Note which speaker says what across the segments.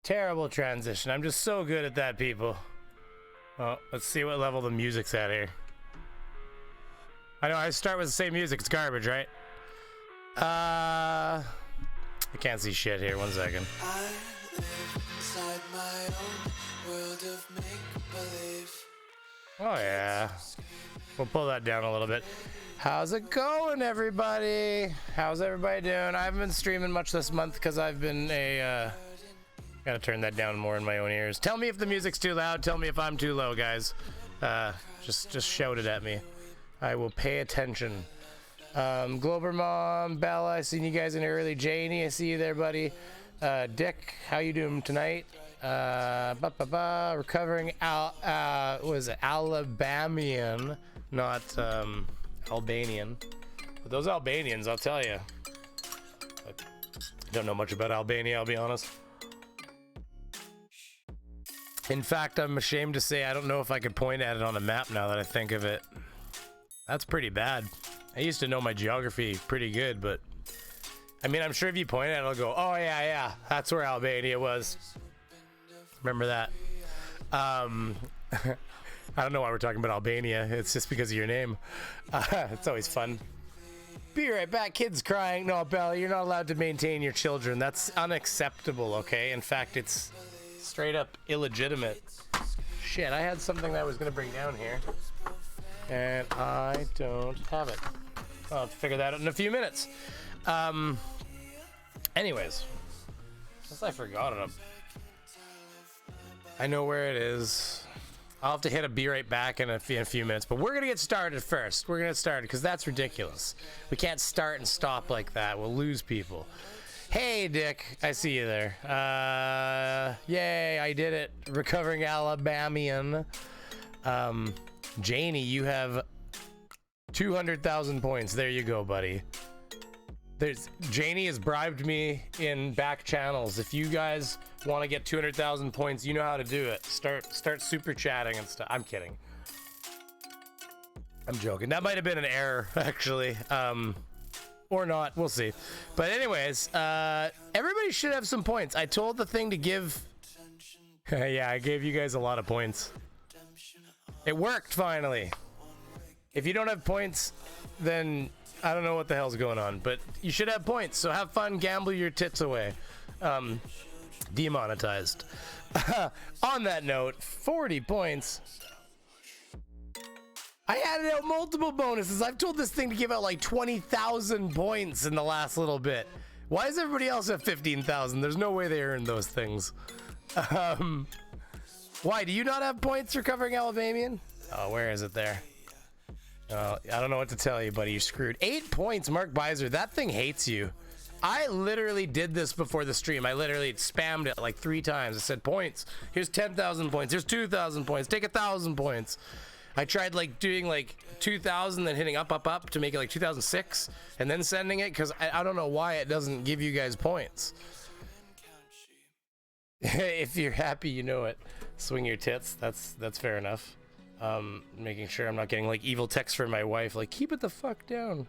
Speaker 1: Terrible transition. I'm just so good at that, people. Well, let's see what level the music's at here. I know I start with the same music. It's garbage, right? I can't see shit here. 1 second.
Speaker 2: I live inside my own world of make-believe.
Speaker 1: Oh yeah. We'll pull that down a little bit. How's it going, everybody? How's everybody doing? I haven't been streaming much this month because I've been gotta turn that down more in my own ears. Tell me if the music's too loud. Tell me if I'm too low, guys. Just shout it at me. I will pay attention. Glober Mom, Bella, I seen you guys in early. Janie, I see you there, buddy. Dick, how you doing tonight? Recovering was it Alabamian, not Albanian. But those Albanians, I'll tell you. I don't know much about Albania, I'll be honest. In fact, I'm ashamed to say I don't know if I could point at it on a map now that I think of it. That's pretty bad. I used to know my geography pretty good, but I mean, I'm sure if you point at it, I'll go, oh yeah, that's where Albania was. Remember that. I don't know why we're talking about Albania. It's just because of your name. It's always fun. Be right back. Kids crying. No, Bella, you're not allowed to maintain your children. That's unacceptable, okay? In fact, it's straight up illegitimate. Shit, I had something that I was going to bring down here. And I don't have it. I'll have to figure that out in a few minutes. Anyways. Unless I forgot it. I know where it is. I'll have to hit a be right back in a few minutes, but we're gonna get started first. We're gonna get started because that's ridiculous. We can't start and stop like that. We'll lose people. Hey, Dick, I see you there. Yay, I did it. Recovering Alabamian. Janie, you have 200,000 points. There you go, buddy. Janie has bribed me in back channels. If you guys want to get 200,000 points, you know how to do it. Start super chatting and stuff. I'm kidding. I'm joking. That might have been an error, actually. Or not. We'll see. But anyways, everybody should have some points. I told the thing to give... yeah, I gave you guys a lot of points. It worked, finally. If you don't have points, then... I don't know what the hell's going on, but you should have points, so have fun, gamble your tits away. Demonetized. On that note, 40 points. I added out multiple bonuses. I've told this thing to give out like 20,000 points in the last little bit. Why does everybody else have 15,000? There's no way they earned those things. Why, do you not have points for covering Alabamian? Oh, where is it there? I don't know what to tell you, buddy. You're screwed. 8 points, Mark Beiser. That thing hates you. I literally did this before the stream. I literally spammed it like 3 times. I said, points. Here's 10,000 points. Here's 2,000 points. Take 1,000 points. I tried like doing like 2,000, then hitting up to make it like 2006, and then sending it because I don't know why it doesn't give you guys points. If you're happy, you know it. Swing your tits. That's fair enough. Making sure I'm not getting like evil texts from my wife, like keep it the fuck down.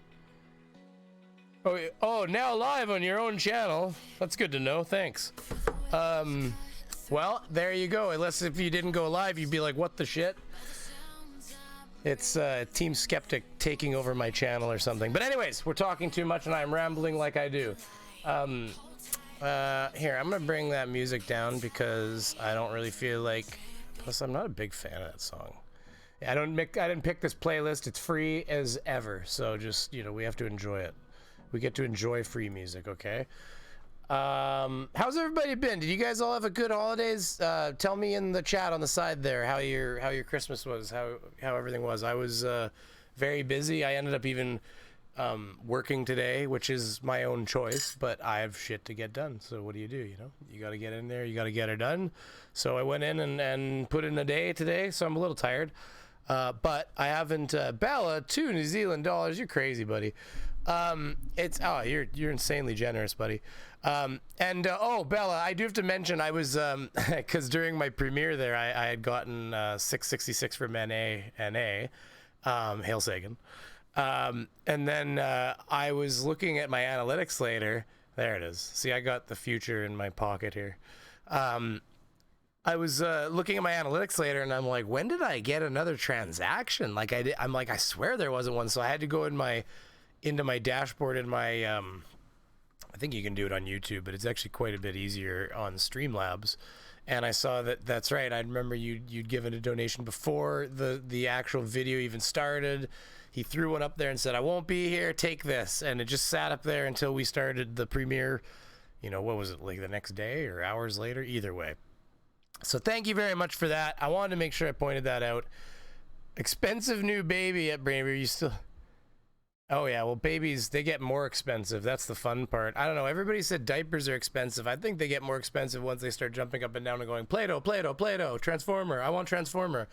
Speaker 1: Oh, now live on your own channel. That's good to know. Thanks. Well, there you go. Unless if you didn't go live, you'd be like, what the shit? It's Team Skeptic taking over my channel or something. But anyways, we're talking too much and I'm rambling like I do. Here, I'm gonna bring that music down because I don't really feel like, plus I'm not a big fan of that song. I didn't pick this playlist. It's free as ever. So just, you know, we have to enjoy it. We get to enjoy free music, okay? How's everybody been? Did you guys all have a good holidays? Tell me in the chat on the side there how your Christmas was, how everything was. I was very busy. I ended up even working today, which is my own choice, but I have shit to get done. So what do? You know, you got to get in there. You got to get it done. So I went in and put in a day today. So I'm a little tired. But I haven't, Bella, 2 New Zealand dollars. You're crazy, buddy. You're insanely generous, buddy. Oh, Bella, I do have to mention, I was, cause during my premiere there, I had gotten, 666 from NA, Hail Sagan. And then, I was looking at my analytics later. There it is. See, I got the future in my pocket here. I was looking at my analytics later, and I'm like, when did I get another transaction? Like I'm like, I swear there wasn't one. So I had to go into my dashboard in my I think you can do it on YouTube, but it's actually quite a bit easier on Streamlabs. And I saw that's right. I remember you'd given a donation before the actual video even started. He threw one up there and said, "I won't be here. Take this," and it just sat up there until we started the premiere. You know, what was it, like the next day or hours later? Either way. So thank you very much for that. I wanted to make sure I pointed that out. Expensive new baby at Beaver. You still... Oh yeah, well babies, they get more expensive. That's the fun part. I don't know, everybody said diapers are expensive. I think they get more expensive once they start jumping up and down and going, Play-Doh, Play-Doh, Play-Doh, Transformer, I want Transformer.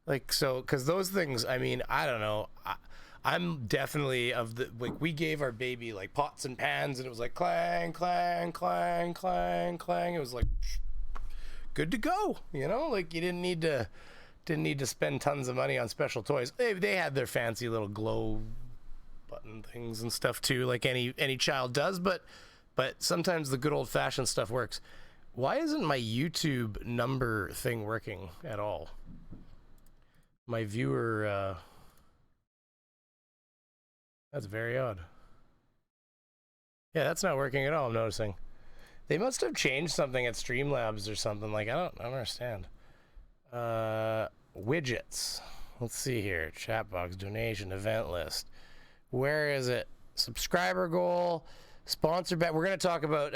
Speaker 1: Like, so, because those things, I mean, I don't know. I'm definitely of the, like, we gave our baby like pots and pans and it was like clang, clang, clang, clang, clang. It was like good to go, you know? Like, you didn't need to spend tons of money on special toys. They had their fancy little glow button things and stuff too, like any child does, but sometimes the good old-fashioned stuff works. Why isn't my YouTube number thing working at all? My viewer, that's very odd. Yeah, that's not working at all, I'm noticing. They must have changed something at Streamlabs or something. Like, I don't understand. Widgets. Let's see here. Chat box, donation, event list. Where is it? Subscriber goal, sponsor bet. We're going to talk about,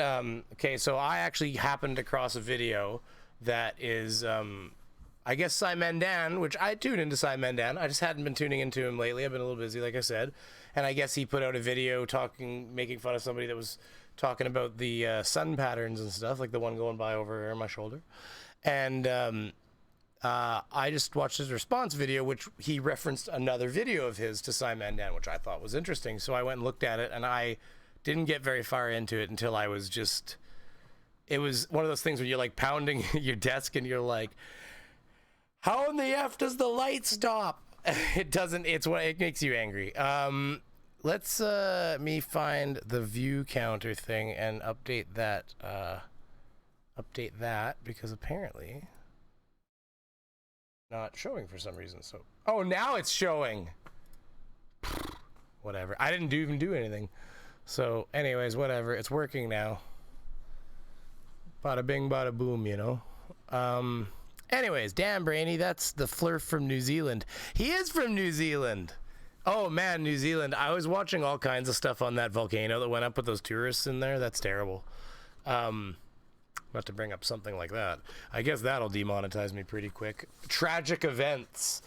Speaker 1: okay, so I actually happened across a video that is, I guess Sci Man Dan, which I tune into Sci Man Dan. I just hadn't been tuning into him lately. I've been a little busy, like I said. And I guess he put out a video making fun of somebody that was talking about the sun patterns and stuff, like the one going by over my shoulder. And I just watched his response video, which he referenced another video of his to Sci Man Dan, which I thought was interesting. So I went and looked at it, and I didn't get very far into it until I was just... It was one of those things where you're like pounding your desk and you're like, how in the F does the light stop? It doesn't, it makes you angry. Let's me find the view counter thing and update that because apparently not showing for some reason. So, oh, now it's showing. Whatever. I didn't even do anything. So anyways, whatever. It's working now. Bada bing, bada boom, you know. Anyways, Dan Brainy, that's the Flurf from New Zealand. He is from New Zealand. Oh man, New Zealand. I was watching all kinds of stuff on that volcano that went up with those tourists in there. That's terrible. Not to bring up something like that. I guess that'll demonetize me pretty quick. Tragic events.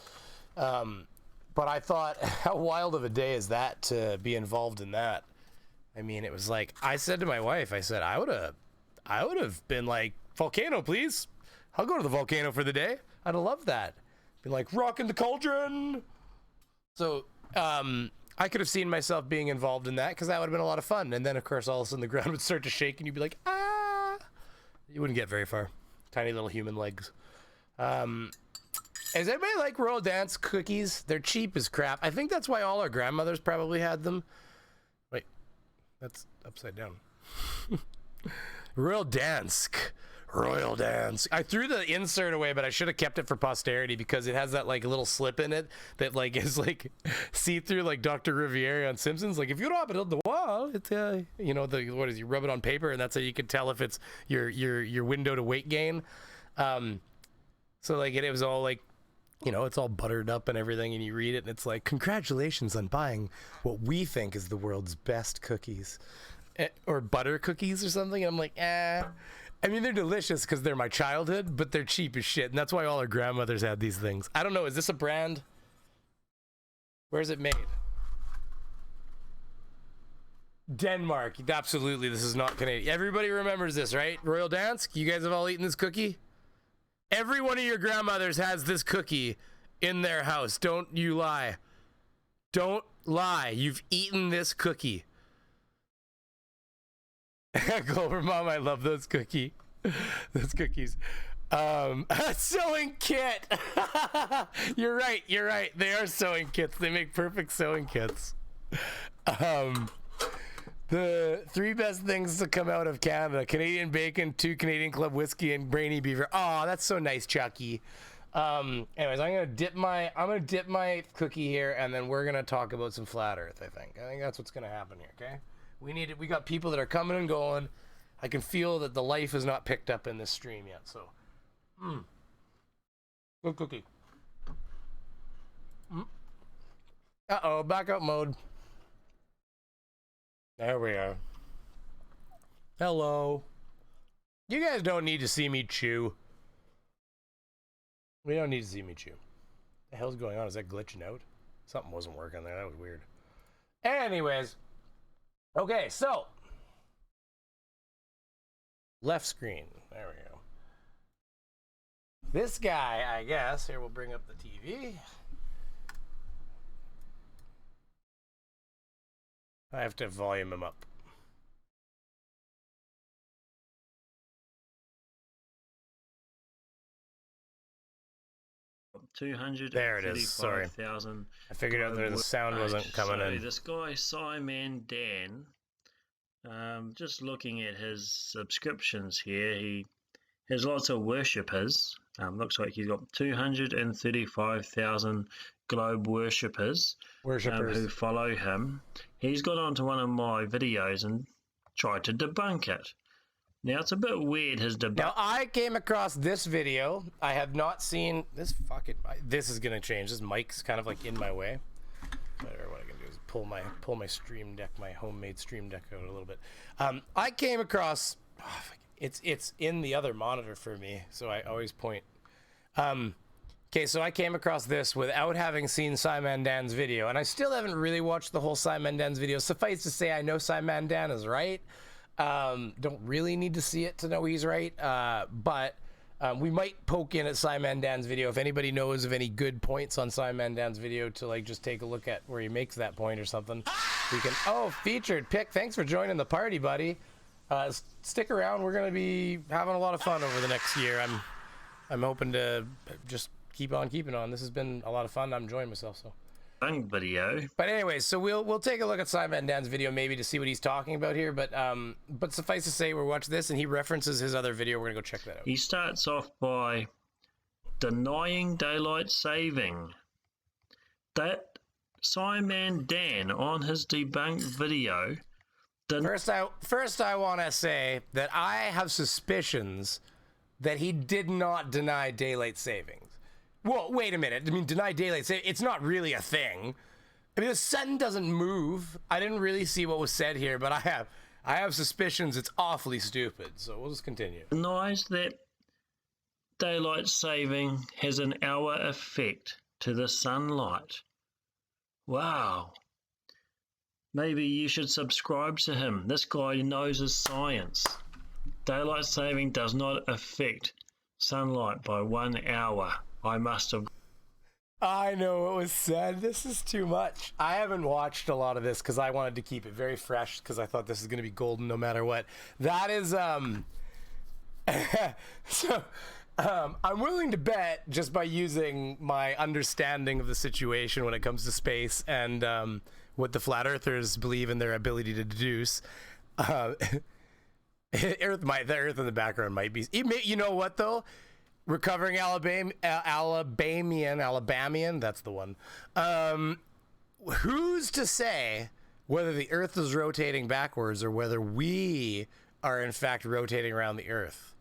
Speaker 1: But I thought, how wild of a day is that to be involved in that? I mean, it was like, I said to my wife, I said, I would have been like, volcano, please. I'll go to the volcano for the day. I'd have loved that. Been like, rocking the cauldron. So, I could have seen myself being involved in that because that would have been a lot of fun. And then, of course, all of a sudden the ground would start to shake and you'd be like, ah. You wouldn't get very far. Tiny little human legs. Does anybody like Royal Dance cookies? They're cheap as crap. I think that's why all our grandmothers probably had them. Wait, that's upside down. Royal Dance. Royal Dance. I threw the insert away, but I should have kept it for posterity because it has that like little slip in it that like is like see through, like Dr. Riviere on Simpsons. Like if you rub it on the wall, it's you know, the what is, you rub it on paper and that's how you can tell if it's your window to weight gain. So like it was all like, you know, it's all buttered up and everything, and you read it and it's like, congratulations on buying what we think is the world's best cookies, or butter cookies or something. And I'm like, I mean, they're delicious because they're my childhood, but they're cheap as shit. And that's why all our grandmothers had these things. I don't know. Is this a brand? Where is it made? Denmark. Absolutely. This is not Canadian. Everybody remembers this, right? Royal Dansk. You guys have all eaten this cookie? Every one of your grandmothers has this cookie in their house. Don't you lie. Don't lie. You've eaten this cookie. Clover Mom, I love those cookies. Those cookies. A sewing kit. You're right. They are sewing kits. They make perfect sewing kits. The 3 best things to come out of Canada: Canadian bacon, 2 Canadian Club whiskey, and brainy beaver. Oh, that's so nice, Chucky. Anyways, I'm gonna dip my cookie here, and then we're gonna talk about some flat Earth. I think that's what's gonna happen here. Okay, we got people that are coming and going. I can feel that the life is not picked up in this stream yet. So, good cookie. Uh-oh, backup mode. There we are. Hello. You guys don't need to see me chew. We don't need to see me chew. What the hell's going on? Is that glitching out? Something wasn't working there. That was weird. Anyways. Okay, so. Left screen. There we go. This guy, I guess. Here, we'll bring up the TV. I have to volume him up.
Speaker 3: There
Speaker 1: it is. Sorry. I figured out there the sound wasn't coming in.
Speaker 3: This guy, Sci Man Dan, just looking at his subscriptions here, he has lots of worshippers. Looks like he's got 235,000 globe worshippers who follow him. He's got onto one of my videos and tried to debunk it. Now, it's a bit weird, his debunk.
Speaker 1: Now, I came across this video. I have not seen this this is going to change. This mic's kind of like in my way. Whatever, what I can do is pull my stream deck, my homemade stream deck out a little bit. I came across, it's in the other monitor for me, so I always point. Okay, so I came across this without having seen Sci Man Dan's video, and I still haven't really watched the whole Sci Man Dan's video. Suffice to say, I know Sci Man Dan is right. Don't really need to see it to know he's right, but we might poke in at Sci Man Dan's video. If anybody knows of any good points on Sci Man Dan's video to like just take a look at where he makes that point or something, we can. Oh, featured pick. Thanks for joining the party, buddy. Stick around. We're gonna be having a lot of fun over the next year. I'm hoping to just keep on keeping on. This has been a lot of fun. I'm enjoying myself. So.
Speaker 3: Video.
Speaker 1: But anyways, so we'll take a look at Sci Man Dan's video maybe to see what he's talking about here. But suffice to say, we're watching this, and he references his other video. We're gonna go check that out.
Speaker 3: He starts off by denying daylight saving. That Sci Man Dan on his debunked video.
Speaker 1: First, I want to say that I have suspicions that he did not deny daylight savings. Well, wait a minute. I mean, deny daylight saving, it's not really a thing. I mean, the sun doesn't move. I didn't really see what was said here, but I have suspicions it's awfully stupid. So we'll just continue.
Speaker 3: Denies that daylight saving has an hour effect to the sunlight. Wow. Maybe you should subscribe to him. This guy knows his science. Daylight saving does not affect sunlight by 1 hour. I must have.
Speaker 1: I know what was said. This is too much. I haven't watched a lot of this because I wanted to keep it very fresh because I thought this is going to be golden no matter what. That is, so, I'm willing to bet just by using my understanding of the situation when it comes to space and what the flat earthers believe in their ability to deduce. The Earth in the background might be. You know what though? Recovering Alabamian, that's the one. Who's to say whether the Earth is rotating backwards or whether we are in fact rotating around the Earth?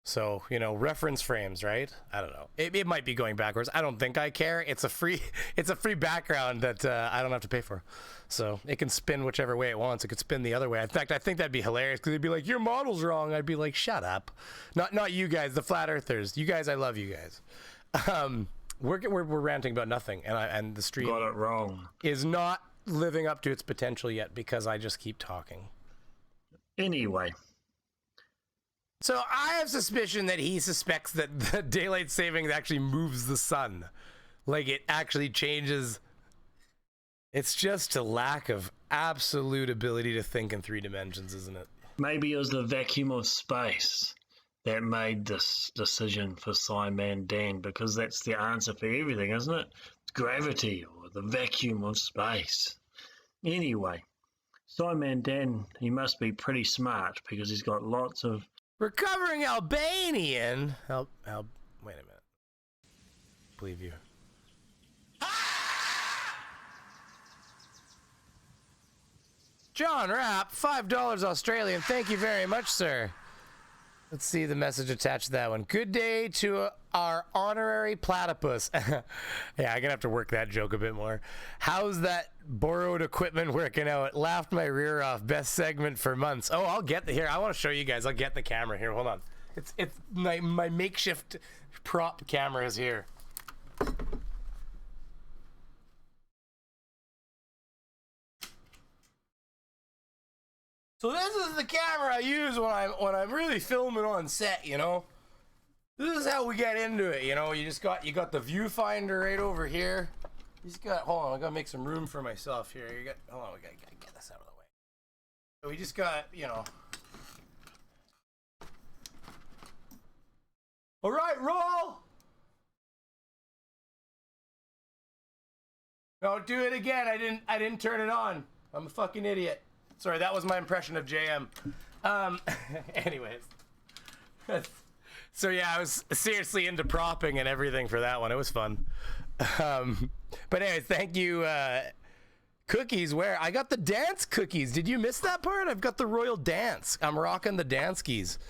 Speaker 1: So, reference frames, right? I don't know. It might be going backwards. I don't think I care. It's a free background that I don't have to pay for. So it can spin whichever way it wants. It could spin the other way. In fact, I think that'd be hilarious because they'd be like, your model's wrong. I'd be like, shut up. Not you guys, the flat earthers. You guys, I love you guys. We're ranting about nothing, and the stream
Speaker 3: got it wrong.
Speaker 1: Is not living up to its potential yet because I just keep talking.
Speaker 3: Anyway.
Speaker 1: So I have suspicion that he suspects that the daylight savings actually moves the sun. Like it actually changes. It's just a lack of absolute ability to think in 3 dimensions, isn't it?
Speaker 3: Maybe it was the vacuum of space that made this decision for Sci Man Dan, because that's the answer for everything, isn't it? It's gravity or the vacuum of space. Anyway, Sci Man Dan, he must be pretty smart because he's got lots of...
Speaker 1: Recovering Albanian. Wait a minute. Believe you. John Rapp, $5 Australian. Thank you very much, sir. Let's see the message attached to that one. Good day to our honorary platypus. Yeah, I'm gonna have to work that joke a bit more. How's that borrowed equipment working out? Laughed my rear off. Best segment for months. Oh, I'll get here. I want to show you guys. I'll get the camera here. Hold on. It's my makeshift prop camera is here. So this is the camera I use when I'm really filming on set, you know. This is how we get into it, you know. You got the viewfinder right over here. You just got, hold on, I gotta make some room for myself here. Hold on, we gotta get this out of the way. So we just got, you know. All right, roll. No, do it again. I didn't turn it on. I'm a fucking idiot. Sorry, that was my impression of JM. Anyways. So yeah, I was seriously into propping and everything for that one. It was fun. But anyways, thank you. Cookies, where? I got the dance cookies. Did you miss that part? I've got the Royal Dance. I'm rocking the dance keys.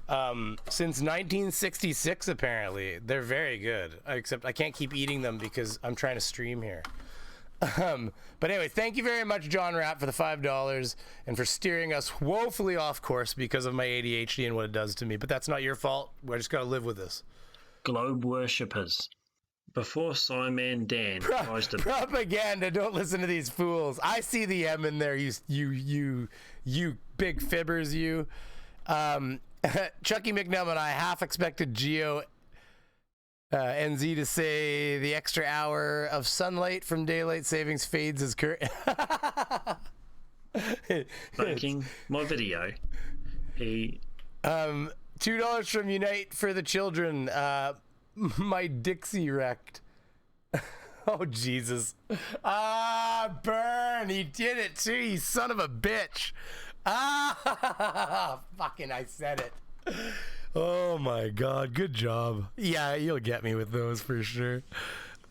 Speaker 1: Since 1966, apparently. They're very good. Except I can't keep eating them because I'm trying to stream here. But anyway, thank you very much, John Rapp, for the $5 and for steering us woefully off course because of my ADHD and what it does to me. But that's not your fault. I just gotta live with this.
Speaker 3: Globe worshippers. Before Sci Man Dan tries to...
Speaker 1: Propaganda, don't listen to these fools. I see the M in there, you big fibbers, you. Chucky McNum and I half expected GEOTRUTHZ to say the extra hour of sunlight from daylight savings fades as current.
Speaker 3: Making my video. He
Speaker 1: $2 from Unite for the children. My Dixie wrecked. Oh Jesus. Burn. He did it too, you son of a bitch. Fucking I said it. Oh my God, good job. Yeah, you'll get me with those for sure.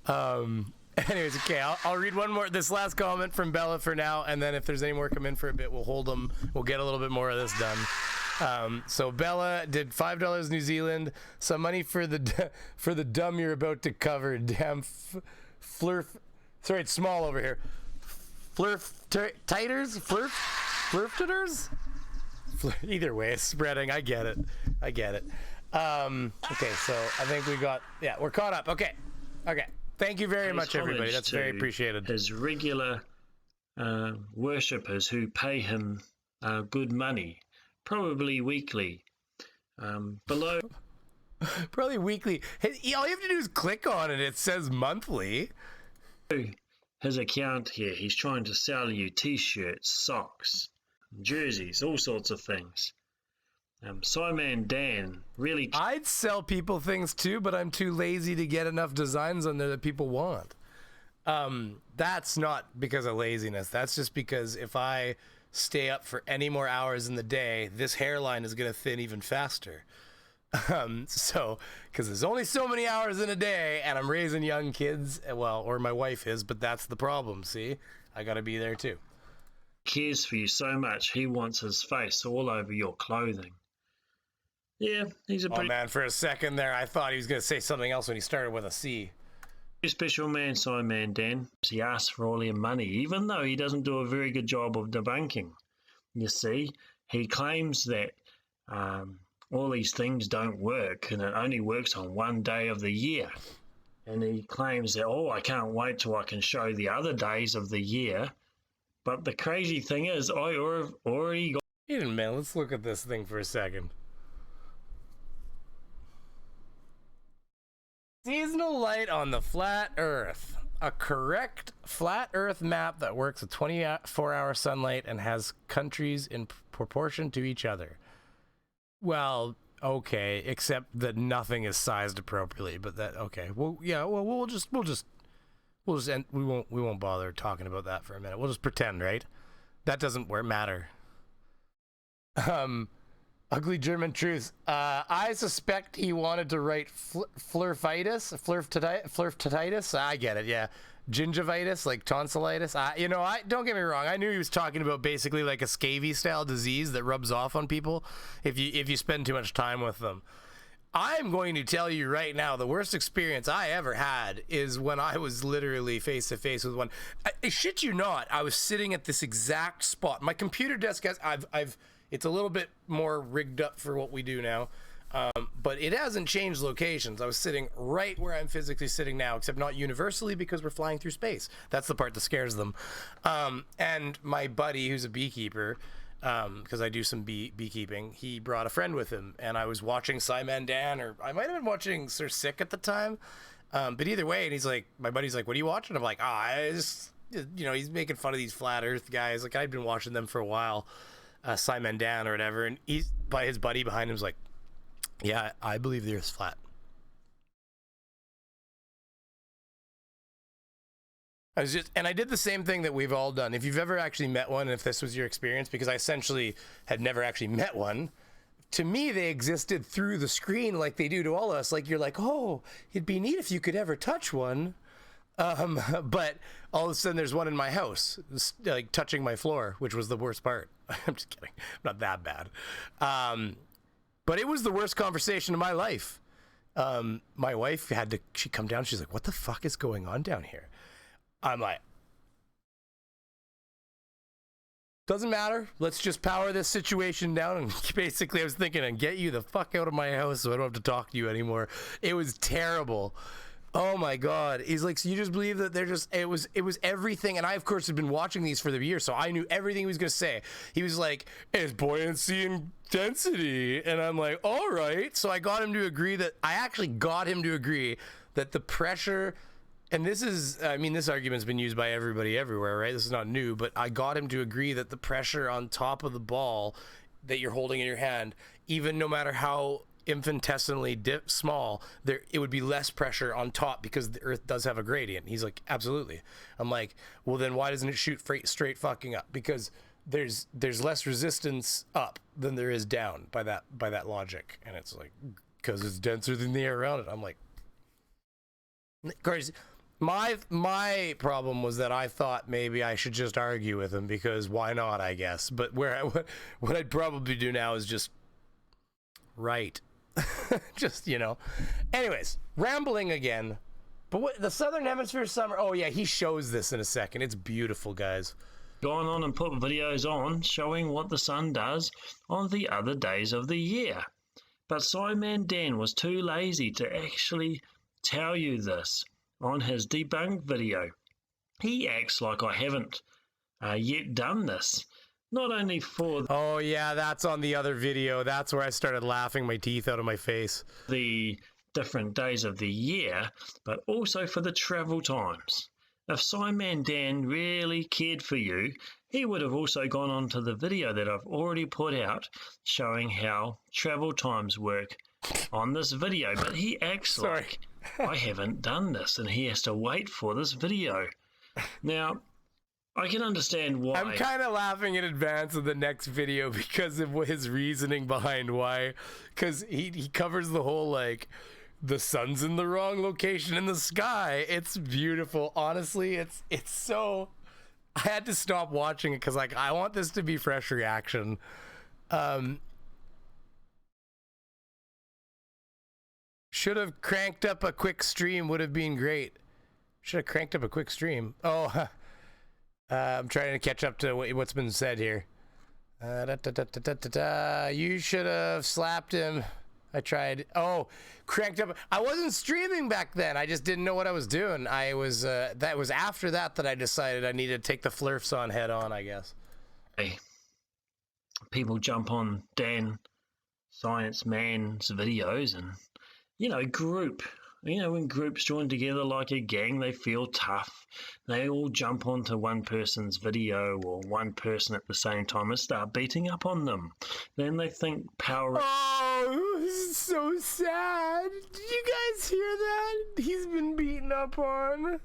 Speaker 1: Anyways, okay, I'll read one more, this last comment from Bella for now, and then if there's any more come in for a bit, we'll hold them. We'll get a little bit more of this done. So Bella did $5 New Zealand, some money for the dumb you're about to cover. Damn flurf. Sorry, it's small over here. Flirtiters? Flirtiters? Either way, it's spreading. I get it. Okay, so I think we got, yeah, we're caught up. Okay. Thank you very much, everybody. That's very appreciated.
Speaker 3: His regular worshippers who pay him good money, probably weekly. Below.
Speaker 1: Probably weekly. All you have to do is click on it. It says monthly.
Speaker 3: His account here, he's trying to sell you t-shirts, socks, jerseys, all sorts of things. Sci Man Dan really...
Speaker 1: I'd sell people things too, but I'm too lazy to get enough designs on there that people want. That's not because of laziness. That's just because if I stay up for any more hours in the day, this hairline is going to thin even faster. So, because there's only so many hours in a day, and I'm raising young kids, well, or my wife is, but that's the problem, see? I got to be there too.
Speaker 3: Cares for you so much, he wants his face all over your clothing. Yeah, he's a pretty...
Speaker 1: Oh man, for a second there, I thought he was going to say something else when he started with a C.
Speaker 3: Special man, Sci Man Dan. He asks for all your money, even though he doesn't do a very good job of debunking. You see, he claims that all these things don't work, and it only works on one day of the year. And he claims that, oh, I can't wait till I can show the other days of the year. But the crazy thing is, I already got...
Speaker 1: Wait a minute, let's look at this thing for a second. Seasonal light on the flat Earth. A correct flat Earth map that works with 24-hour sunlight and has countries in proportion to each other. Well, okay, except that nothing is sized appropriately, but that, okay. Well, yeah, well, we'll just We'll just end, we won't bother talking about that for a minute. We'll just pretend, right? That doesn't matter. Ugly German Truth. I suspect he wanted to write flirtitis. I get it, yeah. Gingivitis, like tonsillitis. You know, don't get me wrong. I knew he was talking about basically like a scabby style disease that rubs off on people if you spend too much time with them. I'm going to tell you right now, the worst experience I ever had is when I was literally face to face with one. I shit you not, I was sitting at this exact spot. My computer desk has, it's a little bit more rigged up for what we do now, but it hasn't changed locations. I was sitting right where I'm physically sitting now, except not universally because we're flying through space. That's the part that scares them. And my buddy, who's a beekeeper, because I do some beekeeping, he brought a friend with him, and I was watching Sci Man Dan, or I might have been watching Sir Sick at the time, but either way, and he's like, my buddy's like, what are you watching? I'm like, I just, you know, he's making fun of these flat earth guys. Like, I'd been watching them for a while, Sci Man Dan or whatever, and he's, by his buddy behind him was like, yeah, I believe the earth's flat. I did the same thing that we've all done. If you've ever actually met one, and if this was your experience, because I essentially had never actually met one, to me, they existed through the screen like they do to all of us. Like, you're like, oh, it'd be neat if you could ever touch one. But all of a sudden there's one in my house, like touching my floor, which was the worst part. I'm just kidding. Not that bad. But it was the worst conversation of my life. My wife she come down. She's like, what the fuck is going on down here? I'm like, doesn't matter. Let's just power this situation down. And basically I was thinking, and get you the fuck out of my house so I don't have to talk to you anymore. It was terrible. Oh my God. He's like, so you just believe that they're just, it was everything. And I, of course, had been watching these for the year, so I knew everything he was going to say. He was like, it's buoyancy and density. And I'm like, all right. So I got him to agree that the pressure, and this is, I mean, this argument's been used by everybody everywhere, right? This is not new, but I got him to agree that the pressure on top of the ball that you're holding in your hand, even no matter how infinitesimally small, it would be less pressure on top because the earth does have a gradient. He's like, absolutely. I'm like, well, then why doesn't it shoot straight fucking up? Because there's less resistance up than there is down by that logic. And it's like, because it's denser than the air around it. I'm like, of course, my problem was that I thought maybe I should just argue with him, because why not, I guess. But what I'd probably do now is just right. Just, you know. Anyways, rambling again. But what, the Southern Hemisphere summer, oh yeah, he shows this in a second. It's beautiful, guys.
Speaker 3: Gone on and put videos on showing what the sun does on the other days of the year. But Sci Man Dan was too lazy to actually tell you this on his debunk video. He acts like I haven't yet done this. Not only for
Speaker 1: oh yeah, that's on the other video. That's where I started laughing my teeth out of my face.
Speaker 3: The different days of the year, but also for the travel times. If Sci Man Dan really cared for you, he would have also gone on to the video that I've already put out showing how travel times work on this video. But he acts like I haven't done this, and he has to wait for this video. Now, I can understand why.
Speaker 1: I'm kind of laughing in advance of the next video because of his reasoning behind why. Because he covers the whole, like, the sun's in the wrong location in the sky. It's beautiful. Honestly, it's so... I had to stop watching it because, like, I want this to be fresh reaction. Should have cranked up a quick stream, would have been great. Should have cranked up a quick stream. Oh, I'm trying to catch up to what's been said here. You should have slapped him. I tried. Oh, cranked up. I wasn't streaming back then. I just didn't know what I was doing. I was. That was after that I decided I needed to take the flirfs on head on, I guess.
Speaker 3: Hey, people jump on Dan Science Man's videos and, you know, when groups join together like a gang, they feel tough. They all jump onto one person's video or one person at the same time and start beating up on them. Then they think power...
Speaker 1: Oh, this is so sad. Did you guys hear that? He's been beaten up on.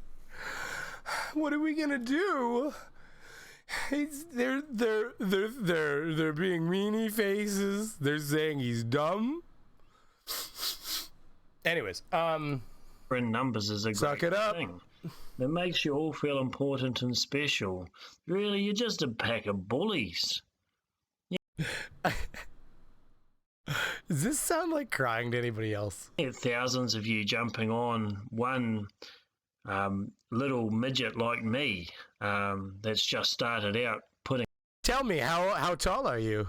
Speaker 1: What are we gonna do? They're being meanie faces. They're saying he's dumb. Anyways,
Speaker 3: in numbers is a
Speaker 1: suck
Speaker 3: great
Speaker 1: it up.
Speaker 3: thing. It makes you all feel important and special. Really, you're just a pack of bullies.
Speaker 1: Does this sound like crying to anybody else?
Speaker 3: Thousands of you jumping on one little midget like me that's just started out putting
Speaker 1: Tell me, how tall are you?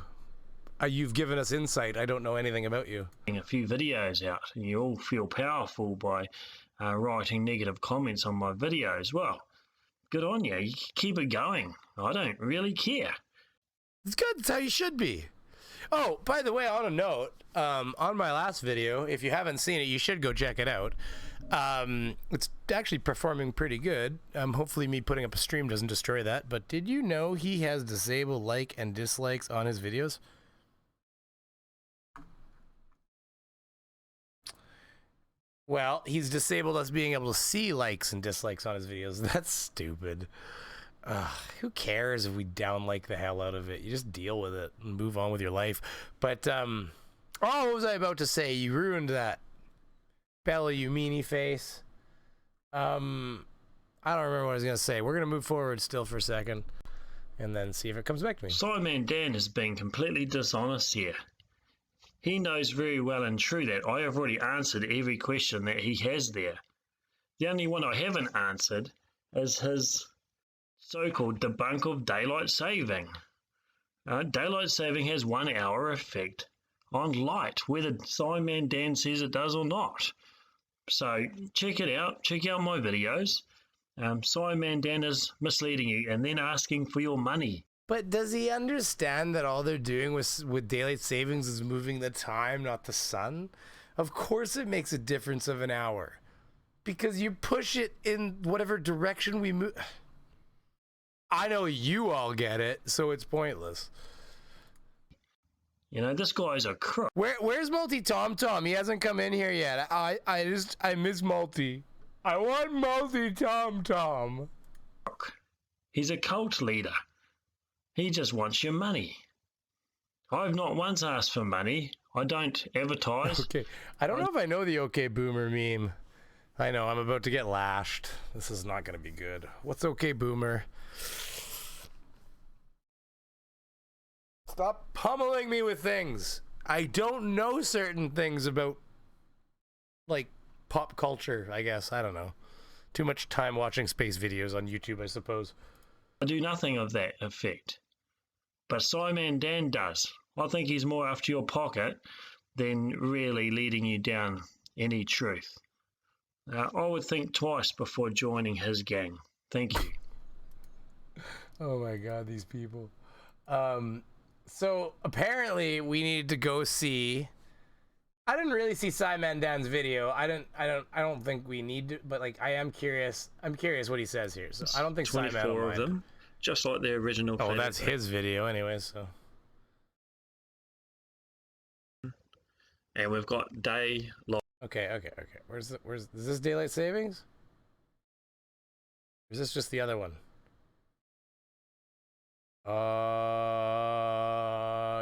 Speaker 1: You've given us insight. I don't know anything about you.
Speaker 3: a few videos out, and you all feel powerful by writing negative comments on my videos. Well, good on you. You keep it going. I don't really care.
Speaker 1: It's good. It's how you should be. Oh, by the way, on a note, on my last video, if you haven't seen it, you should go check it out. It's actually performing pretty good. Hopefully me putting up a stream doesn't destroy that. But did you know he has disabled like and dislikes on his videos? Well, he's disabled us being able to see likes and dislikes on his videos. That's stupid. Who cares if we downlike the hell out of it? You just deal with it and move on with your life. But, oh, what was I about to say? You ruined that. Bella, you meanie face. I don't remember what I was going to say. We're going to move forward still for a second and then see if it comes back to me.
Speaker 3: Sci Man Dan has been completely dishonest here. He knows very well and true that I have already answered every question that he has there. The only one I haven't answered is his so-called debunk of daylight saving. Daylight saving has 1 hour effect on light, whether Sci Man Dan says it does or not. So check it out. Check out my videos. Sci Man Dan is misleading you and then asking for your money.
Speaker 1: But does he understand that all they're doing with daylight savings is moving the time, not the sun? Of course it makes a difference of an hour. Because you push it in whatever direction we move. I know you all get it, so it's pointless.
Speaker 3: You know, this guy's a crook.
Speaker 1: Where's Multi Tom Tom? He hasn't come in here yet. I miss Multi. I want Multi Tom Tom.
Speaker 3: He's a cult leader. He just wants your money. I've not once asked for money. I don't advertise.
Speaker 1: Okay. I don't know if I know the OK Boomer meme. I know, I'm about to get lashed. This is not going to be good. What's OK Boomer? Stop pummeling me with things. I don't know certain things about, like, pop culture, I guess. I don't know. Too much time watching space videos on YouTube, I suppose.
Speaker 3: I do nothing of that effect. But Sci Man Dan does. I think he's more after your pocket than really leading you down any truth. I would think twice before joining his gang. Thank you.
Speaker 1: Oh my god, these people. So apparently we need to go see. I didn't really see Sci Man Dan's video. I don't think we need to, but like I am curious. I'm curious what he says here. So I don't think Sci Man
Speaker 3: 24
Speaker 1: will
Speaker 3: of
Speaker 1: mind.
Speaker 3: them, just like the original.
Speaker 1: Oh, that's his video anyway, so.
Speaker 3: And we've got day light.
Speaker 1: Okay. Where's is this daylight savings? Or is this just the other one?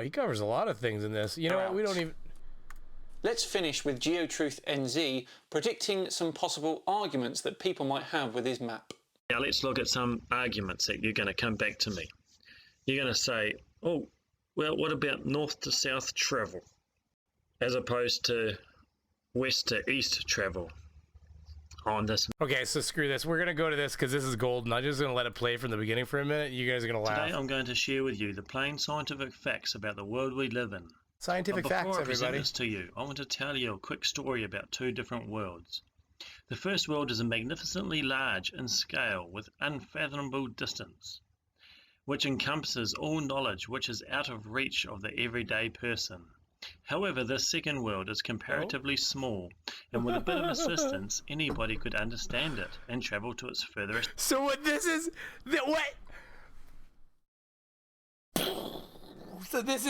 Speaker 1: He covers a lot of things in this. You know what? We don't even.
Speaker 4: Let's finish with GEOTRUTHZ predicting some possible arguments that people might have with his map.
Speaker 3: Now let's look at some arguments that you're going to come back to me. You're going to say, oh, well, what about north to south travel as opposed to west to east travel on this?
Speaker 1: Okay, so screw this. We're going to go to this because this is golden. I'm just going to let it play from the beginning for a minute. You guys are going to laugh.
Speaker 3: Today I'm going to share with you the plain scientific facts about the world we live in.
Speaker 1: Scientific
Speaker 3: But
Speaker 1: facts,
Speaker 3: before I present
Speaker 1: everybody.
Speaker 3: this to you, I want to tell you a quick story about two different worlds. The first world is magnificently large in scale with unfathomable distance, which encompasses all knowledge which is out of reach of the everyday person. However, this second world is comparatively small, and with a bit of assistance, anybody could understand it and travel to its furthest.
Speaker 1: So what this is, what? So this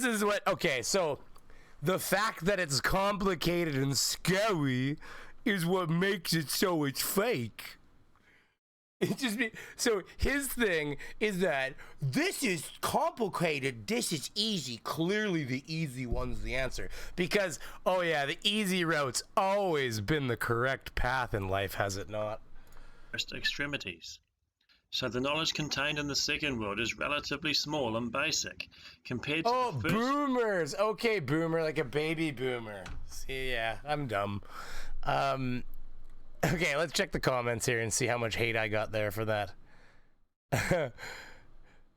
Speaker 1: is what, okay, so the fact that it's complicated and scary is what makes it so it's fake. It just be so his thing is that this is complicated, this is easy. Clearly the easy one's the answer. Because oh yeah, the easy route's always been the correct path in life, has it not?
Speaker 3: First extremities. So the knowledge contained in the second world is relatively small and basic compared to the first.
Speaker 1: Boomers. Okay, boomer, like a baby boomer. See, yeah, I'm dumb. Okay, let's check the comments here and see how much hate I got there for that.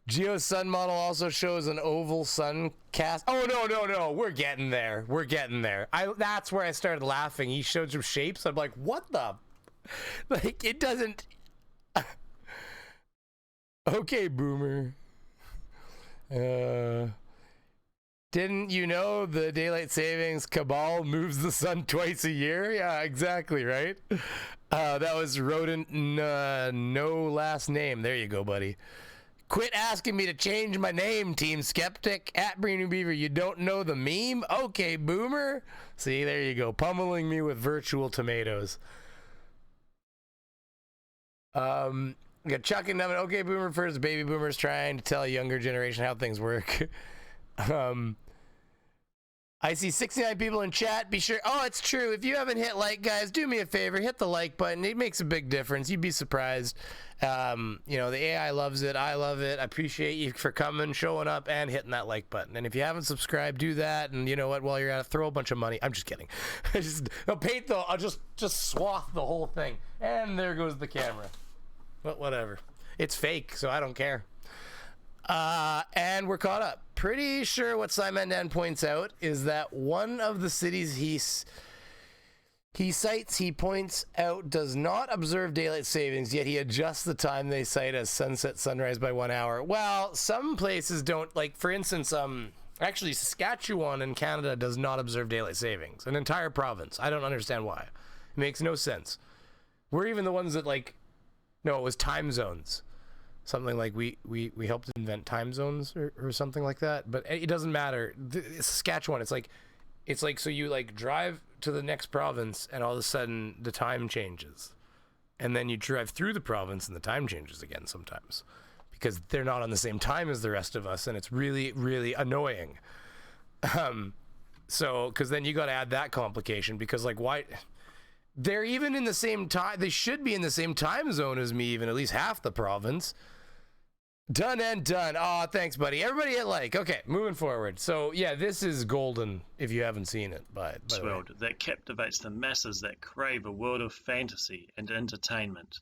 Speaker 1: Geo's sun model also shows an oval sun cast. Oh, no. We're getting there. That's where I started laughing. He showed some shapes. I'm like, what the? Like, it doesn't. Okay, boomer. Didn't you know the daylight savings cabal moves the sun twice a year? Yeah, exactly, right? That was rodent no last name. There you go, buddy. Quit asking me to change my name, Team Skeptic. At Brinu Beaver, you don't know the meme? Okay, boomer. See, there you go. Pummeling me with virtual tomatoes. We got Chuck and Nevin. Okay, boomer refers to baby boomers trying to tell a younger generation how things work. I see 69 people in chat. Be sure. Oh, it's true. If you haven't hit like, guys, do me a favor. Hit the like button. It makes a big difference. You'd be surprised. You know, the AI loves it. I love it. I appreciate you for coming, showing up, and hitting that like button. And if you haven't subscribed, do that. And you know what? While you're at it, throw a bunch of money. I'm just kidding. I'll just swath the whole thing. And there goes the camera. But whatever. It's fake, so I don't care. And we're caught up. Pretty sure what Sci Man Dan points out is that one of the cities he points out does not observe daylight savings, yet he adjusts the time they cite as sunset sunrise by 1 hour. Well, some places don't, like for instance, actually Saskatchewan in Canada does not observe daylight savings. An entire province. I don't understand why. It makes no sense. We're even the ones that no, it was time zones. Something like we helped invent time zones or something like that. But it doesn't matter. Saskatchewan, it's like so you drive to the next province and all of a sudden the time changes. And then you drive through the province and the time changes again sometimes. Because they're not on the same time as the rest of us, and it's really, really annoying. So, because then you got to add that complication, because why... They're even in the same time. They should be in the same time zone as me, even at least half the province. Done and done. Oh, thanks, buddy. Everybody hit like. Okay, moving forward. So, yeah, this is golden if you haven't seen it. By the way.
Speaker 3: World that captivates the masses that crave a world of fantasy and entertainment.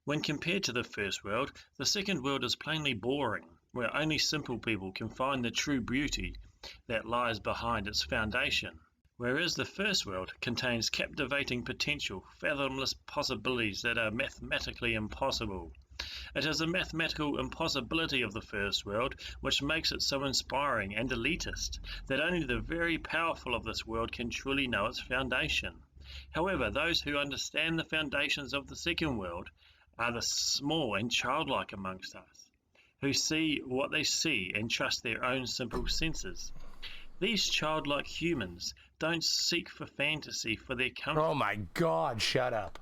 Speaker 3: When compared to the first world, the second world is plainly boring, where only simple people can find the true beauty that lies behind its foundation. Whereas the first world contains captivating potential, fathomless possibilities that are mathematically impossible. It is a mathematical impossibility of the first world which makes it so inspiring and elitist that only the very powerful of this world can truly know its foundation. However, those who understand the foundations of the second world are the small and childlike amongst us, who see what they see and trust their own simple senses. These childlike humans don't seek for fantasy for their comfort.
Speaker 1: Oh my God, shut up.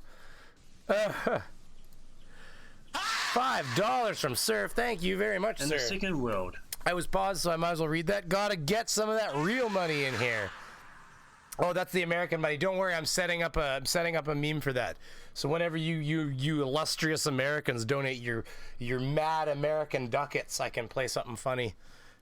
Speaker 1: $5 from Surf. Thank you very much,
Speaker 3: In
Speaker 1: sir.
Speaker 3: the second world.
Speaker 1: I was paused, so I might as well read that. Gotta get some of that real money in here. Oh, that's the American money. Don't worry, I'm setting up a meme for that. So whenever you illustrious Americans donate your mad American ducats, I can play something funny,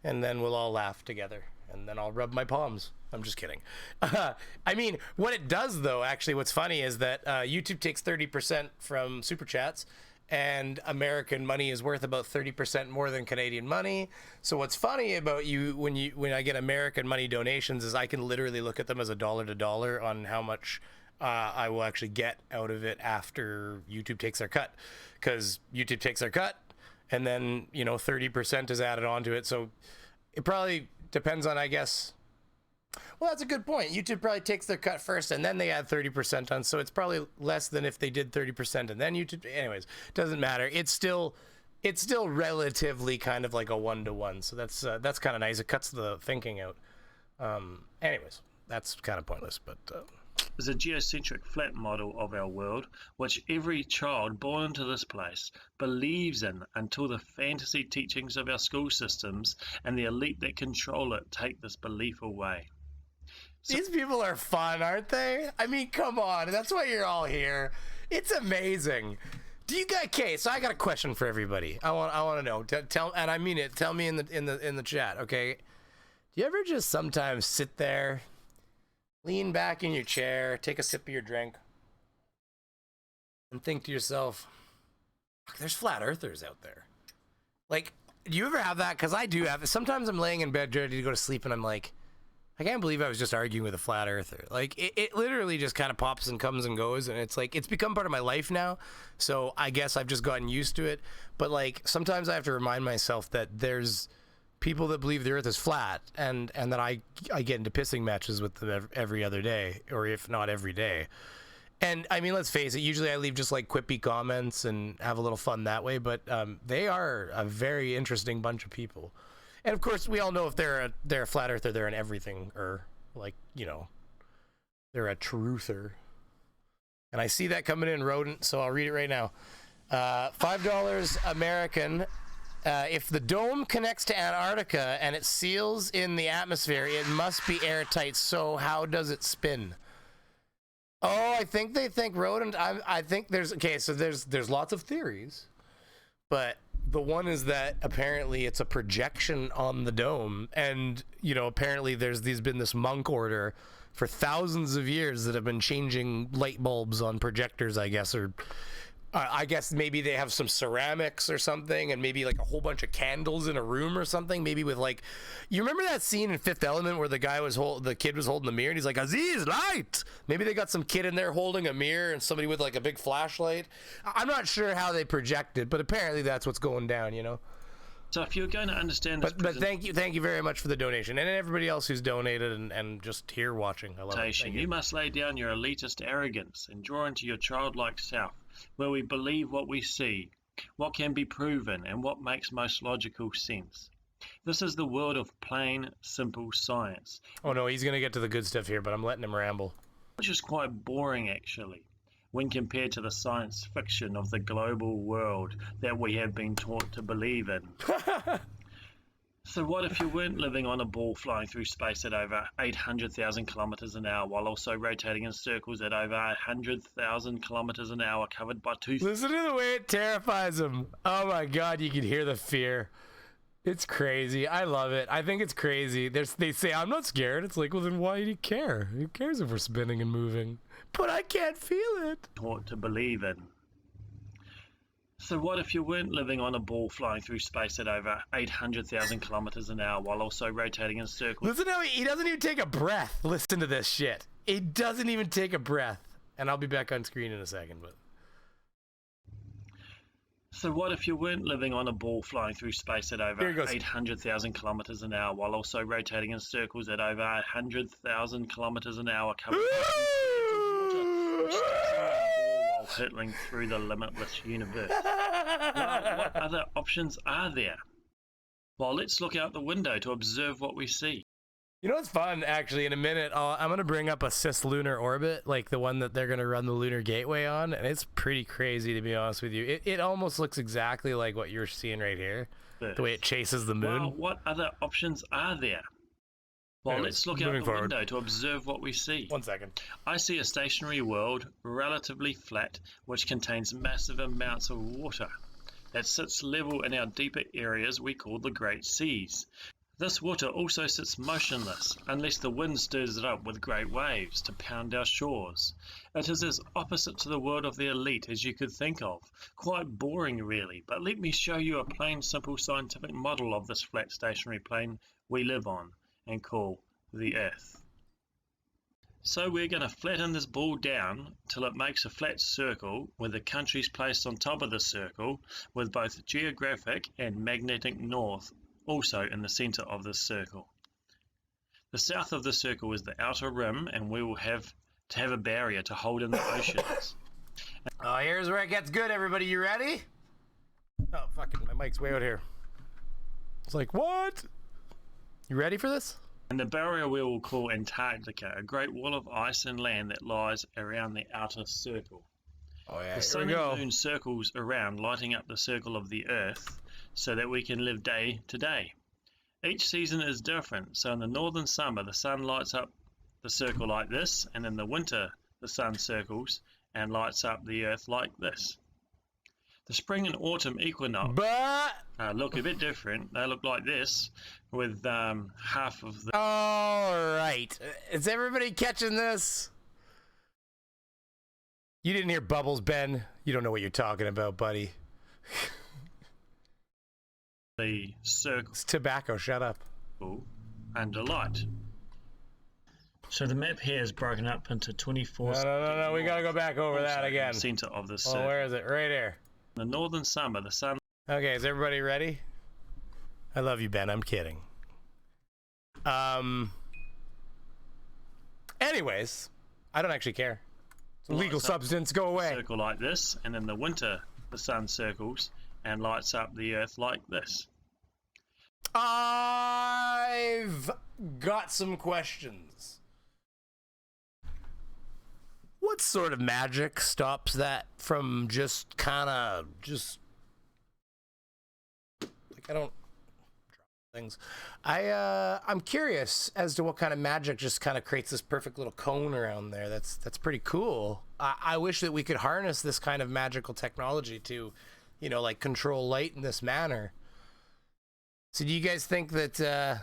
Speaker 1: and then we'll all laugh together. And then I'll rub my palms. I'm just kidding. I mean, what it does, though, actually, what's funny is that YouTube takes 30% from Super Chats, and American money is worth about 30% more than Canadian money. So what's funny about when I get American money donations is I can literally look at them as a dollar to dollar on how much I will actually get out of it after YouTube takes their cut. Because YouTube takes their cut, and then, 30% is added onto it. So it probably... depends on, I guess. Well, that's a good point. YouTube probably takes their cut first and then they add 30% on. So it's probably less than if they did 30% and then YouTube. Anyways, doesn't matter. It's still relatively kind of like a 1-to-1. So that's kind of nice. It cuts the thinking out. Anyways, that's kind of pointless, but
Speaker 3: is a geocentric flat model of our world, which every child born into this place believes in until the fantasy teachings of our school systems and the elite that control it take this belief away.
Speaker 1: These people are fun, aren't they? I mean, come on. That's why you're all here. It's amazing. Do you got? Okay, so I got a question for everybody. I want to know. Tell, and I mean it. Tell me in the chat. Okay. Do you ever just sometimes sit there, lean back in your chair, take a sip of your drink, and think to yourself, "Fuck, there's flat earthers out there." Like, do you ever have that? Because I do have it. Sometimes I'm laying in bed ready to go to sleep, and I'm like, I can't believe I was just arguing with a flat earther. Like, it literally just kind of pops and comes and goes, and it's like, it's become part of my life now, so I guess I've just gotten used to it. But, like, sometimes I have to remind myself that there's people that believe the earth is flat, and that I get into pissing matches with them every other day, or if not every day. And, I mean, let's face it, usually I leave just, like, quippy comments and have a little fun that way, but they are a very interesting bunch of people. And of course, we all know if they're a flat earther, they're an everything, or like, you know, they're a truther. And I see that coming in, rodent, so I'll read it right now. $5 American. If the dome connects to Antarctica and it seals in the atmosphere, it must be airtight. So how does it spin? Oh, I think they think rodent. I think there's so there's lots of theories, but the one is that apparently it's a projection on the dome, and you know, apparently there's been this monk order for thousands of years that have been changing light bulbs on projectors, I guess, or I guess maybe they have some ceramics or something, and maybe like a whole bunch of candles in a room or something, maybe with like, you remember that scene in Fifth Element where the kid was holding the mirror and he's like, Aziz, light. Maybe they got some kid in there holding a mirror and somebody with like a big flashlight. I'm not sure how they project it, but apparently that's what's going down, you know.
Speaker 3: So if you're going to understand this,
Speaker 1: but thank you very much for the donation, and everybody else who's donated and just here watching. I love it.
Speaker 3: You must lay down your elitist arrogance and draw into your childlike self, where we believe what we see, what can be proven, and what makes most logical sense. This is the world of plain, simple science.
Speaker 1: Oh no, he's gonna get to the good stuff here, but I'm letting him ramble.
Speaker 3: Which is quite boring, actually, when compared to the science fiction of the global world that we have been taught to believe in. So what if you weren't living on a ball flying through space at over 800,000 kilometers an hour while also rotating in circles at over 100,000 kilometers an hour covered by two...
Speaker 1: Listen to the way it terrifies him. Oh my God, you can hear the fear. It's crazy. I love it. I think it's crazy. They say, I'm not scared. It's like, well, then why do you care? Who cares if we're spinning and moving? But I can't feel it.
Speaker 3: Taught to believe in. So what if you weren't living on a ball flying through space at over 800,000 kilometers an hour while also rotating in circles?
Speaker 1: Listen how he doesn't even take a breath. Listen to this shit. He doesn't even take a breath. And I'll be back on screen in a second, but...
Speaker 3: So what if you weren't living on a ball flying through space at over 800,000 kilometers an hour while also rotating in circles at over 100,000 kilometers an hour covered while hurtling through the limitless universe? Well, what other options are there? Well, let's look out the window to observe what we see.
Speaker 1: You know what's fun, actually? In a minute, I'm going to bring up a cislunar orbit, like the one that they're going to run the Lunar Gateway on, and it's pretty crazy, to be honest with you. It almost looks exactly like what you're seeing right here, the way it chases the moon.
Speaker 3: Well, what other options are there? Well,
Speaker 1: Anyways,
Speaker 3: let's look out the window to observe what we see.
Speaker 1: 1 second.
Speaker 3: I see a stationary world, relatively flat, which contains massive amounts of water that sits level in our deeper areas we call the Great Seas. This water also sits motionless, unless the wind stirs it up with great waves to pound our shores. It is as opposite to the world of the elite as you could think of. Quite boring, really, but let me show you a plain, simple scientific model of this flat stationary plane we live on and call the Earth. So we're going to flatten this ball down till it makes a flat circle with the countries placed on top of the circle with both geographic and magnetic north also in the center of this circle. The south of the circle is the outer rim, and we will have to have a barrier to hold in the oceans.
Speaker 1: Oh, here's where it gets good, everybody. You ready? Oh, fucking, my mic's way out here. It's like, what? You ready for this?
Speaker 3: And the barrier we will call Antarctica, a great wall of ice and land that lies around the outer circle.
Speaker 1: Oh yeah,
Speaker 3: The
Speaker 1: here
Speaker 3: sun
Speaker 1: we
Speaker 3: and
Speaker 1: go.
Speaker 3: moon circles around, lighting up the circle of the earth so that we can live day to day. Each season is different, so in the northern summer the sun lights up the circle like this, and in the winter the sun circles and lights up the earth like this. The spring and autumn equinox
Speaker 1: But
Speaker 3: look a bit different. They look like this, with half of the...
Speaker 1: all right, is everybody catching this? You didn't hear Bubbles, Ben. You don't know what you're talking about, buddy.
Speaker 3: the circle
Speaker 1: It's tobacco. Shut up.
Speaker 3: under light. So the map here is broken up into 24...
Speaker 1: No. We gotta go back over that again.
Speaker 3: Center of the
Speaker 1: Oh,
Speaker 3: circle.
Speaker 1: where is it? Right here.
Speaker 3: In the northern summer, the sun...
Speaker 1: Okay, is everybody ready? I love you, Ben. I'm kidding. Anyways, I don't actually care. It's a legal substance. Go away.
Speaker 3: Circle like this, and in the winter the sun circles and lights up the earth like this.
Speaker 1: I've got some questions. What sort of magic stops that from just kind of like I don't drop things. I'm curious as to what kind of magic just kind of creates this perfect little cone around there. That's pretty cool. I wish that we could harness this kind of magical technology to, you know, like control light in this manner. So do you guys think that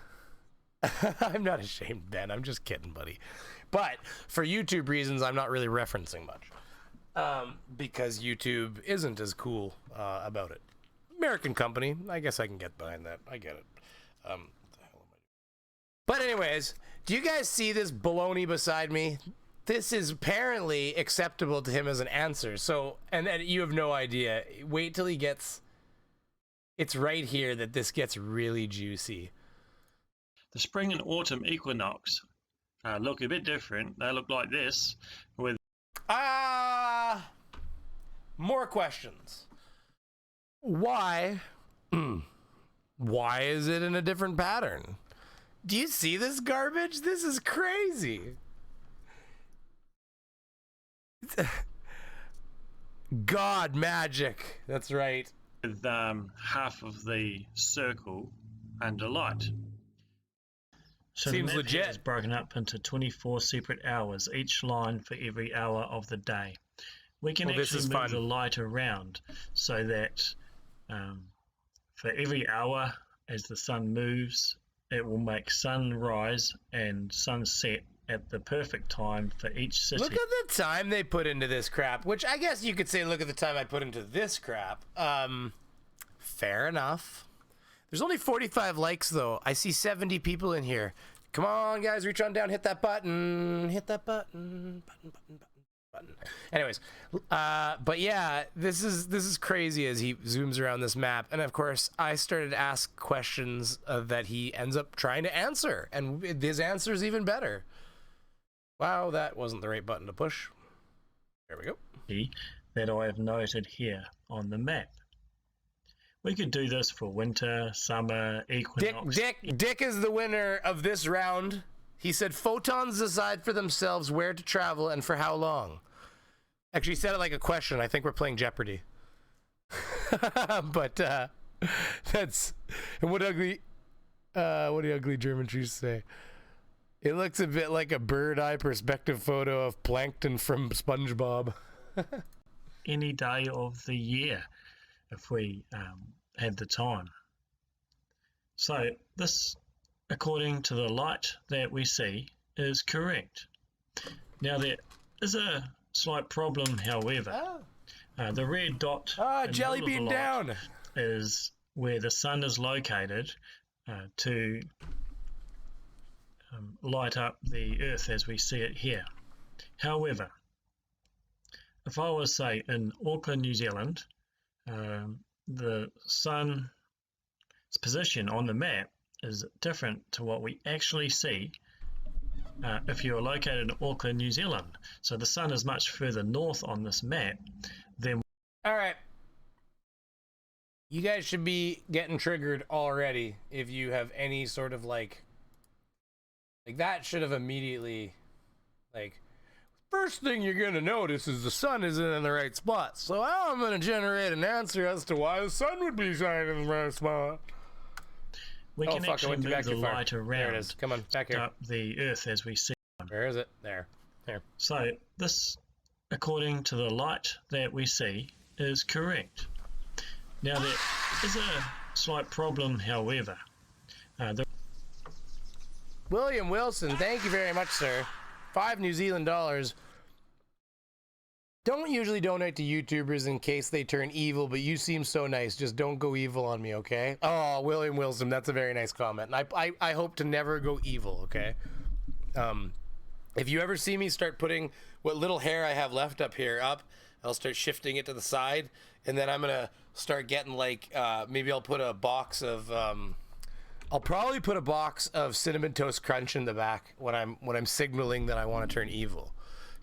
Speaker 1: I'm not ashamed, Ben. I'm just kidding, buddy. But for YouTube reasons, I'm not really referencing much because YouTube isn't as cool about it. American company. I guess I can get behind that. I get it. What the hell am I doing? But anyways, do you guys see this baloney beside me? This is apparently acceptable to him as an answer. So, and you have no idea. Wait till he gets... It's right here that this gets really juicy.
Speaker 3: The spring and autumn equinox look a bit different. They look like this, with...
Speaker 1: More questions. Why? Why is it in a different pattern? Do you see this garbage? This is crazy. God magic. That's right.
Speaker 3: With half of the circle under light. So
Speaker 1: Seems
Speaker 3: the map
Speaker 1: legit.
Speaker 3: is broken up into 24 separate hours, each line for every hour of the day. We can
Speaker 1: Well, this
Speaker 3: actually
Speaker 1: is
Speaker 3: move
Speaker 1: fun.
Speaker 3: the light around so that for every hour as the sun moves, it will make sunrise and sunset at the perfect time for each city.
Speaker 1: Look at the time they put into this crap, which I guess you could say look at the time I put into this crap. Fair enough. There's only 45 likes though. I see 70 people in here. Come on guys, reach on down, hit that button. Hit that button. Button. Anyways, but yeah, this is crazy as he zooms around this map. And of course, I started to ask questions that he ends up trying to answer, and his answer is even better. Wow, that wasn't the right button to push. There we go.
Speaker 3: That I have noted here on the map. We could do this for winter, summer, equinox.
Speaker 1: Dick is the winner of this round. He said photons decide for themselves where to travel and for how long. Actually, he said it like a question. I think we're playing Jeopardy. But that's... And what do ugly German trees say? It looks a bit like a bird eye perspective photo of plankton from SpongeBob.
Speaker 3: Any day of the year, if we had the time. So this, according to the light that we see, is correct. Now there is a slight problem, however. The red dot in the
Speaker 1: jelly
Speaker 3: middle of
Speaker 1: bean
Speaker 3: the light
Speaker 1: down
Speaker 3: is where the sun is located to light up the earth as we see it here. However, if I was, say, in Auckland, New Zealand, the sun's position on the map is different to what we actually see if you are located in Auckland, New Zealand. So the sun is much further north on this map than...
Speaker 1: All right. You guys should be getting triggered already if you have any sort of like Like, that should have immediately, like, first thing you're going to notice is the sun isn't in the right spot. So now I'm going to generate an answer as to why the sun would be shining in the right spot.
Speaker 3: We can actually move the light around.
Speaker 1: There it is. Come on, back here.
Speaker 3: Up the Earth as we see it.
Speaker 1: Where is it? There. There.
Speaker 3: So this, according to the light that we see, is correct. Now there is a slight problem, however.
Speaker 1: William Wilson, thank you very much, sir. $5 New Zealand dollars. Don't usually donate to YouTubers in case they turn evil, but you seem so nice. Just don't go evil on me, okay? Oh, William Wilson, that's a very nice comment. And I hope to never go evil, okay? If you ever see me start putting what little hair I have left up here up, I'll start shifting it to the side, and then I'm gonna start getting like maybe I'll put a box of I'll probably put a box of Cinnamon Toast Crunch in the back when I'm signaling that I want to turn evil.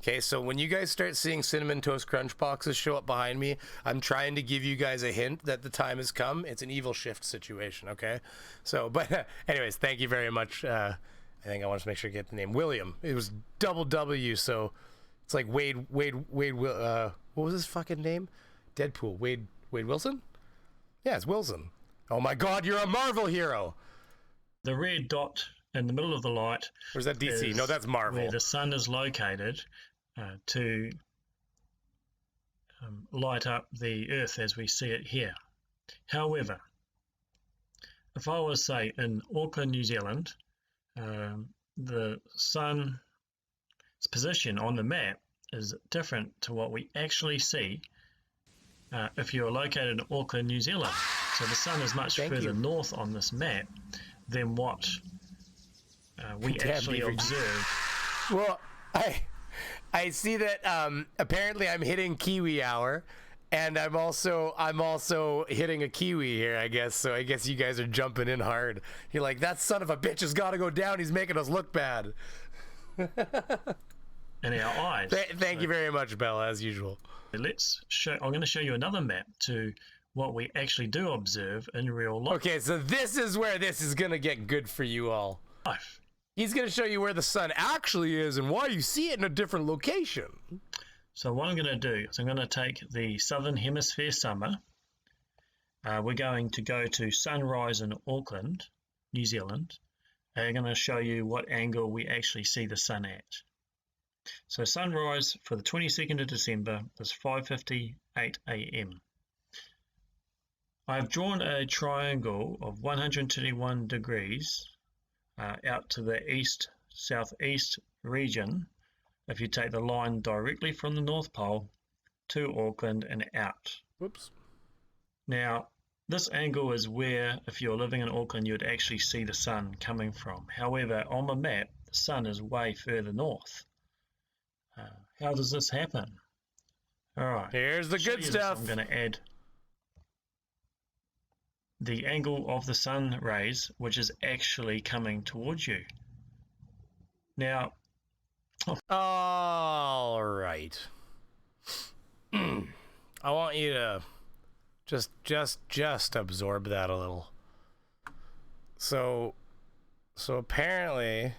Speaker 1: Okay, so when you guys start seeing Cinnamon Toast Crunch boxes show up behind me, I'm trying to give you guys a hint that the time has come. It's an evil shift situation, okay? So, but anyways, thank you very much. I think I want to make sure I get the name. William. It was double W, so it's like Wade, what was his fucking name? Deadpool. Wade Wilson? Yeah, it's Wilson. Oh my God, you're a Marvel hero.
Speaker 3: The red dot in the middle of the light.
Speaker 1: Or is that DC? No, that's Marvel.
Speaker 3: Where the sun is located to light up the Earth as we see it here. However, if I was, say, in Auckland, New Zealand, the sun's position on the map is different to what we actually see if you're located in Auckland, New Zealand. So the sun is much further north on this map than what we actually observe.
Speaker 1: Well, I see that apparently I'm hitting Kiwi hour, and I'm also hitting a Kiwi here, I guess. So I guess you guys are jumping in hard. You're like, that son of a bitch has got to go down. He's making us look bad.
Speaker 3: In our eyes.
Speaker 1: Thank you very much, Bella, as usual.
Speaker 3: I'm going to show you another map to what we actually do observe in real life.
Speaker 1: Okay, so this is where this is going to get good for you all. He's going to show you where the sun actually is and why you see it in a different location.
Speaker 3: So what I'm going to do is I'm going to take the Southern Hemisphere summer. We're going to go to sunrise in Auckland, New Zealand. And I'm going to show you what angle we actually see the sun at. So sunrise for the 22nd of December is 5:58 a.m. I've drawn a triangle of 121 degrees out to the east-southeast region if you take the line directly from the North Pole to Auckland and out.
Speaker 1: Whoops.
Speaker 3: Now, this angle is where, if you're living in Auckland, you'd actually see the sun coming from. However, on the map, the sun is way further north. How does this happen? All right.
Speaker 1: Here's the good stuff.
Speaker 3: I'm going to add the angle of the sun rays, which is actually coming towards you. Now,
Speaker 1: all right. I want you to just absorb that a little. So apparently,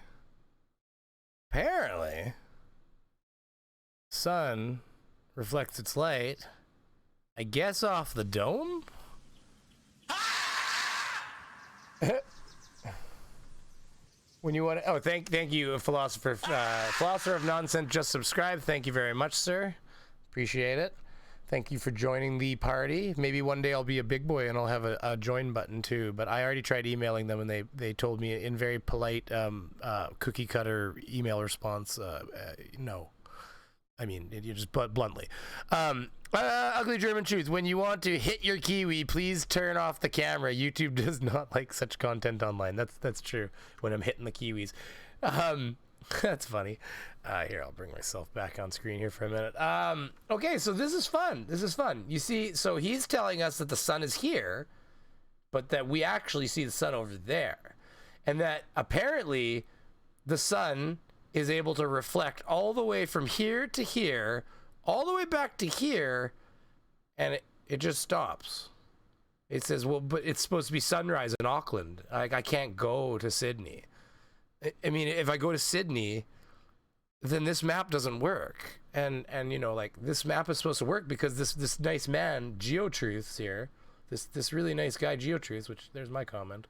Speaker 1: sun reflects its light, I guess, off the dome. When you want to, thank you, philosopher of nonsense. Just subscribe. Thank you very much, sir. Appreciate it. Thank you for joining the party. Maybe one day I'll be a big boy and I'll have a join button too. But I already tried emailing them and they told me in very polite cookie cutter email response, no. I mean, you just put bluntly. Ugly German Truth. When you want to hit your Kiwi, please turn off the camera. YouTube does not like such content online. That's true. When I'm hitting the Kiwis, that's funny. Here, I'll bring myself back on screen here for a minute. Okay, so this is fun. You see, so he's telling us that the sun is here, but that we actually see the sun over there, and that apparently the sun is able to reflect all the way from here to here, all the way back to here, and it just stops. It says, well, but it's supposed to be sunrise in Auckland. I can't go to Sydney. I mean, if I go to Sydney, then this map doesn't work. And you know, like, this map is supposed to work because this nice man, GEOTRUTHZ here, this really nice guy, GEOTRUTHZ, which there's my comment,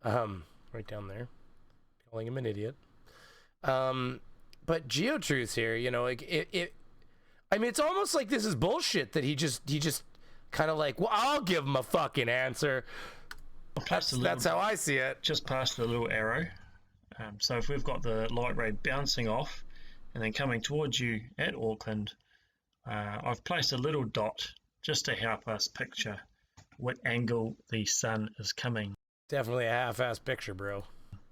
Speaker 1: right down there, calling him an idiot. But GEOTRUTHZ here, you know, like, I mean, it's almost like this is bullshit that he just kind of like, well, I'll give him a fucking answer. That's how I see it.
Speaker 3: Just past the little arrow. So if we've got the light ray bouncing off and then coming towards you at Auckland, I've placed a little dot just to help us picture what angle the sun is coming.
Speaker 1: Definitely a half-assed picture, bro.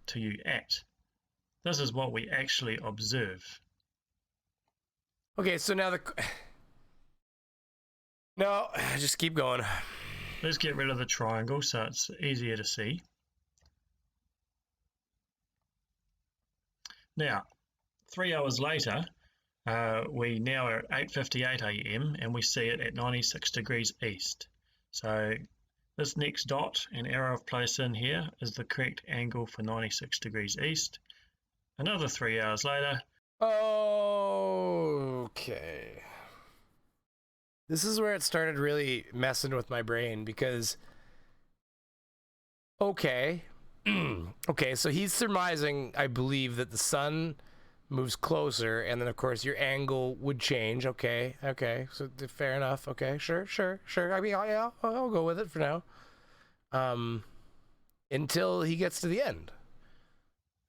Speaker 3: To you at. This is what we actually observe.
Speaker 1: Okay, so now no, just keep going.
Speaker 3: Let's get rid of the triangle so it's easier to see. Now, 3 hours later, we now are at 8:58 a.m. and we see it at 96 degrees east. So this next dot and arrow I've placed in here is the correct angle for 96 degrees east. Another 3 hours later.
Speaker 1: Okay. This is where it started really messing with my brain because, okay, so he's surmising, I believe, that the sun moves closer, and then of course your angle would change. Okay, so fair enough. Okay, sure. I mean, I'll go with it for now. Until he gets to the end.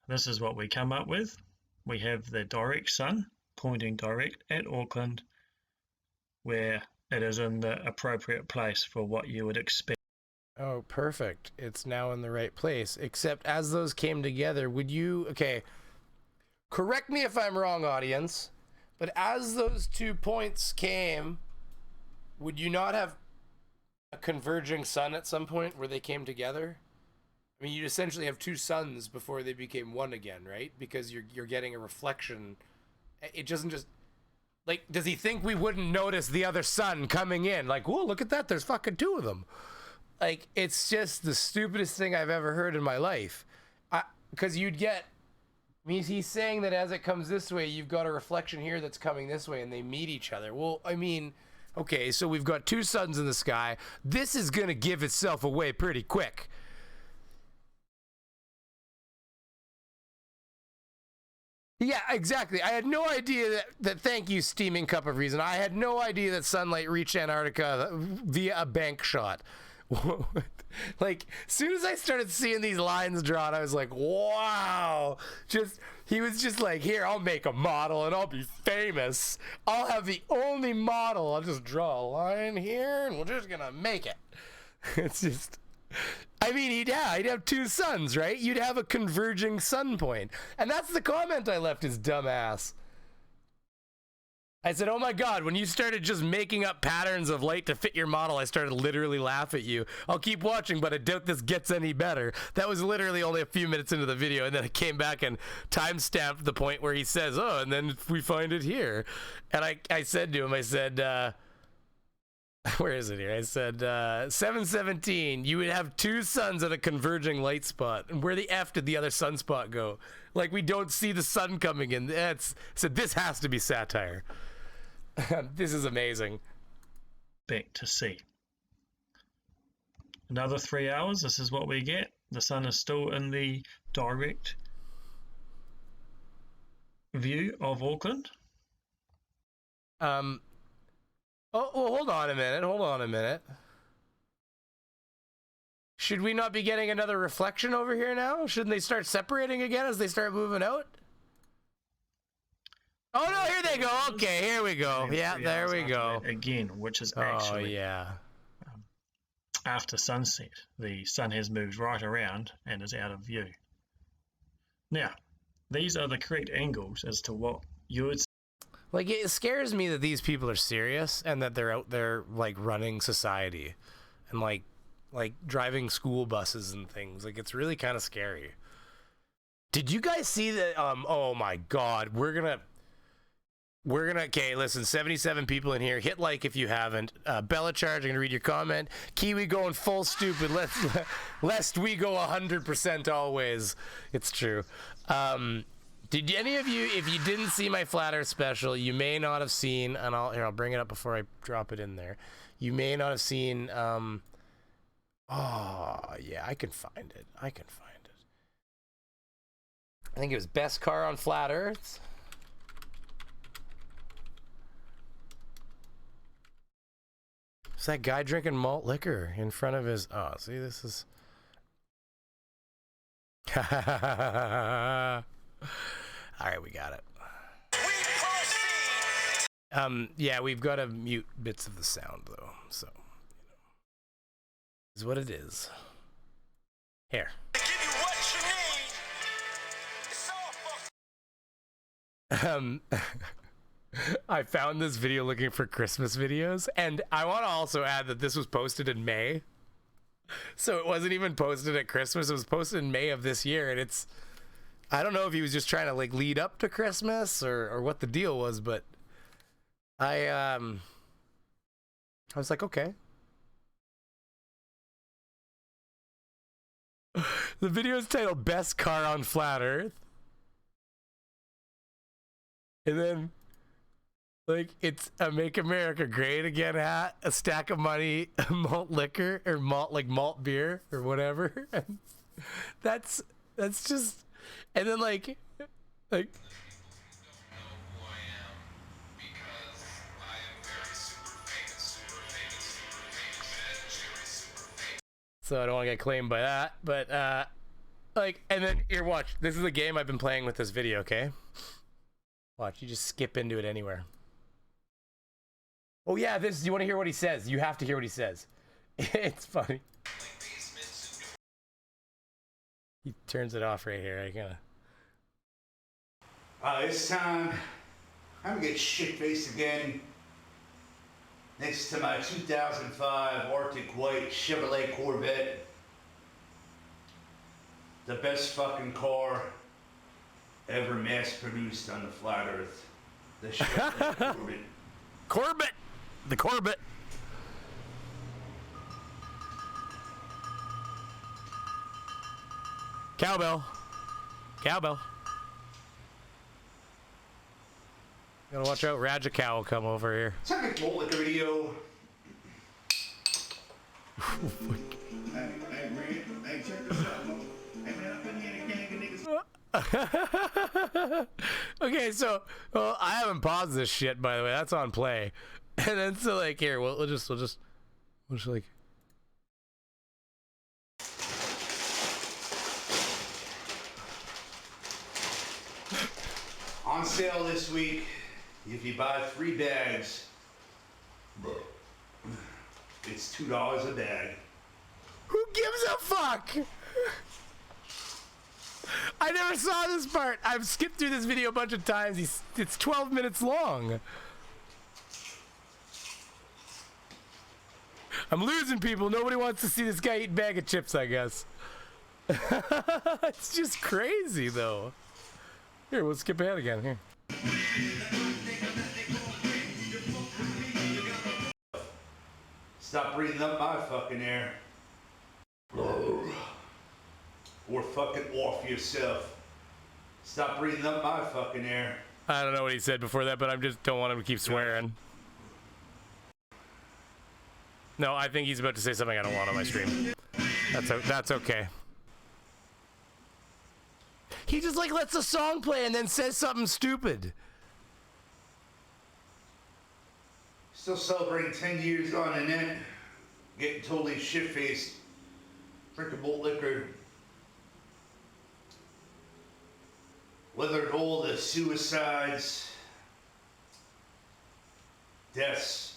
Speaker 3: This is what we come up with. We have the direct sun pointing direct at Auckland, where it is in the appropriate place for what you would expect.
Speaker 1: Oh, perfect. It's now in the right place. Except as those came together, would you... Okay, correct me if I'm wrong, audience, but as those 2 points came, would you not have a converging sun at some point where they came together? I mean, you'd essentially have 2 suns before they became one again, right? Because you're getting a reflection. It doesn't just... Like, does he think we wouldn't notice the other sun coming in? Like, whoa, look at that. There's fucking 2 of them. Like, it's just the stupidest thing I've ever heard in my life. Because you'd get... I mean, he's saying that as it comes this way, you've got a reflection here that's coming this way, and they meet each other. Well, I mean, okay, so we've got 2 suns in the sky. This is going to give itself away pretty quick. Yeah, exactly. I had no idea that thank you, steaming cup of reason. I had no idea that sunlight reached Antarctica via a bank shot. Like, as soon as I started seeing these lines drawn, I was like, wow. He was just like, here, I'll make a model and I'll be famous. I'll have the only model. I'll just draw a line here and we're just gonna make it. It's just... I mean, he'd have 2 suns, right? You'd have a converging sun point. And that's the comment I left his dumbass. I said, oh my God, when you started just making up patterns of light to fit your model, I started literally laugh at you. I'll keep watching, but I doubt this gets any better. That was literally only a few minutes into the video, and then I came back and time-stamped the point where he says, oh, and then we find it here. And I said to him, I said, where is it here? I said, 7:17, you would have 2 suns at a converging light spot. And where the F did the other sunspot go? Like, we don't see the sun coming in. So this has to be satire. This is amazing.
Speaker 3: Back to see. Another 3 hours, this is what we get. The sun is still in the direct view of Auckland.
Speaker 1: Oh, well, hold on a minute. Should we not be getting another reflection over here now? Shouldn't they start separating again as they start moving out? Oh, no, here they go. Okay, here we go. Yeah, there we go.
Speaker 3: Again, which is actually...
Speaker 1: Oh, yeah.
Speaker 3: After sunset, the sun has moved right around and is out of view. Now, these are the correct angles as to what you would...
Speaker 1: Like, it scares me that these people are serious and that they're out there, like, running society and, like driving school buses and things. Like, it's really kind of scary. Did you guys see that? Oh, my God. We're gonna, okay, listen, 77 people in here. Hit like if you haven't. Bella Charge, I'm gonna read your comment. Kiwi going full stupid. Lest we go 100% always. It's true. Did any of you, if you didn't see my Flat Earth special, you may not have seen, and I'll bring it up before I drop it in there. You may not have seen, oh, yeah, I can find it. I think it was Best Car on Flat Earth. It's that guy drinking malt liquor in front of his, oh, see, this is. All right, we got it. Yeah, we've got to mute bits of the sound though, so is what it is. Here. I found this video looking for Christmas videos, and I want to also add that this was posted in May. So it wasn't even posted at Christmas. It was posted in May of this year, and it's, I don't know if he was just trying to like lead up to Christmas or what the deal was, but I was like, okay. The video is titled Best Car on Flat Earth. And then like it's a Make America Great Again hat, a stack of money, malt liquor, or malt beer or whatever. And that's just, and then like so I don't want to get claimed by that, but like, and then here, watch, this is a game I've been playing with this video, okay? Watch, you just skip into it anywhere. Oh yeah, this, you want to hear what he says? You have to hear what he says. It's funny. He turns it off right here. I gotta.
Speaker 5: This time, I'm gonna get shit-faced again next to my 2005 Arctic White Chevrolet Corvette. The best fucking car ever mass-produced on the flat Earth. The Chevrolet Corvette.
Speaker 1: Corbett! The Corbett! Cowbell. Cowbell. Gotta watch out, Rajacow will come over here.
Speaker 5: Check it, roll like a video. Hey, check this out, man. Hey, man, I've been here a gang of niggas.
Speaker 1: Okay, so, well, I haven't paused this shit, by the way. That's on play. And then, so, like, here, we'll just like.
Speaker 5: On sale this week, if you buy 3 bags, it's $2 a bag.
Speaker 1: Who gives a fuck? I never saw this part. I've skipped through this video a bunch of times. It's 12 minutes long. I'm losing people. Nobody wants to see this guy eat a bag of chips, I guess. It's just crazy, though. Here, we'll skip ahead again. Here.
Speaker 5: Stop breathing up my fucking air. Or fucking off yourself. Stop breathing up my fucking air.
Speaker 1: I don't know what he said before that, but I just don't want him to keep swearing. No, I think he's about to say something I don't want on my stream. That's okay. He just like lets a song play and then says something stupid.
Speaker 5: Still celebrating 10 years on the net. Getting totally shit-faced. Drinking malt liquor. Weathered all the suicides. Deaths.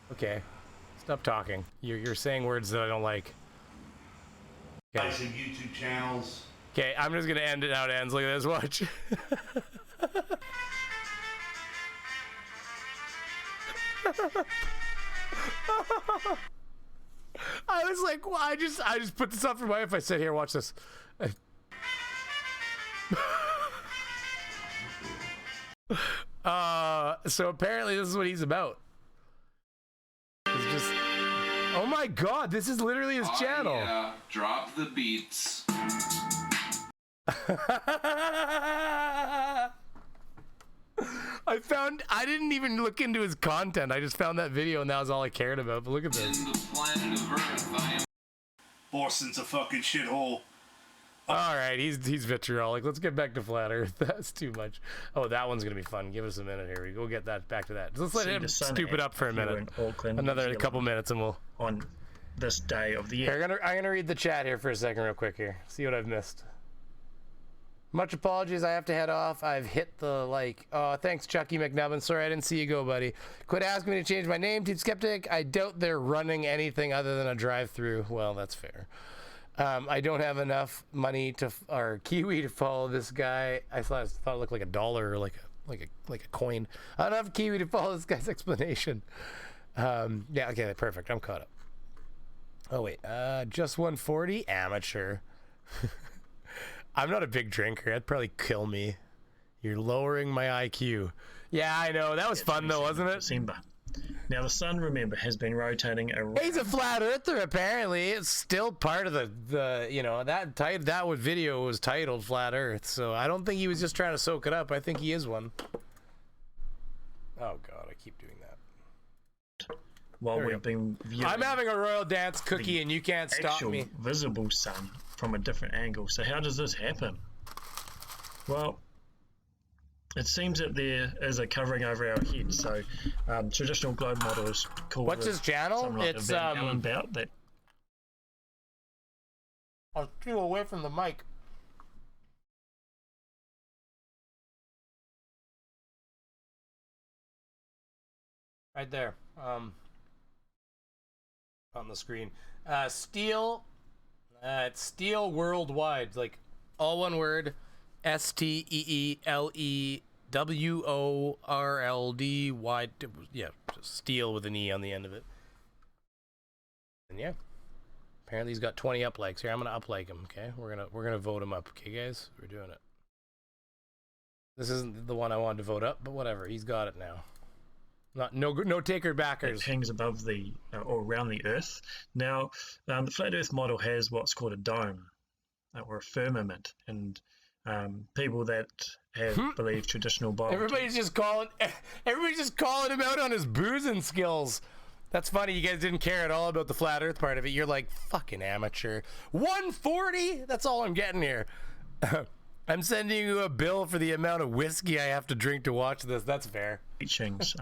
Speaker 1: Okay, stop talking. You're saying words that I don't like. Okay.
Speaker 5: Guys and YouTube channels.
Speaker 1: Okay, I'm just gonna end it how it ends. Look at this, watch. I was like, well, I just put this up for my wife. I said, here, watch this. So apparently this is what he's about. It's just, oh my god, this is literally his channel.
Speaker 6: Yeah, drop the beats.
Speaker 1: I didn't even look into his content. I just found that video and that was all I cared about. But look at this.
Speaker 6: In the planet of Earth, I am.
Speaker 5: Boston's a fucking shithole.
Speaker 1: Alright, he's vitriolic. Let's get back to Flat Earth. That's too much. Oh, that one's gonna be fun. Give us a minute here. We go get that back to that. Let's let him stupid up for a minute. Another couple minutes and we'll
Speaker 3: on this day of the year.
Speaker 1: Here, I'm gonna read the chat here for a second real quick here. See what I've missed. Much apologies, I have to head off. I've hit the like. Oh, thanks, Chucky McNubbin. Sorry I didn't see you go, buddy. Quit asking me to change my name, Team Skeptic. I doubt they're running anything other than a drive-through. Well, that's fair. I don't have enough money or Kiwi to follow this guy. I thought it looked like $1 or like a coin. I don't have Kiwi to follow this guy's explanation. Yeah, okay, perfect. I'm caught up. Oh wait, just 140, amateur. I'm not a big drinker. That'd probably kill me. You're lowering my IQ. Yeah, I know. That was fun though, wasn't it?
Speaker 3: December. Now the sun, remember, has been rotating around.
Speaker 1: He's a flat earther, apparently. It's still part of the you know, that video was titled Flat Earth, so I don't think he was just trying to soak it up. I think he is one. Oh god, I keep doing that.
Speaker 3: While we've been viewing,
Speaker 1: I'm having a royal dance cookie and you can't stop me.
Speaker 3: Visible sun from a different angle. So how does this happen? Well, it seems that there is a covering over our heads. So traditional globe model is called.
Speaker 1: What's his channel?
Speaker 3: Like
Speaker 1: it's
Speaker 3: Alan Bout that.
Speaker 1: I'll steal away from the mic. Right there. On the screen. Steel. It's Steel Worldwide. Like all one word. STEELEWORLD. Yeah, Steel with an E on the end of it. And yeah. Apparently he's got 20 up likes. Here, I'm gonna up like him, okay? We're gonna vote him up, okay guys? We're doing it. This isn't the one I wanted to vote up, but whatever, he's got it now. No taker backers.
Speaker 3: It hangs above the or around the Earth. Now, the flat Earth model has what's called a dome or a firmament, and people that have believed traditional Bible.
Speaker 1: Everybody's just calling him out on his boozing skills. That's funny. You guys didn't care at all about the flat Earth part of it. You're like fucking amateur. 140. That's all I'm getting here. I'm sending you a bill for the amount of whiskey I have to drink to watch this. That's fair.
Speaker 3: Teachings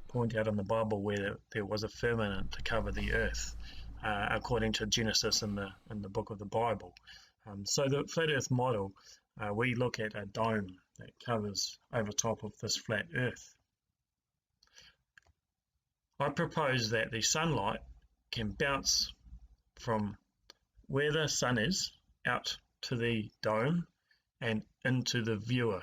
Speaker 3: point out in the Bible where there was a firmament to cover the earth, according to Genesis in the book of the Bible. So the flat Earth model, we look at a dome that covers over top of this flat Earth. I propose that the sunlight can bounce from where the sun is out to the dome and into the viewer.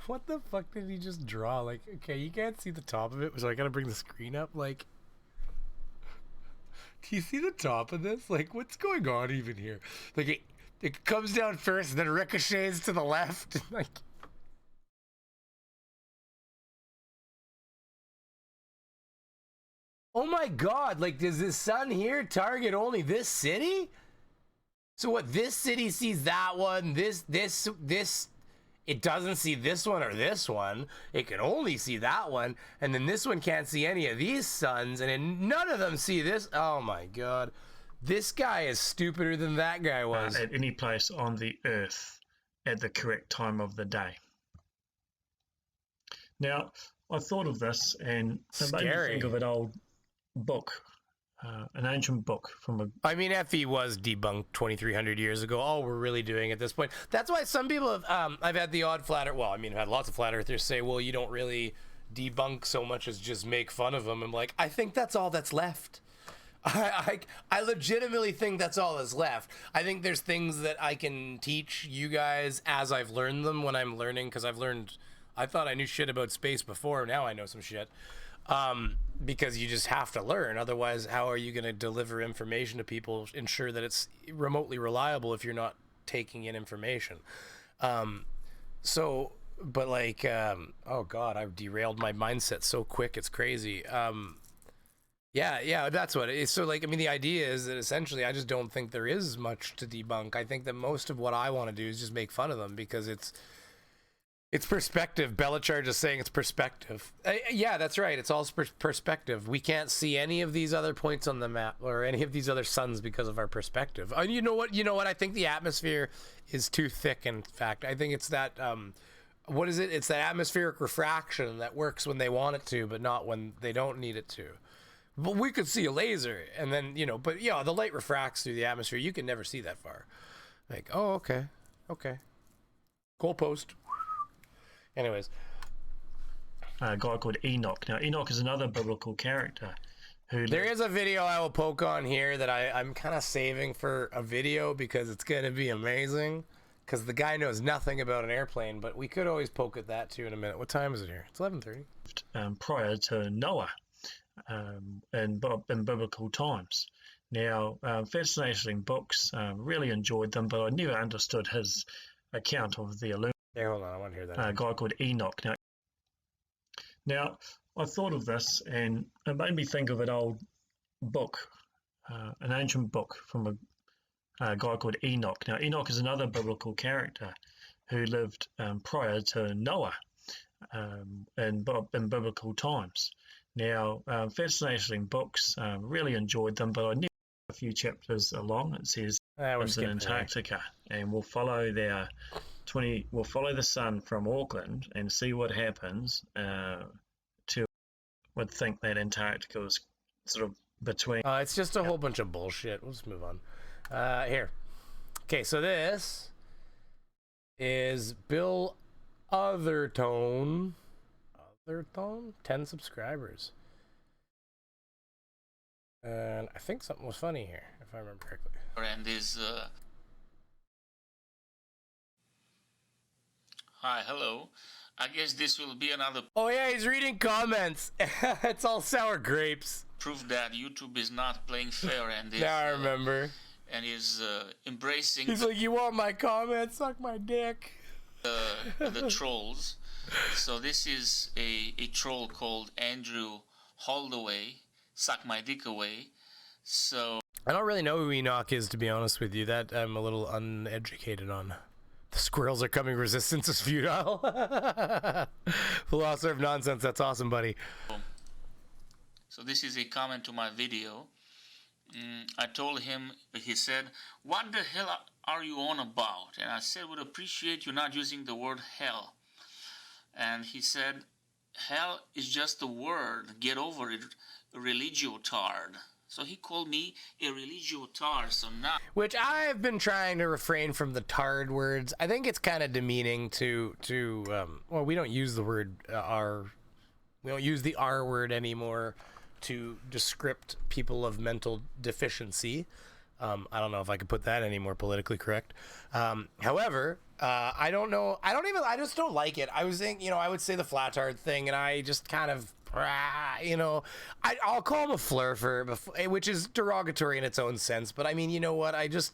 Speaker 1: What the fuck did he just draw? Like, okay, you can't see the top of it, so I gotta bring the screen up. Like, do you see the top of this? Like, what's going on even here? Like, it comes down first, and then ricochets to the left. Like, oh my god! Like, does this sun here target only this city? So what? This city sees that one. This. It doesn't see this one or this one. It can only see that one. And then this one can't see any of these suns. And then none of them see this. Oh my god. This guy is stupider than that guy was.
Speaker 3: At any place on the earth at the correct time of the day. Now, I thought of this and it made me think of an old book. An ancient book from a...
Speaker 1: I mean, FE was debunked 2,300 years ago. All we're really doing at this point. That's why some people have... I've had the odd flat earth... Well, I mean, I've had lots of flat earthers say, well, you don't really debunk so much as just make fun of them. I'm like, I think that's all that's left. I legitimately think that's all that's left. I think there's things that I can teach you guys as I've learned them when I'm learning, because I've learned... I thought I knew shit about space before. Now I know some shit. Because you just have to learn. Otherwise, how are you going to deliver information to people, ensure that it's remotely reliable if you're not taking in information. So, but like, oh God, I've derailed my mindset so quick, it's crazy. Yeah, that's what it is. So, like, I mean, the idea is that essentially I just don't think there is much to debunk. I think that most of what I want to do is just make fun of them because it's perspective. Belichard is saying it's perspective. Yeah, that's right. It's all perspective. We can't see any of these other points on the map or any of these other suns because of our perspective. And you know what? I think the atmosphere is too thick. In fact, I think it's that, what is it? It's that atmospheric refraction that works when they want it to, but not when they don't need it to. But we could see a laser, and then, but the light refracts through the atmosphere. You can never see that far. Like, oh, okay. Goalpost. Anyways.
Speaker 3: A guy called Enoch. Now, Enoch is another biblical character.
Speaker 1: There is a video I will poke on here that I'm kind of saving for a video because it's going to be amazing. Because the guy knows nothing about an airplane, but we could always poke at that too in a minute. What time is it here? It's 11:30.
Speaker 3: Prior to Noah. In biblical times. Now, fascinating books, really enjoyed them, but I never understood his account of the Illuminati.
Speaker 1: Yeah, hold on, I want to hear that.
Speaker 3: A guy called Enoch. Now, I thought of this, and it made me think of an old book, an ancient book from a guy called Enoch. Now, Enoch is another biblical character who lived prior to Noah in biblical times. Now, fascinating books, really enjoyed them, but I knew a few chapters along. It says it's in Antarctica, and we'll follow we'll follow the sun from Auckland and see what happens. Would think that Antarctica was sort of between.
Speaker 1: It's just a whole bunch of bullshit. We'll just move on. Here. Okay, so this is Bill Othertone. 10 subscribers. And I think something was funny here, if I remember correctly.
Speaker 6: And is hi, hello. I guess this will be another
Speaker 1: Oh yeah, he's reading comments. It's all sour grapes.
Speaker 6: proof that YouTube is not playing fair and is
Speaker 1: Now I remember.
Speaker 6: And is embracing
Speaker 1: He's like, you want my comments? Suck my dick.
Speaker 6: the trolls. So this is a troll called Andrew Holdaway, Suck My Dick Away. So
Speaker 1: I don't really know who Enoch is, to be honest with you. That I'm a little uneducated on. The squirrels are coming. Resistance is futile. Philosopher of nonsense. That's awesome, buddy.
Speaker 6: So this is a comment to my video. I told him, he said, what the hell are you on about? And I said, would appreciate you not using the word hell. And he said, hell is just a word. Get over it, religiotard. So he called me a religiotard. So now,
Speaker 1: which I've been trying to refrain from the tard words. I think it's kind of demeaning to well, we don't use the word R. We don't use the R word anymore to descript people of mental deficiency. I don't know if I could put that any more politically correct. However, I don't know. I just don't like it. I was thinking, I would say the flatard thing, and I just kind of, I'll call him a flurfer, which is derogatory in its own sense. But I mean, you know what? I just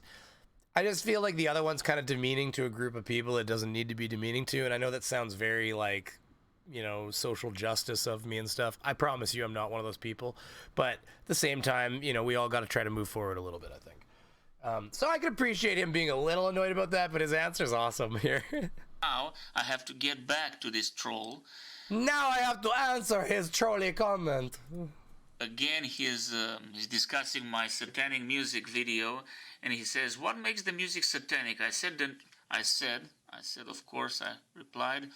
Speaker 1: feel like the other one's kind of demeaning to a group of people it doesn't need to be demeaning to. And I know that sounds very like, social justice of me and stuff. I promise you I'm not one of those people. But at the same time, we all got to try to move forward a little bit, I think. So I could appreciate him being a little annoyed about that, but his answer's awesome here.
Speaker 6: now I have to get back to this troll.
Speaker 1: Now I have to answer his trolley comment.
Speaker 6: Again, he's discussing my satanic music video, and he says, what makes the music satanic? I said, of course, I replied,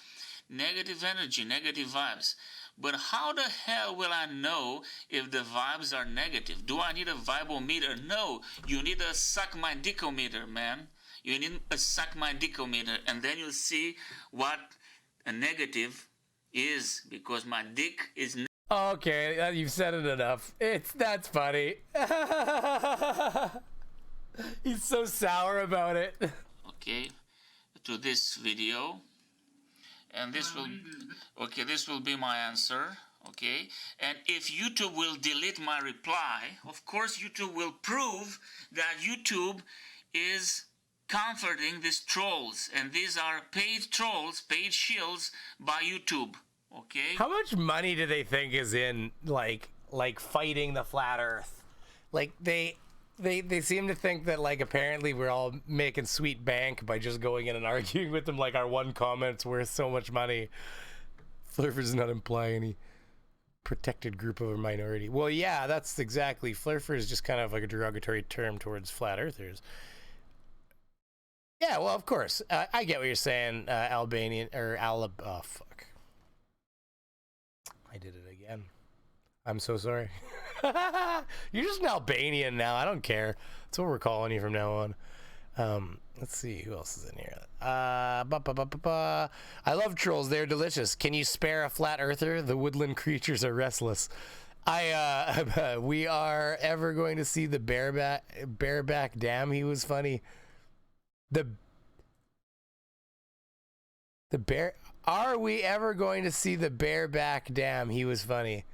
Speaker 6: negative energy, negative vibes. But how the hell will I know if the vibes are negative? Do I need a vibometer? No, you need a suck my dickometer, man. You need a suck my dickometer, and then you'll see what a negative is, because my dick is
Speaker 1: okay, you've said it enough. That's funny. He's so sour about it.
Speaker 6: Okay, to this video. And this will be my answer, okay? And if YouTube will delete my reply, of course YouTube will prove that YouTube is comforting these trolls, and these are paid trolls, paid shills by YouTube. Okay?
Speaker 1: How much money do they think is in like fighting the flat Earth? Like they seem to think that like apparently we're all making sweet bank by just going in and arguing with them. Like our one comment's worth so much money. Flurfers does not imply any protected group of a minority. Well, yeah, that's exactly. Flurfer is just kind of like a derogatory term towards flat earthers. Yeah, well, of course. I get what you're saying, Albanian or oh, fuck. I did it again. I'm so sorry. You're just an Albanian now. I don't care. That's what we're calling you from now on. Let's see who else is in here. I love trolls. They're delicious. Can you spare a flat earther? The woodland creatures are restless. We are ever going to see the bareback dam. He was funny. Are we ever going to see the bareback dam? He was funny.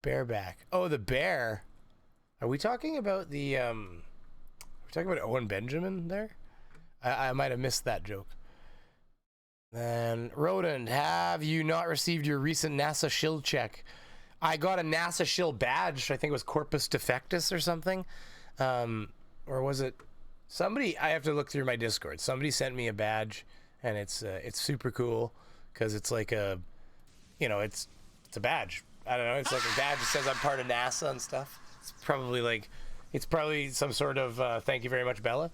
Speaker 1: Bareback. Oh, the bear. Are we talking about the are we talking about Owen Benjamin there? I might have missed that joke. Then Rodent, have you not received your recent NASA shield check? I got a NASA shield badge. I think it was Corpus Defectus or something. Or was it somebody? I have to look through my Discord. Somebody sent me a badge, and it's super cool because it's like a, you know, it's a badge. I don't know. It's like a badge that says I'm part of NASA and stuff. It's probably some sort of thank you very much, Bella.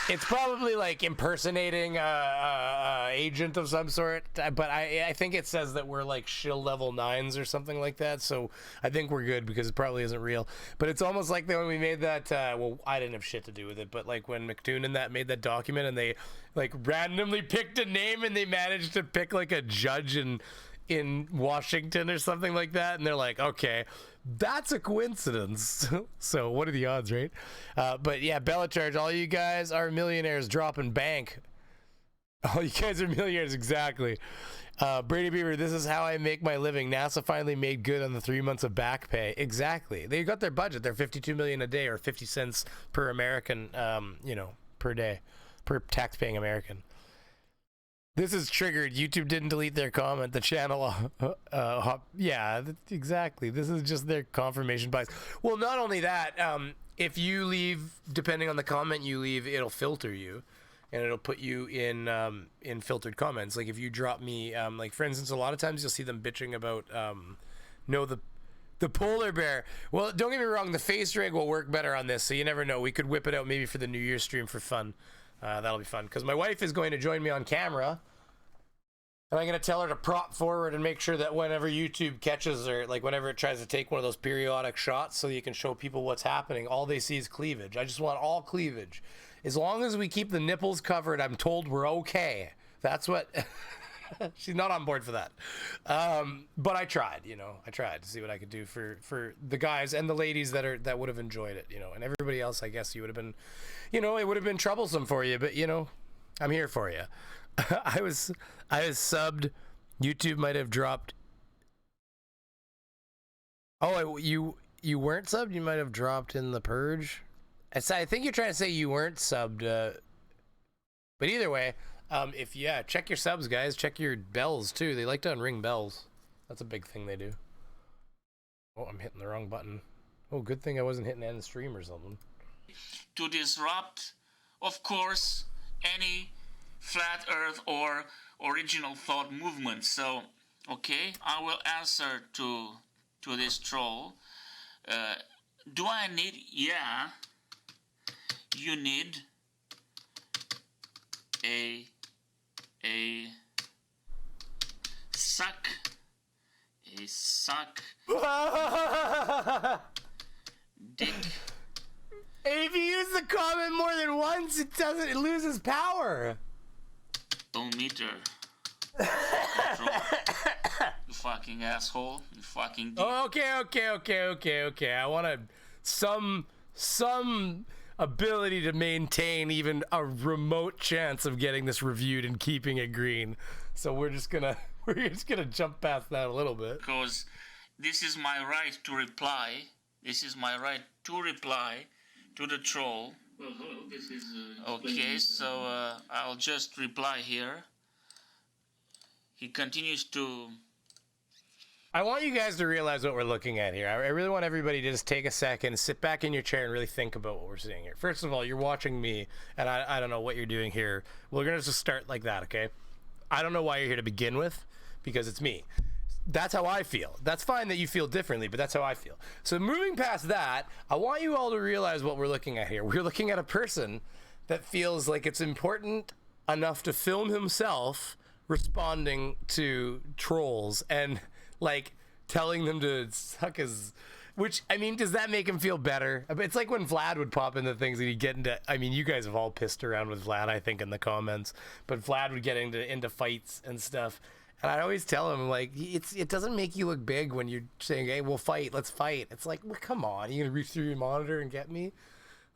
Speaker 1: It's probably like impersonating a agent of some sort, but I think it says that we're like shill level 9s or something like that. So I think we're good because it probably isn't real. But it's almost like when we made that. Well, I didn't have shit to do with it, but like when McToon and that made that document and they like randomly picked a name and they managed to pick like a judge in Washington or something like that, and they're like, okay, that's a coincidence. So what are the odds, right? But yeah, Bella Charge, all you guys are millionaires dropping bank. All you guys are millionaires, exactly. Brady Beaver, this is how I make my living. NASA finally made good on the 3 months of back pay. Exactly. They got their budget. They're $52 million a day, or 50 cents per American, per day, per tax-paying American. This is triggered. YouTube didn't delete their comment. The channel, yeah, exactly. This is just their confirmation bias. Well, not only that, if you leave, depending on the comment you leave, it'll filter you, and it'll put you in filtered comments. Like if you drop me, like for instance, a lot of times you'll see them bitching about, the polar bear. Well, don't get me wrong, the face rig will work better on this, so you never know. We could whip it out maybe for the New Year's stream for fun. That'll be fun because my wife is going to join me on camera, and I'm going to tell her to prop forward and make sure that whenever YouTube catches her, like whenever it tries to take one of those periodic shots so you can show people what's happening, all they see is cleavage. I just want all cleavage. As long as we keep the nipples covered, I'm told we're okay. That's what... She's not on board for that. But I tried, I tried to see what I could do for the guys and the ladies that would have enjoyed it, and everybody else, I guess you would have been, it would have been troublesome for you, but I'm here for you. I was subbed. YouTube might have dropped. Oh, you weren't subbed? You might have dropped in the purge. I think you're trying to say you weren't subbed, but either way, check your subs, guys. Check your bells, too. They like to unring bells. That's a big thing they do. Oh, I'm hitting the wrong button. Oh, good thing I wasn't hitting end stream or something.
Speaker 6: To disrupt, of course, any flat earth or original thought movement. So, okay, I will answer to this troll. Do I need... Yeah, you need a suck dick.
Speaker 1: If you use the comment more than once, it loses power.
Speaker 6: Don't meter. You fucking asshole. You fucking dick.
Speaker 1: Okay. I want some ability to maintain even a remote chance of getting this reviewed and keeping it green. So we're just gonna jump past that a little bit.
Speaker 6: Because this is my right to reply. This is my right to reply to the troll Well, hello, this is... okay, so I'll just reply here. He continues to...
Speaker 1: I want you guys to realize what we're looking at here. I really want everybody to just take a second, sit back in your chair, and really think about what we're seeing here. First of all, you're watching me, and I don't know what you're doing here. We're going to just start like that, okay? I don't know why you're here to begin with, because it's me. That's how I feel. That's fine that you feel differently, but that's how I feel. So moving past that, I want you all to realize what we're looking at here. We're looking at a person that feels like it's important enough to film himself responding to trolls and like telling them to suck his, which, I mean, does that make him feel better? It's like when Vlad would pop into things and he'd get into, I mean, you guys have all pissed around with Vlad, I think, in the comments, but Vlad would get into fights and stuff. And I always tell him, like, it doesn't make you look big when you're saying, hey, we'll fight, let's fight. It's like, well, come on, you gonna reach through your monitor and get me?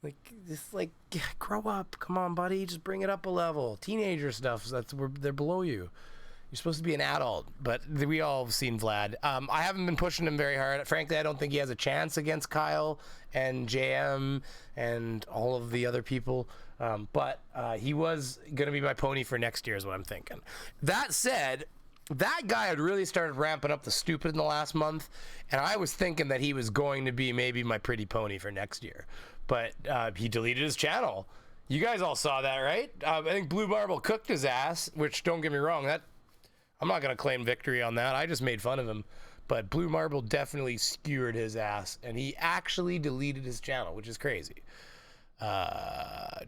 Speaker 1: Like, just like, grow up. Come on, buddy, just bring it up a level. Teenager stuff, they're below you. You're supposed to be an adult, but we all have seen Vlad. I haven't been pushing him very hard. Frankly, I don't think he has a chance against Kyle and JM and all of the other people. But he was going to be my pony for next year is what I'm thinking. That said, that guy had really started ramping up the stupid in the last month, and I was thinking that he was going to be maybe my pretty pony for next year. But he deleted his channel. You guys all saw that, right? I think Blue Marble cooked his ass, which, don't get me wrong, I'm not going to claim victory on that. I just made fun of him. But Blue Marble definitely skewered his ass, and he actually deleted his channel, which is crazy.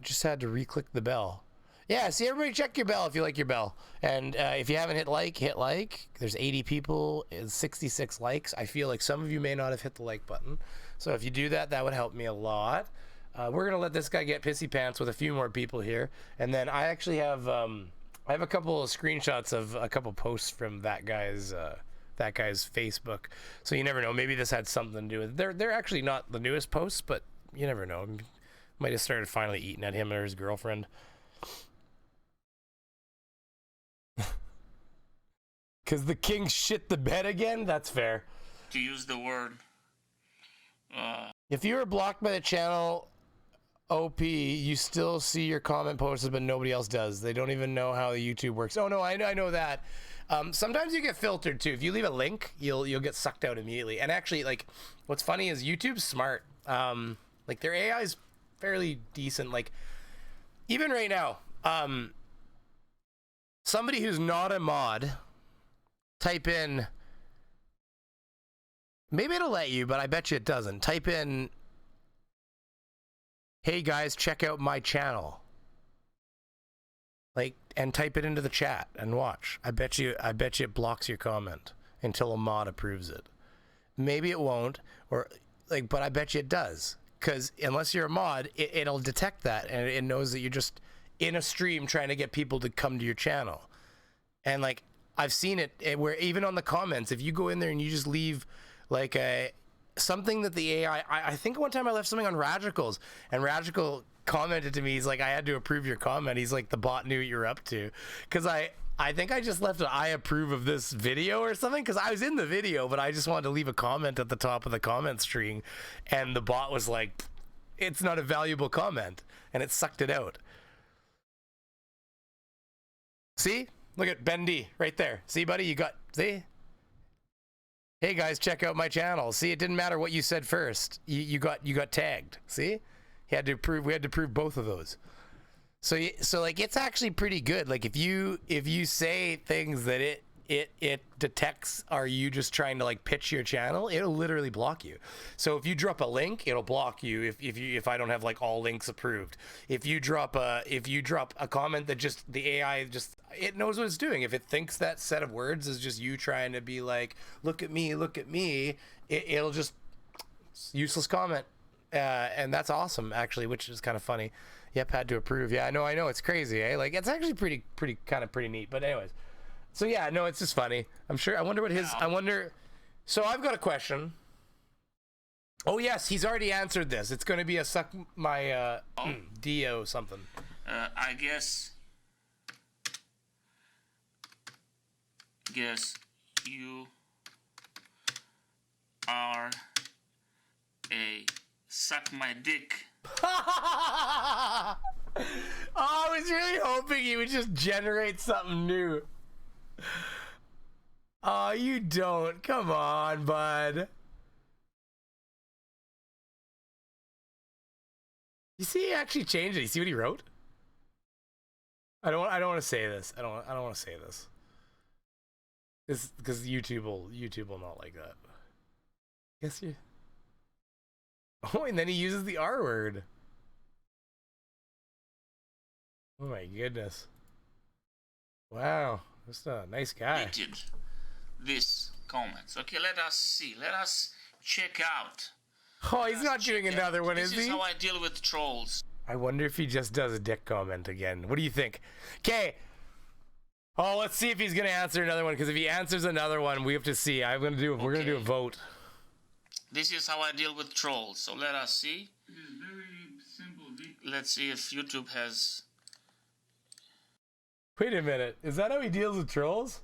Speaker 1: Just had to re-click the bell. Yeah, see, everybody check your bell if you like your bell. And if you haven't hit like, hit like. There's 80 people, and 66 likes. I feel like some of you may not have hit the like button. So if you do that, that would help me a lot. We're going to let this guy get pissy pants with a few more people here. And then I actually have... I have a couple of screenshots of a couple posts from that guy's Facebook. So you never know. Maybe this had something to do with it. They're actually not the newest posts, but you never know. Might have started finally eating at him or his girlfriend. Because the king shit the bed again? That's fair.
Speaker 6: To use the word...
Speaker 1: If you were blocked by the channel... OP, you still see your comment posted, but nobody else does. They don't even know how the YouTube works. Oh no, I know that. Sometimes you get filtered too. If you leave a link, you'll get sucked out immediately. And actually, like, what's funny is YouTube's smart. Like their AI is fairly decent. Like, even right now, somebody who's not a mod, type in. Maybe it'll let you, but I bet you it doesn't. Type in. Hey guys, check out my channel. Like, and type it into the chat and watch. I bet you it blocks your comment until a mod approves it. Maybe it won't, or like, but I bet you it does. Because unless you're a mod, it'll detect that and it knows that you're just in a stream trying to get people to come to your channel. And like, I've seen it where even on the comments, if you go in there and you just leave like something that the AI, I think one time I left something on Radicals, and Radical commented to me, he's like, I had to approve your comment. He's like, the bot knew what you're up to. Because I think I just left an I approve of this video or something, because I was in the video, but I just wanted to leave a comment at the top of the comment string, and the bot was like, it's not a valuable comment, and it sucked it out. See? Look at Bendy right there. See, buddy? You got, see? Hey guys, check out my channel. See, it didn't matter what you said first. You got tagged. See? We had to prove both of those. So like, it's actually pretty good. Like if you say things that it detects are you just trying to like pitch your channel, it'll literally block you. So if you drop a link, it'll block you if I don't have like all links approved. If you drop a comment that just the AI just, it knows what it's doing. If it thinks that set of words is just you trying to be like, look at me, it'll just useless comment. And that's awesome actually, which is kind of funny. Yep, had to approve. Yeah, I know, it's crazy, eh? Like, it's actually pretty neat. But anyways, so yeah, no, it's just funny. I'm sure. I wonder what his. I wonder. So I've got a question. Oh yes, he's already answered this. It's going to be a suck my Dio something.
Speaker 6: I guess you are a suck my dick
Speaker 1: Oh, I was really hoping he would just generate something new. Oh, you don't. Come on, bud. You see, he actually changed it. You see what he wrote? I don't want to say this. I don't want to say this. Because YouTube will not like that. Yes, you. Oh, and then he uses the R word. Oh my goodness. Wow, that's a nice guy.
Speaker 6: Deleted this comments. Okay, let us see. Let us check out.
Speaker 1: Oh, he's not doing another one, is he?
Speaker 6: This is how I deal with trolls.
Speaker 1: I wonder if he just does a dick comment again. What do you think? Okay. Oh, let's see if he's gonna answer another one. Because if he answers another one, we have to see. We're gonna do a vote.
Speaker 6: This is how I deal with trolls. So let us see. It is very simple. Let's see if YouTube has.
Speaker 1: Wait a minute. Is that how he deals with trolls?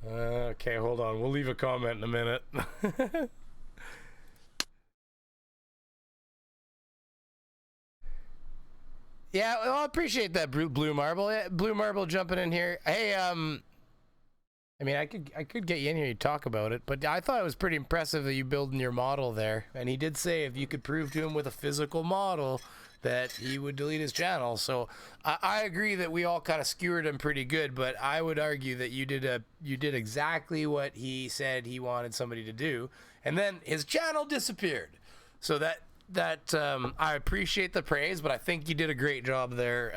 Speaker 1: Okay, hold on. We'll leave a comment in a minute. Yeah, well, I appreciate that, Blue Marble. Yeah, Blue Marble jumping in here. Hey, I mean, I could get you in here to talk about it, but I thought it was pretty impressive that you building your model there. And he did say if you could prove to him with a physical model that he would delete his channel. So I agree that we all kind of skewered him pretty good, but I would argue that you did exactly what he said he wanted somebody to do, and then his channel disappeared. So that I appreciate the praise, but I think you did a great job there.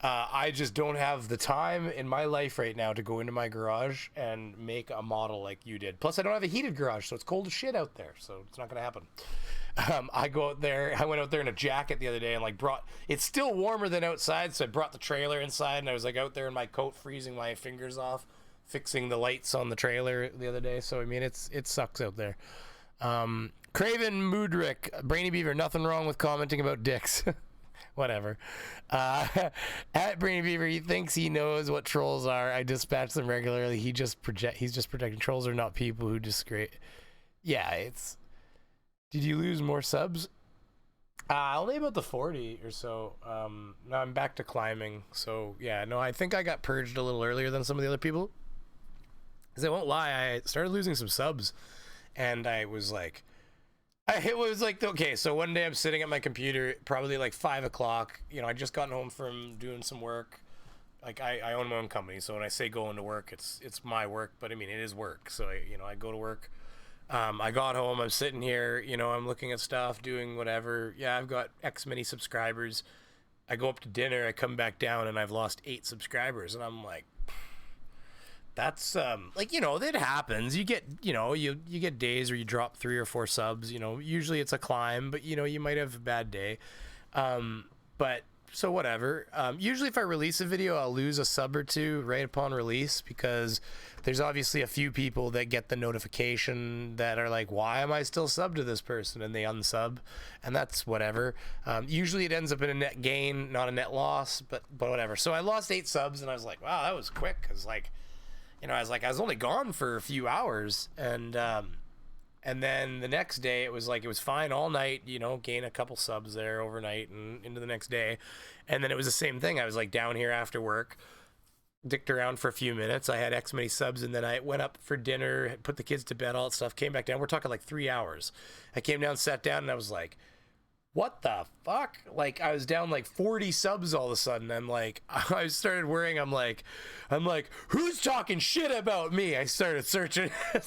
Speaker 1: I just don't have the time in my life right now to go into my garage and make a model like you did. Plus, I don't have a heated garage, so it's cold as shit out there, so it's not gonna happen. I went out there in a jacket the other day and it's still warmer than outside, so I brought the trailer inside and I was like out there in my coat freezing my fingers off, fixing the lights on the trailer the other day. So I mean, it sucks out there. Craven Moodrick, Brainy Beaver, nothing wrong with commenting about dicks. Whatever. At Brainy Beaver, he thinks he knows what trolls are. I dispatch them regularly. He's just projecting. Trolls are not people who disgrace. Yeah, it's. Did you lose more subs? Only about the 40 or so. Now I'm back to climbing. So yeah, no, I think I got purged a little earlier than some of the other people. Because I won't lie, I started losing some subs, and I was like. It was like, okay, so one day I'm sitting at my computer, probably like 5 o'clock. You know, I just gotten home from doing some work. Like, I own my own company, so when I say going to work, it's my work, but I mean, it is work. So, I go to work. I got home, I'm sitting here, I'm looking at stuff, doing whatever. Yeah, I've got X many subscribers. I go up to dinner, I come back down, and I've lost 8 subscribers. And I'm like, that's that happens. You get you get days where you drop 3 or 4 subs. Usually it's a climb, but you might have a bad day. But so whatever. Usually if I release a video, I'll lose a sub or 2 right upon release, because there's obviously a few people that get the notification that are like, why am I still subbed to this person, and they unsub, and that's whatever. Usually it ends up in a net gain, not a net loss, but whatever. So I lost 8 subs, and I was like, wow, that was quick, because I was only gone for a few hours, and then the next day it was fine all night, gain a couple subs there overnight and into the next day. And then it was the same thing. I was like down here after work, dicked around for a few minutes. I had X many subs, and then I went up for dinner, put the kids to bed, all that stuff, came back down. We're talking like 3 hours. I came down, sat down, and I was like, what the fuck? Like, I was down like 40 subs all of a sudden. I'm like, I started worrying. I'm like, who's talking shit about me? I started searching to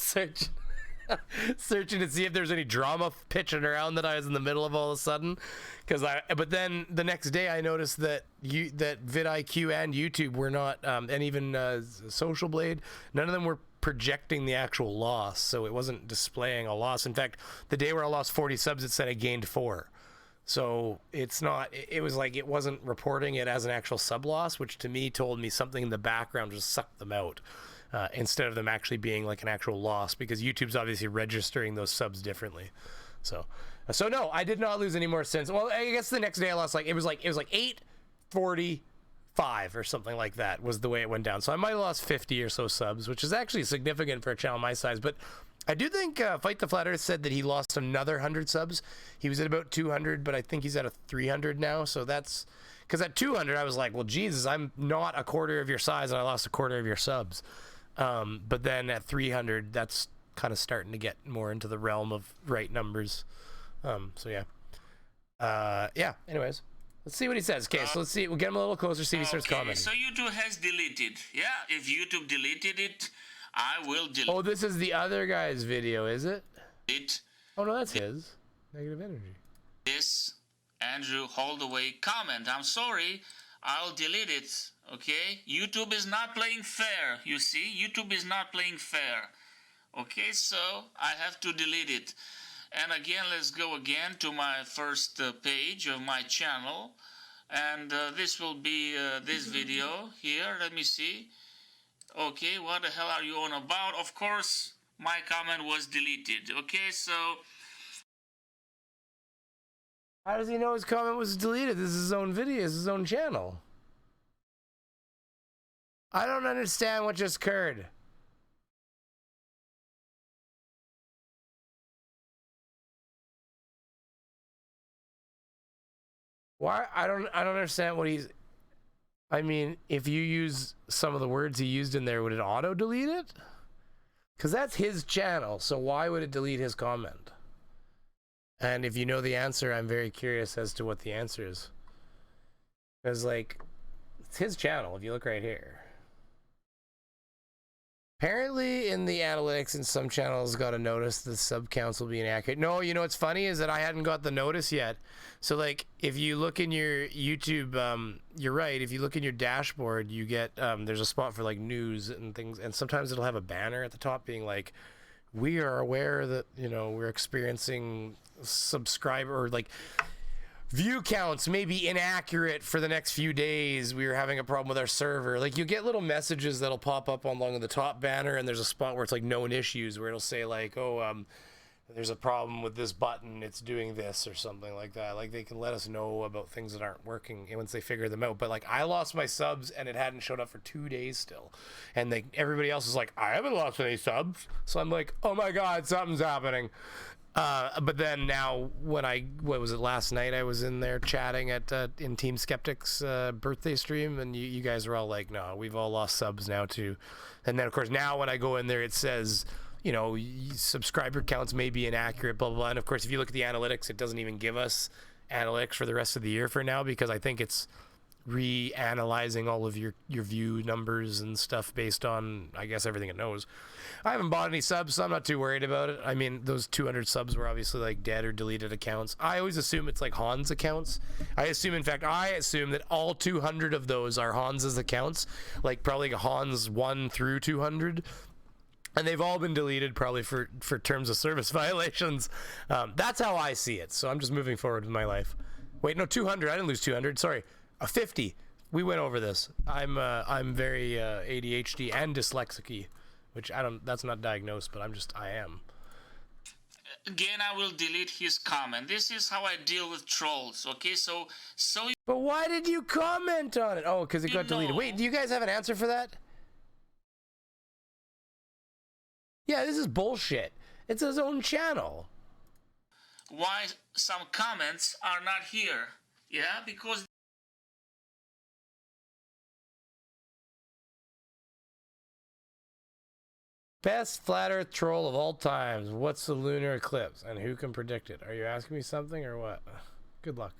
Speaker 1: see if there's any drama pitching around that I was in the middle of all of a sudden. But then the next day I noticed that vidIQ and YouTube were not, and even Social Blade, none of them were projecting the actual loss. So it wasn't displaying a loss. In fact, the day where I lost 40 subs, it said I gained 4. So it's not, it was like it wasn't reporting it as an actual sub loss, which to me told me something in the background just sucked them out, instead of them actually being like an actual loss, because YouTube's obviously registering those subs differently. So no, I did not lose any more since. Well, I guess the next day I lost it was like 845 or something like that was the way it went down. So I might have lost 50 or so subs, which is actually significant for a channel my size, but I do think Fight the Flat Earth said that he lost another 100 subs. He was at about 200, but I think he's at a 300 now. So that's because at 200, I was like, well, Jesus, I'm not a quarter of your size, and I lost a quarter of your subs. But then at 300, that's kind of starting to get more into the realm of right numbers. So yeah. Yeah. Anyways, let's see what he says. Okay, so let's see. We'll get him a little closer. See if he starts commenting.
Speaker 6: So YouTube has deleted. Yeah, if YouTube deleted it, I will delete
Speaker 1: Oh, this is the other guy's video, is it?
Speaker 6: it.
Speaker 1: Oh no, that's his. Negative energy.
Speaker 6: This Andrew Holdaway comment. I'm sorry, I'll delete it. Okay, YouTube is not playing fair. You see, YouTube is not playing fair. Okay, so I have to delete it. And again, let's go again to my first page of my channel. And this will be this video here. Let me see. Okay, what the hell are you on about? Of course, my comment was deleted. Okay, so...
Speaker 1: How does he know his comment was deleted? This is his own video. This is his own channel. I don't understand what just occurred. Why? I don't understand what he's... I mean, if you use some of the words he used in there, would it auto-delete it? Because that's his channel, so why would it delete his comment? And if you know the answer, I'm very curious as to what the answer is. Because, like, it's his channel, if you look right here. Apparently, in the analytics, in some channels, got a notice the sub counts will be inaccurate. No, you know what's funny is that I hadn't got the notice yet. So, like, if you look in your YouTube, you're right. If you look in your dashboard, you get there's a spot for like news and things, and sometimes it'll have a banner at the top being like, "We are aware that we're experiencing subscriber or like." View counts may be inaccurate for the next few days. We were having a problem with our server. Like, you get little messages that'll pop up along the top banner, and there's a spot where it's like known issues, where it'll say like, oh, there's a problem with this button. It's doing this or something like that. Like, they can let us know about things that aren't working once they figure them out. But like, I lost my subs, and it hadn't showed up for 2 days still. And everybody else is like, I haven't lost any subs. So I'm like, oh my God, something's happening. But then now, what was it, last night, I was in there chatting in Team Skeptic's birthday stream, and you guys were all like, no, we've all lost subs now too. And then, of course, now when I go in there, it says, subscriber counts may be inaccurate, blah, blah, blah. And, of course, if you look at the analytics, it doesn't even give us analytics for the rest of the year for now, because I think it's reanalyzing all of your view numbers and stuff based on, I guess, everything it knows. I haven't bought any subs, so I'm not too worried about it. I mean, those 200 subs were obviously like dead or deleted accounts. I always assume it's like Hans accounts. I assume that all 200 of those are Hans's accounts, like probably Hans 1 through 200. And they've all been deleted probably for terms of service violations. That's how I see it. So I'm just moving forward with my life. Wait, no, 200. I didn't lose 200. Sorry, 50. We went over this. I'm very ADHD and dyslexic-y, which that's not diagnosed, but I am.
Speaker 6: Again, I will delete his comment. This is how I deal with trolls. Okay, so.
Speaker 1: But why did you comment on it? Oh, because it got deleted. Wait, do you guys have an answer for that? Yeah, this is bullshit. It's his own channel.
Speaker 6: Why some comments are not here? Yeah, because.
Speaker 1: Best flat earth troll of all times. What's the lunar eclipse and who can predict it? Are you asking me something or what? Good luck.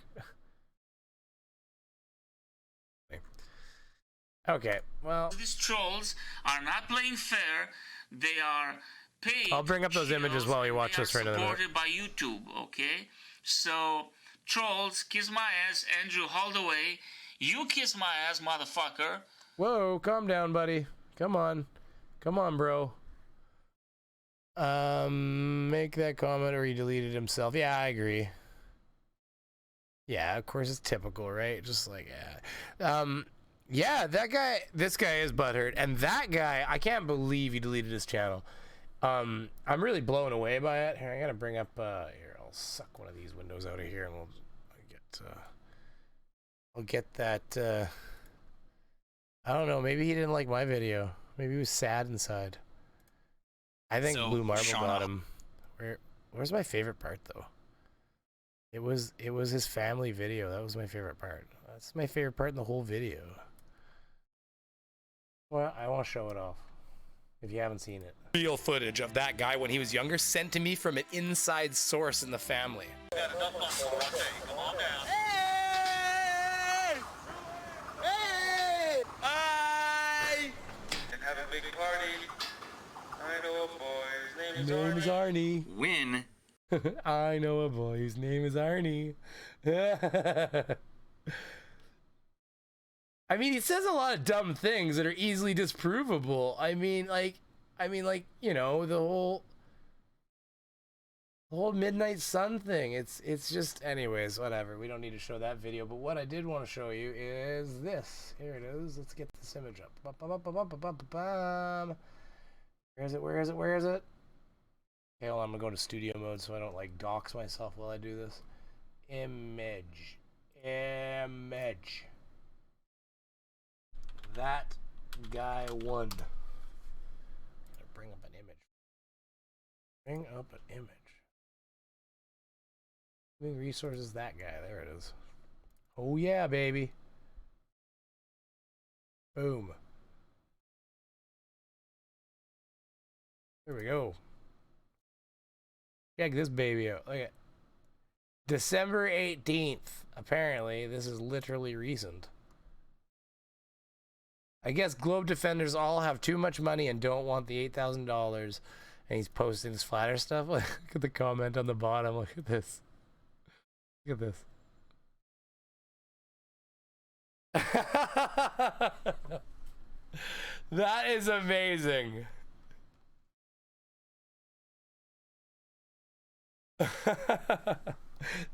Speaker 1: Okay, well.
Speaker 6: These trolls are not playing fair. They are paid.
Speaker 1: I'll bring up those images while you watch this for another minute.
Speaker 6: Supported by YouTube, okay? So, trolls, kiss my ass, Andrew Holdaway. You kiss my ass, motherfucker.
Speaker 1: Whoa, calm down, buddy. Come on. Come on, bro. Make that comment or he deleted himself. Yeah, I agree. Yeah, of course it's typical, right? Just like, yeah. Yeah, this guy is butthurt. And that guy, I can't believe he deleted his channel. I'm really blown away by it. Here, I gotta bring up, here, I'll suck one of these windows out of here and I'll get that, I don't know, maybe he didn't like my video. Maybe he was sad inside. I think
Speaker 7: So,
Speaker 1: Blue Marble
Speaker 7: Shauna-
Speaker 1: got him. Where's my favorite part though? It was his family video. That was my favorite part. That's my favorite part in the whole video. Well, I want to show it off. If you haven't seen it. Real footage of that guy when he was younger sent to me from an inside source in the family.
Speaker 8: Hey! Hey! Hi! And have a big party. I know a boy. His name is
Speaker 1: Arnie.
Speaker 7: Win.
Speaker 1: I know a boy whose name is Arnie. I mean, he says a lot of dumb things that are easily disprovable. I mean, like, you know, the whole Midnight Sun thing. It's just, anyways, whatever. We don't need to show that video. But what I did want to show you is this. Here it is. Let's get this image up. Where is it? Where is it? Where is it? Okay, hold on. I'm gonna go to studio mode so I don't like dox myself while I do this. Image. That guy won. Bring up an image. Bring up an image. Moving resources, that guy. There it is. Oh yeah, baby. Boom. There we go. Check this baby out. Look at December 18th. Apparently, this is literally recent. I guess Globe Defenders all have too much money and don't want the $8,000. And he's posting this flatter stuff. Look at the comment on the bottom. Look at this. Look at this. That is amazing.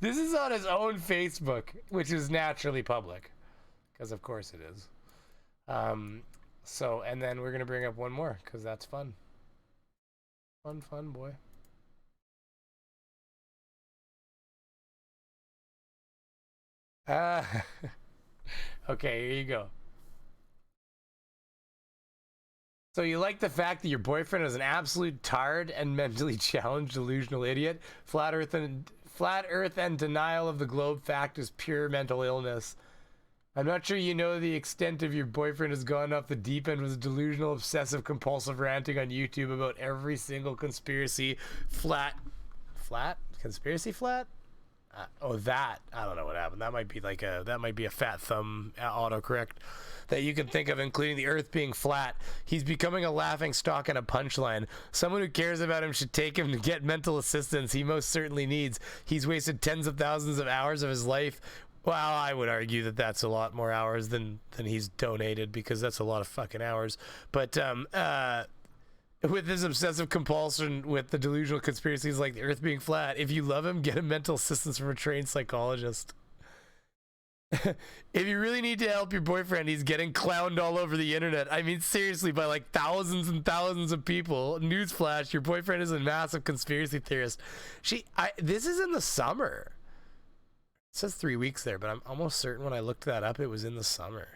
Speaker 1: This is on his own Facebook, which is naturally public. Because of course it is. So, and then we're going to bring up one more, because that's fun. Fun, boy. Okay, here you go. So you like the fact that your boyfriend is an absolute tard and mentally challenged delusional idiot? Flat Earth and denial of the globe fact is pure mental illness. I'm not sure you know the extent of your boyfriend has gone off the deep end with delusional, obsessive, compulsive ranting on YouTube about every single conspiracy conspiracy flat? That I don't know what happened. That might be a fat thumb autocorrect that you can think of, including the Earth being flat. He's becoming a laughing stock and a punchline. Someone who cares about him should take him to get mental assistance he most certainly needs. He's wasted tens of thousands of hours of his life. Well, I would argue that that's a lot more hours than he's donated, because that's a lot of fucking hours. But with his obsessive compulsion with the delusional conspiracies like the Earth being flat, if you love him, get him mental assistance from a trained psychologist. If you really need to help your boyfriend, he's getting clowned all over the internet. I mean, seriously, by like thousands and thousands of people. Newsflash, your boyfriend is a massive conspiracy theorist. This is in the summer. It says 3 weeks there, but I'm almost certain when I looked that up, it was in the summer.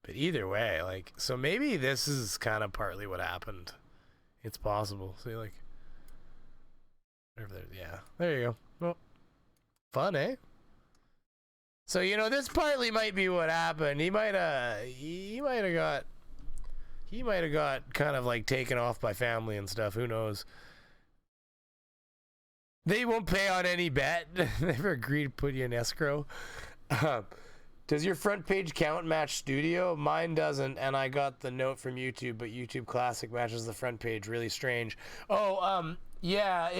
Speaker 1: But either way, like, so maybe this is kind of partly what happened. It's possible. See, like, yeah, there you go. Well, fun, eh? So, you know, this partly might be what happened. He might have got kind of like taken off by family and stuff. Who knows? They won't pay on any bet. Never agreed to put you in escrow. Does your front page count match studio? Mine doesn't, and I got the note from YouTube, but YouTube Classic matches the front page. Really strange. Oh, yeah,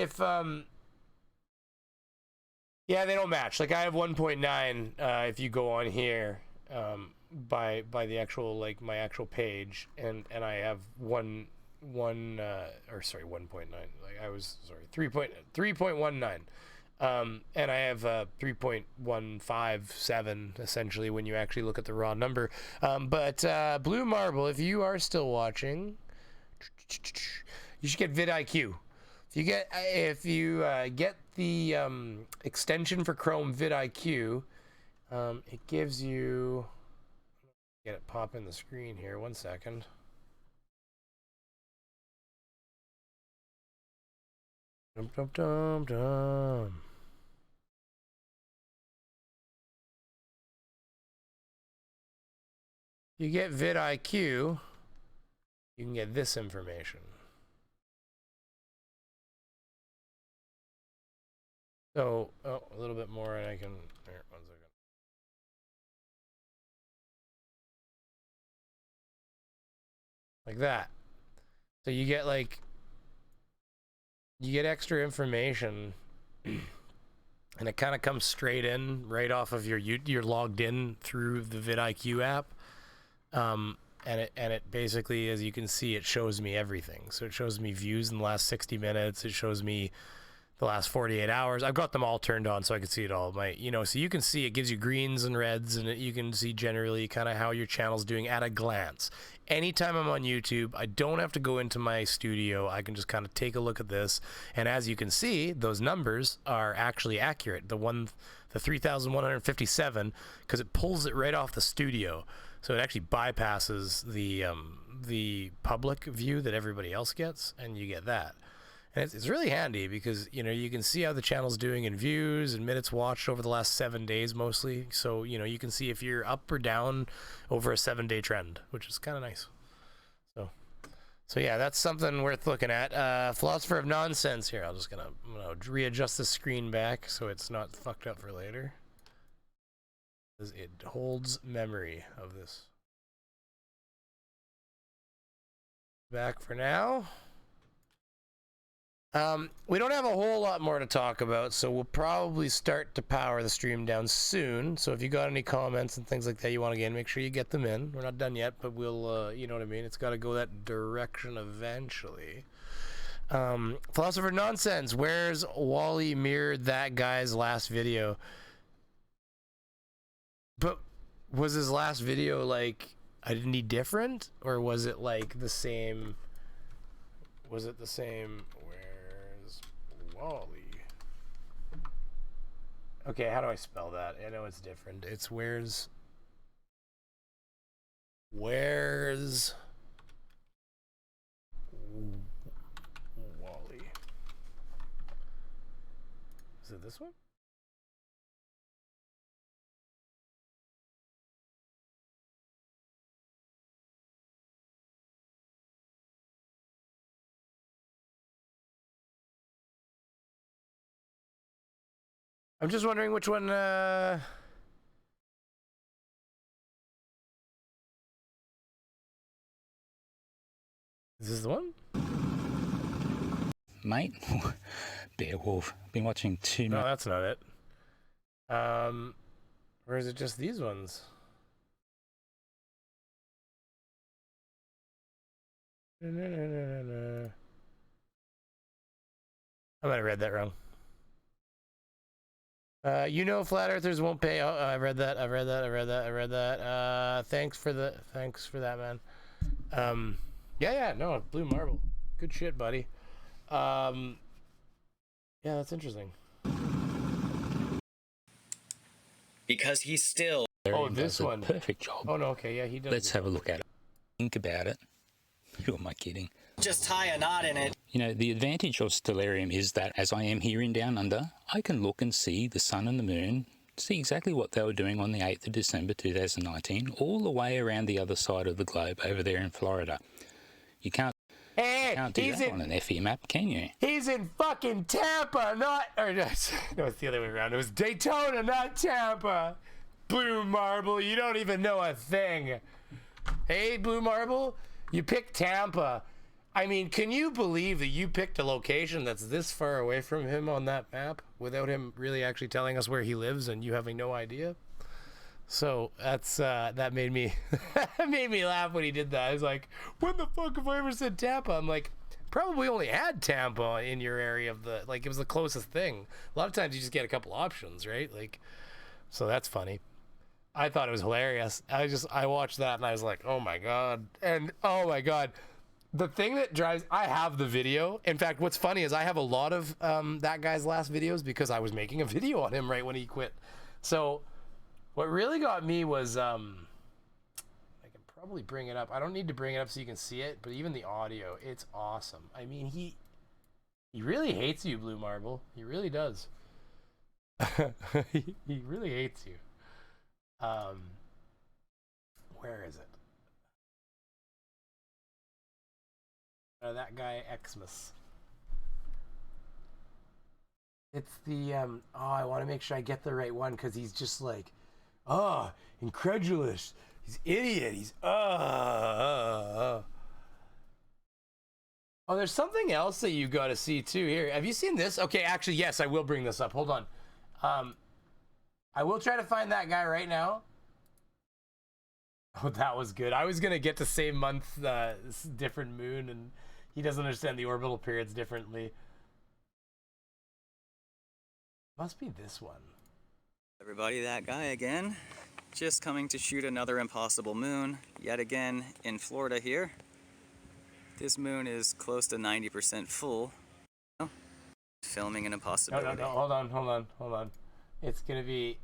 Speaker 1: yeah, they don't match. Like, I have 1.9 if you go on here by the actual, like, my actual page, and I have 1.9. Like, I was, sorry, 3.19. And I have 3.157 essentially when you actually look at the raw number. But Blue Marble, if you are still watching, you should get vidIQ. If you get the extension for Chrome vidIQ, it gives you. Get it pop in the screen here. 1 second. Dum dum dum dum. You get vidIQ, you can get this information. So, oh, a little bit more, and I can. Here, 1 second. Like that. So you get like, you get extra information, and it kind of comes straight in right off of you're logged in through the vidIQ app. And it basically, as you can see, it shows me everything. So it shows me views in the last 60 minutes. It shows me the last 48 hours. I've got them all turned on so I can see it all. So you can see, it gives you greens and reds, and you can see generally kind of how your channel's doing at a glance. Anytime I'm on YouTube, I don't have to go into my studio. I can just kind of take a look at this. And as you can see, those numbers are actually accurate. The 3,157, because it pulls it right off the studio. So it actually bypasses the public view that everybody else gets, and you get that. And it's really handy because, you can see how the channel's doing in views and minutes watched over the last 7 days mostly. So, you can see if you're up or down over a 7-day trend, which is kind of nice. So yeah, that's something worth looking at. Philosopher of Nonsense here. I'm gonna readjust the screen back so it's not fucked up for later. It holds memory of this. Back for now. We don't have a whole lot more to talk about, so we'll probably start to power the stream down soon. So if you got any comments and things like that you want to get in, make sure you get them in. We're not done yet, but we'll, you know what I mean? It's got to go that direction eventually. Philosopher Nonsense, where's Wally mirrored that guy's last video? But was his last video like any different, or was it like the same? Was it the same? Where's Wally? Okay, how do I spell that? I know it's different. It's where's Wally? Is it this one? I'm just wondering which one, is this the one?
Speaker 7: Mate, Beowulf. Been watching too much.
Speaker 1: No, that's not it. Or is it just these ones? I might have read that wrong. Flat earthers won't pay. Oh, I read that. Thanks for that, man. No, Blue Marble. Good shit, buddy. Yeah, that's interesting.
Speaker 9: Because he's still...
Speaker 1: Oh, this one.
Speaker 7: Perfect job.
Speaker 1: Oh, no, okay, yeah, he does.
Speaker 7: Let's have a look at it. Think about it. Who am I kidding?
Speaker 9: Just tie a knot in it.
Speaker 7: The advantage of Stellarium is that as I am here in Down Under, I can look and see the sun and the moon, see exactly what they were doing on the 8th of December 2019, all the way around the other side of the globe over there in Florida. You can't do that on an FE map, can you?
Speaker 1: He's in fucking Tampa, no, it's the other way around. It was Daytona, not Tampa. Blue Marble, you don't even know a thing. Hey, Blue Marble, you picked Tampa. I mean, can you believe that you picked a location that's this far away from him on that map without him really actually telling us where he lives and you having no idea? So that's that made me made me laugh when he did that. I was like, when the fuck have I ever said Tampa? I'm like, probably only had Tampa in your area of the, like, it was the closest thing. A lot of times you just get a couple options, right? Like, so that's funny. I thought it was hilarious. I watched that and I was like, oh my god. And oh my god. The thing that drives, I have the video. In fact, what's funny is I have a lot of that guy's last videos because I was making a video on him right when he quit. So what really got me was, I can probably bring it up. I don't need to bring it up so you can see it, but even the audio, it's awesome. I mean, He really hates you, Blue Marble. He really does. He really hates you. Where is it? That guy Xmas. It's the oh, I want to make sure I get the right one because he's just like, oh, incredulous. He's idiot. He's Oh, there's something else that you got to see too here. Have you seen this? Okay, actually, yes, I will bring this up. Hold on. I will try to find that guy right now. Oh, that was good. I was gonna get the same month, different moon, and he doesn't understand the orbital periods differently. Must be this one.
Speaker 9: Everybody, that guy again. Just coming to shoot another impossible moon, yet again in Florida here. This moon is close to 90% full. Filming an impossibility.
Speaker 1: No, hold on. It's gonna be...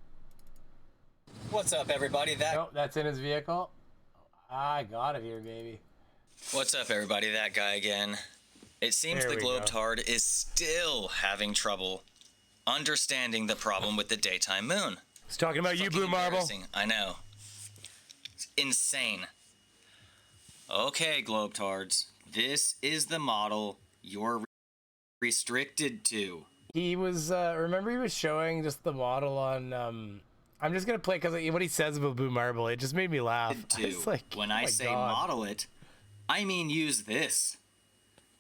Speaker 9: What's up, everybody?
Speaker 1: Nope, that's in his vehicle. I got it here, baby.
Speaker 9: What's up, everybody? That guy again. It seems
Speaker 1: There
Speaker 9: the
Speaker 1: we
Speaker 9: Globetard is still having trouble understanding the problem with the daytime moon.
Speaker 1: He's talking about you, Blue Marble.
Speaker 9: I know. It's insane. Okay, Globetards. This is the model you're restricted to.
Speaker 1: He was, remember he was showing just the model on, I'm just gonna play because what he says about Blue Marble, it just made me laugh. It's like,
Speaker 9: when
Speaker 1: oh
Speaker 9: I
Speaker 1: my
Speaker 9: say
Speaker 1: God.
Speaker 9: model it, I mean use this.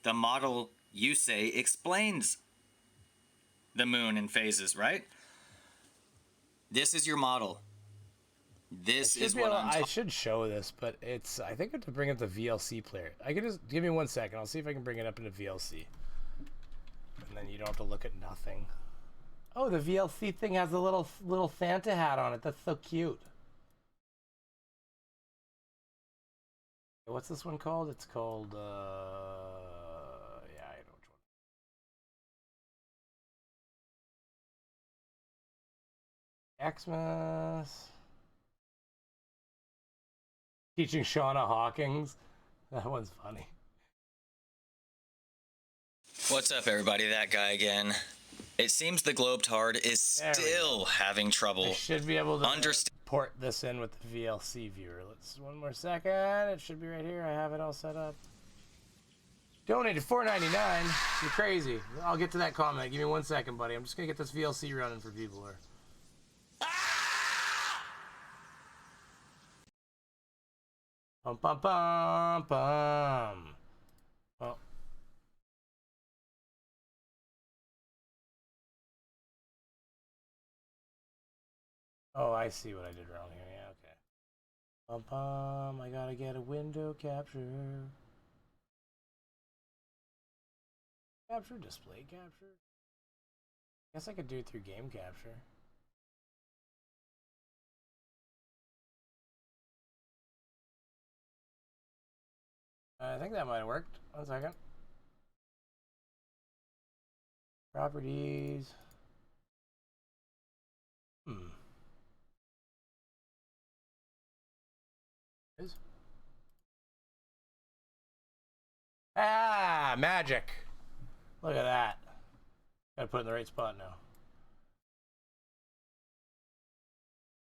Speaker 9: The model you say explains the moon in phases, right? This is your model. This is what
Speaker 1: I should show this, but it's, I think I have to bring up the VLC player. I can just, give me 1 second. I'll see if I can bring it up into VLC. And then you don't have to look at nothing. Oh, the VLC thing has a little Santa hat on it. That's so cute. What's this one called? It's called, yeah, I know which one. Xmas. Teaching Shauna Hawkins. That one's funny.
Speaker 9: What's up, everybody? That guy again. It seems the Globetard is still having trouble.
Speaker 1: I should be able to port this in with the VLC viewer. Let's, one more second. It should be right here. I have it all set up. Donated $4.99. You're crazy. I'll get to that comment. Give me 1 second, buddy. I'm just gonna get this VLC running for people here. Bum bum bum bum. Oh. Oh, I see what I did wrong here. Yeah, okay. Bum bum. I gotta get a window capture. Capture, display capture. Guess I could do it through game capture. I think that might have worked. 1 second. Properties. Is? Ah, magic. Look at that. Gotta put it in the right spot now.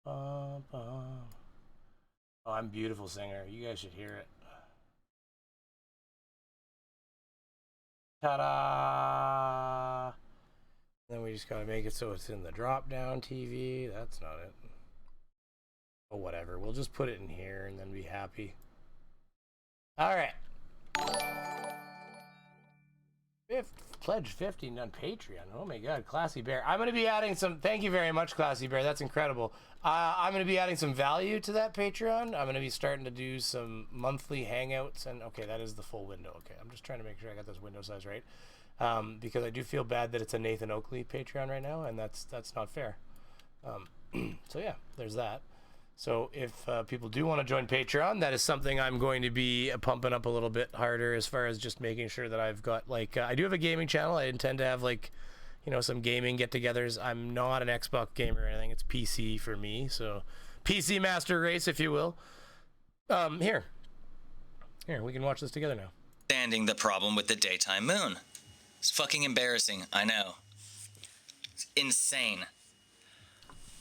Speaker 1: Bum, bum. Oh, I'm a beautiful singer. You guys should hear it. Ta-da! Then we just gotta make it so it's in the drop-down TV. That's not it. Oh, whatever. We'll just put it in here and then be happy. All right. Pledge 50 on Patreon. Oh my God, Classy Bear. I'm gonna be adding some. Thank you very much, Classy Bear. That's incredible. I'm gonna be adding some value to that Patreon. I'm gonna be starting to do some monthly hangouts. And okay, that is the full window. Okay, I'm just trying to make sure I got this window size right, because I do feel bad that it's a Nathan Oakley Patreon right now, and that's not fair. So yeah, there's that. So if people do want to join Patreon, that is something I'm going to be pumping up a little bit harder as far as just making sure that I've got, like, I do have a gaming channel. I intend to have, like, you know, some gaming get-togethers. I'm not an Xbox gamer or anything. It's PC for me. So PC Master Race, if you will. Here, we can watch this together now.
Speaker 9: Understanding the problem with the daytime moon. It's fucking embarrassing. I know. It's insane.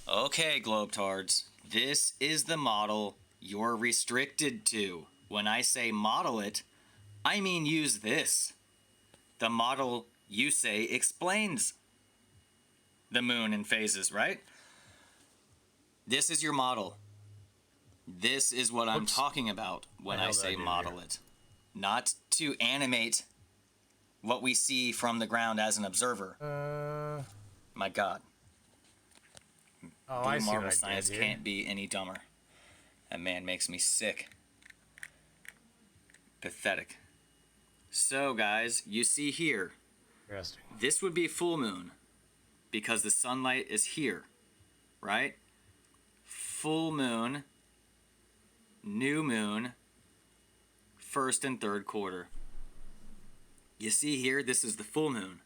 Speaker 9: Okay, Globetards. This is the model you're restricted to. When I say model it, I mean use this. The model you say explains the moon in phases, right? This is your model. This is what I'm talking about when I say model it. Not to animate what we see from the ground as an observer. My God.
Speaker 1: Oh,
Speaker 9: Blue
Speaker 1: I see
Speaker 9: marble
Speaker 1: what I
Speaker 9: science
Speaker 1: did here.
Speaker 9: can't be any dumber. That man makes me sick. Pathetic. So, guys, you see here.
Speaker 1: Interesting.
Speaker 9: This would be full moon because the sunlight is here, right? Full moon, new moon, first and third quarter. You see here, this is the full moon.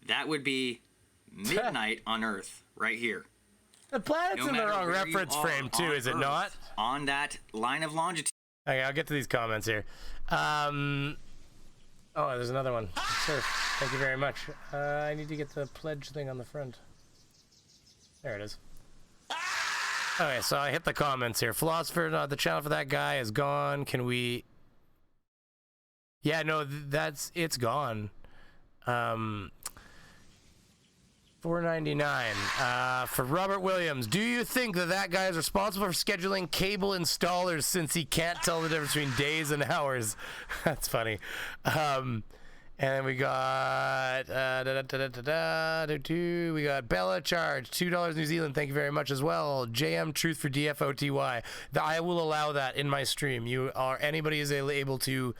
Speaker 9: That would be midnight on Earth, right here.
Speaker 1: The planet's in the wrong reference frame too, is it not?
Speaker 9: On that line of longitude.
Speaker 1: Okay, I'll get to these comments here. Oh, there's another one. Sure. Thank you very much. I need to get the pledge thing on the front. There it is. Okay, so I hit the comments here. Philosopher, not the channel for that guy is gone. Can we... Yeah, no, it's gone. $4.99 for Robert Williams. Do you think that guy is responsible for scheduling cable installers since he can't tell the difference between days and hours? That's funny. And we got we got Bella Charge, $2 New Zealand. Thank you very much as well. JM Truth for DFOTY. I will allow that in my stream. Anybody is able to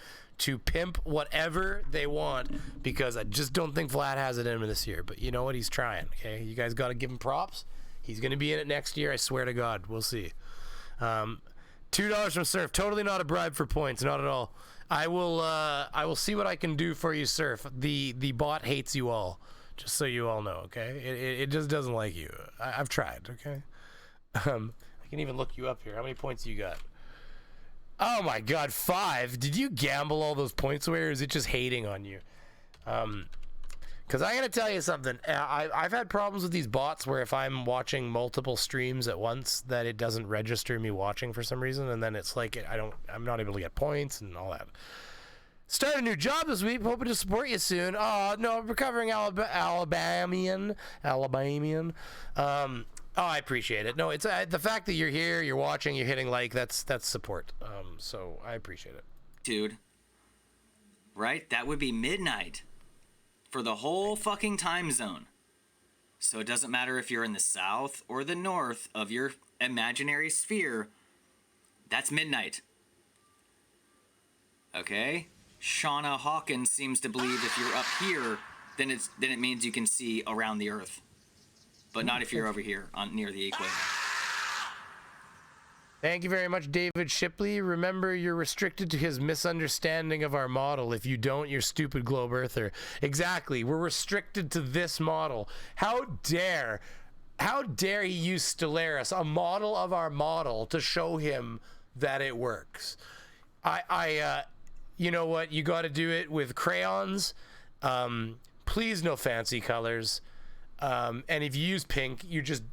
Speaker 1: pimp whatever they want, because I just don't think Vlad has it in him this year. But you know what? He's trying. Okay, you guys got to give him props. He's going to be in it next year. I swear to God. We'll see. $2 from Surf. Totally not a bribe for points. Not at all. I will see what I can do for you, Surf. The bot hates you all. Just so you all know. Okay. It just doesn't like you. I've tried. Okay. I can even look you up here. How many points do you got? Oh my God, 5. Did you gamble all those points away, or is it just hating on you? Because I gotta tell you something. I've had problems with these bots where if I'm watching multiple streams at once, that it doesn't register me watching for some reason, and then it's like I'm not able to get points and all that. Start a new job this week. Hoping to support you soon. Oh no, recovering Alabamian. Oh, I appreciate it. No, it's the fact that you're here, you're watching, you're hitting like, that's support. So I appreciate it.
Speaker 9: Dude, right? That would be midnight for the whole fucking time zone. So it doesn't matter if you're in the south or the north of your imaginary sphere. That's midnight. Okay? Shauna Hawkins seems to believe if you're up here, then it means you can see around the Earth. But not if you're over here near the equator.
Speaker 1: Thank you very much, David Shipley. Remember, you're restricted to his misunderstanding of our model. If you don't, you're stupid globe earther. Exactly. We're restricted to this model. How dare he use Stellaris, a model of our model, to show him that it works? You know what? You got to do it with crayons. Please, no fancy colors. And if you use pink, you just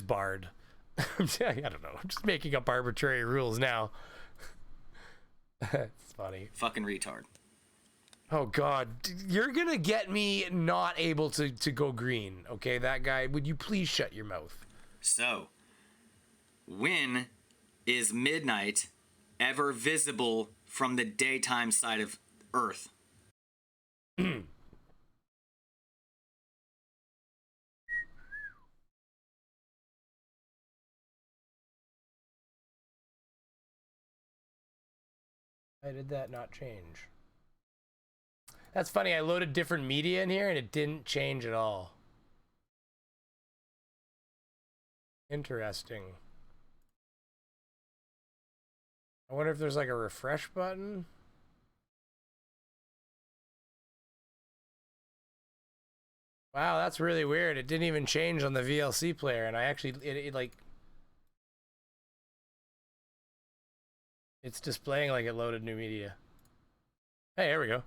Speaker 1: barred. I don't know. I'm just making up arbitrary rules now. It's funny.
Speaker 9: Fucking retard.
Speaker 1: Oh God, you're gonna get me not able to go green. Okay, that guy. Would you please shut your mouth?
Speaker 9: So, when is midnight ever visible from the daytime side of Earth?
Speaker 1: Why did that not change? That's funny. I loaded different media in here and it didn't change at all. Interesting. I wonder if there's like a refresh button. Wow, that's really weird. It didn't even change on the VLC player, and I actually it's displaying like it loaded new media. Hey, here we go.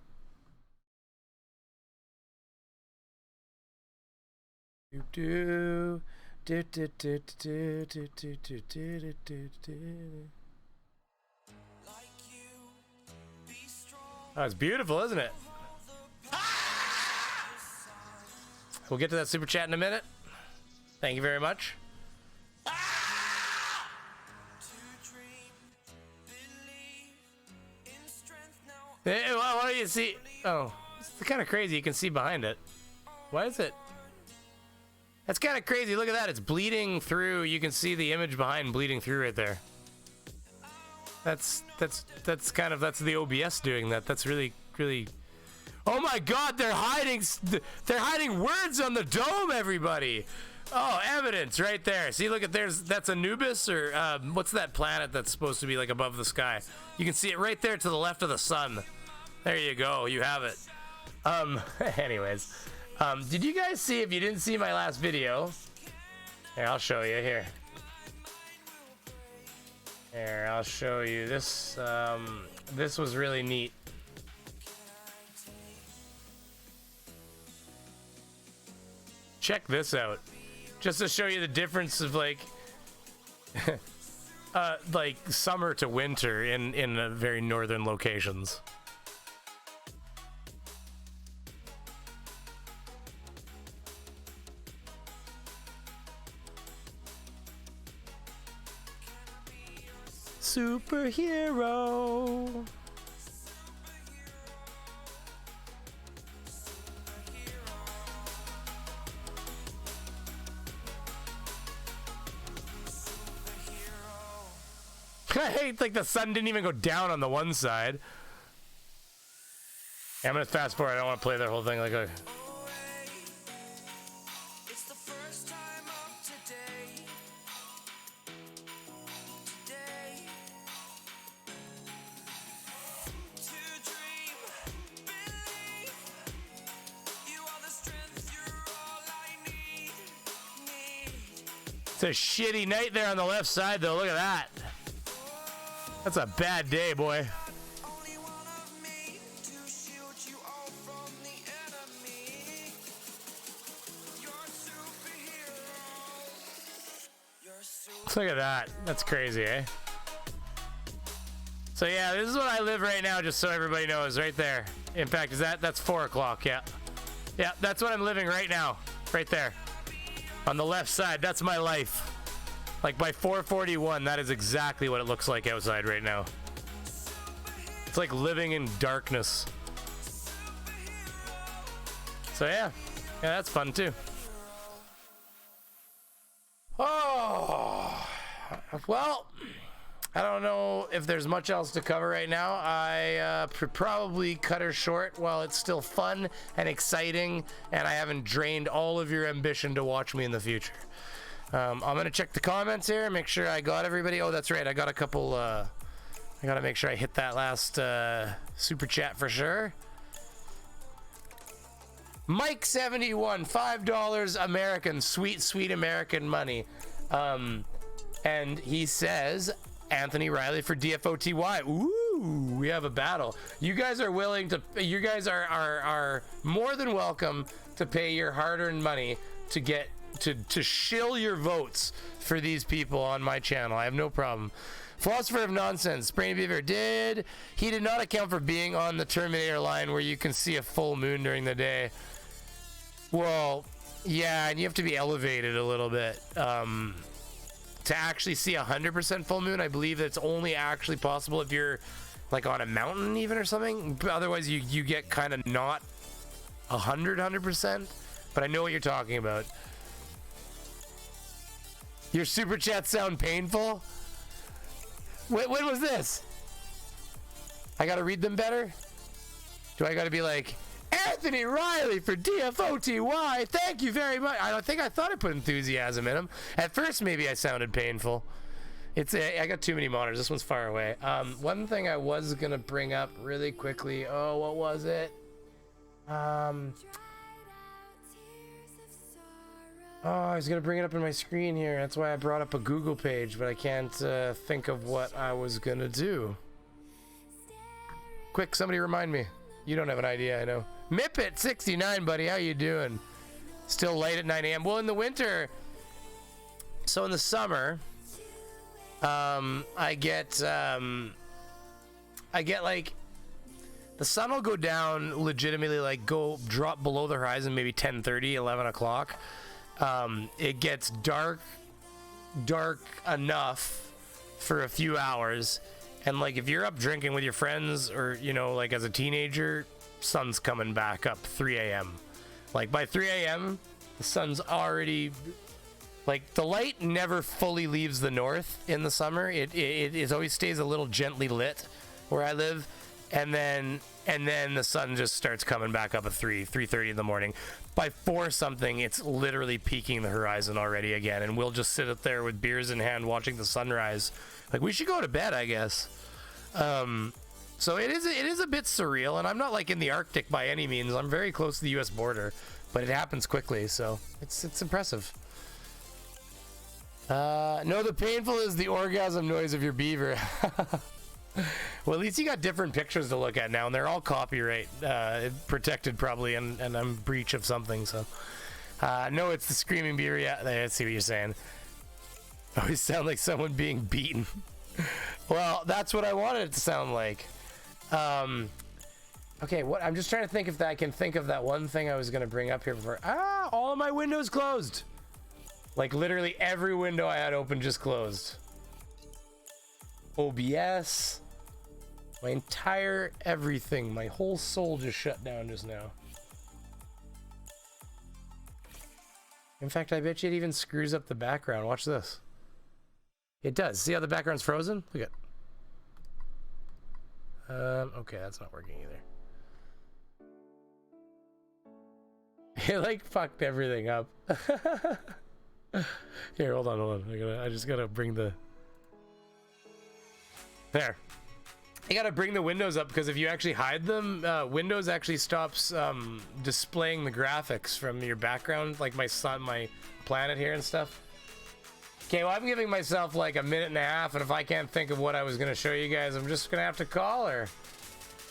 Speaker 1: Do, do, do, do, do, do, do, do, do, do, do. Oh, it's beautiful, isn't it? We'll get to that super chat in a minute. Thank you very much. What do you see? Oh, it's kind of crazy. You can see behind it. Why is it? That's kind of crazy. Look at that. It's bleeding through. You can see the image behind bleeding through right there. That's the OBS doing that. That's really. Oh my God! They're hiding words on the dome. Everybody. Oh, evidence right there. See, look at that's Anubis, or what's that planet that's supposed to be like above the sky? You can see it right there to the left of the sun. There you go. You have it. Anyways, did you guys see? If you didn't see my last video, here, I'll show you. Here, I'll show you this. This was really neat. Check this out. Just to show you the difference of like like summer to winter in very northern locations. Superhero. I hate like the sun didn't even go down on the one side. Yeah, I'm gonna fast forward. I don't want to play that whole thing like a. It's a shitty night there on the left side though. Look at that. That's a bad day, boy. Look at that. That's crazy, eh? So yeah, this is what I live right now, just so everybody knows, right there. In fact, that's 4 o'clock, yeah. Yeah, that's what I'm living right now. Right there. On the left side, that's my life. Like by 4:41, that is exactly what it looks like outside right now. It's like living in darkness. So yeah, that's fun too. Oh, well, I don't know if there's much else to cover right now. I probably cut her short while it's still fun and exciting, and I haven't drained all of your ambition to watch me in the future. I'm gonna check the comments here, make sure I got everybody. Oh, that's right, I got a couple. I gotta make sure I hit that last super chat for sure. Mike71, $5 American, sweet American money. And he says Anthony Riley for DFOTY. Ooh, we have a battle. You guys are willing to. You guys are more than welcome to pay your hard-earned money to get. To shill your votes for these people on my channel. I have no problem. Philosopher of Nonsense, Brainy Beaver, he did not account for being on the Terminator line where you can see a full moon during the day. Well, yeah, and you have to be elevated a little bit to actually see 100% full moon. I believe that's only actually possible if you're like on a mountain even or something. Otherwise you get kind of not 100%, but I know what you're talking about. Your super chats sound painful? When was this? I gotta read them better? Do I gotta be like, Anthony Riley for DFOTY, thank you very much. I thought I put enthusiasm in them. At first, maybe I sounded painful. I got too many monitors. This one's far away. One thing I was gonna bring up really quickly. Oh, what was it? Oh, I was gonna bring it up on my screen here. That's why I brought up a Google page, but I can't think of what I was gonna do. Quick, somebody remind me. You don't have an idea, I know. Mippet69, buddy, how you doing? Still light at 9 a.m. Well, in the winter, so in the summer, I get like, the sun will go down legitimately, like drop below the horizon, maybe 10:30, 11 o'clock. It gets dark enough for a few hours. And like, if you're up drinking with your friends or, you know, like as a teenager, sun's coming back up 3 a.m. Like by 3 a.m., the sun's already, like, the light never fully leaves the north in the summer. It always stays a little gently lit where I live, and then the sun just starts coming back up at 3:30 in the morning. By 4 something, it's literally peaking the horizon already again, and we'll just sit up there with beers in hand watching the sunrise. Like, we should go to bed, I guess. So it is a bit surreal, and I'm not like in the Arctic by any means. I'm very close to the U.S. border, but it happens quickly, so it's impressive. No, the painful is the orgasm noise of your beaver. Well, at least you got different pictures to look at now, and they're all copyright protected probably, and I'm breach of something. So no, it's the screaming beaver. Yeah, I see what you're saying. Always sound like someone being beaten. Well, that's what I wanted it to sound like. Okay, what? I'm just trying to think if I can think of that one thing I was gonna bring up here before. All of my windows closed. Like literally every window I had open just closed. OBS, my entire everything, my whole soul just shut down just now. In fact, I bet you it even screws up the background. Watch this. It does. See how the background's frozen? Look at. Okay, that's not working either. It like fucked everything up. Here, hold on. I just gotta bring the. There. You gotta bring the windows up because if you actually hide them, Windows actually stops displaying the graphics from your background, like my planet here and stuff. Okay, well, I'm giving myself like a minute and a half, and if I can't think of what I was gonna show you guys, I'm just gonna have to call her.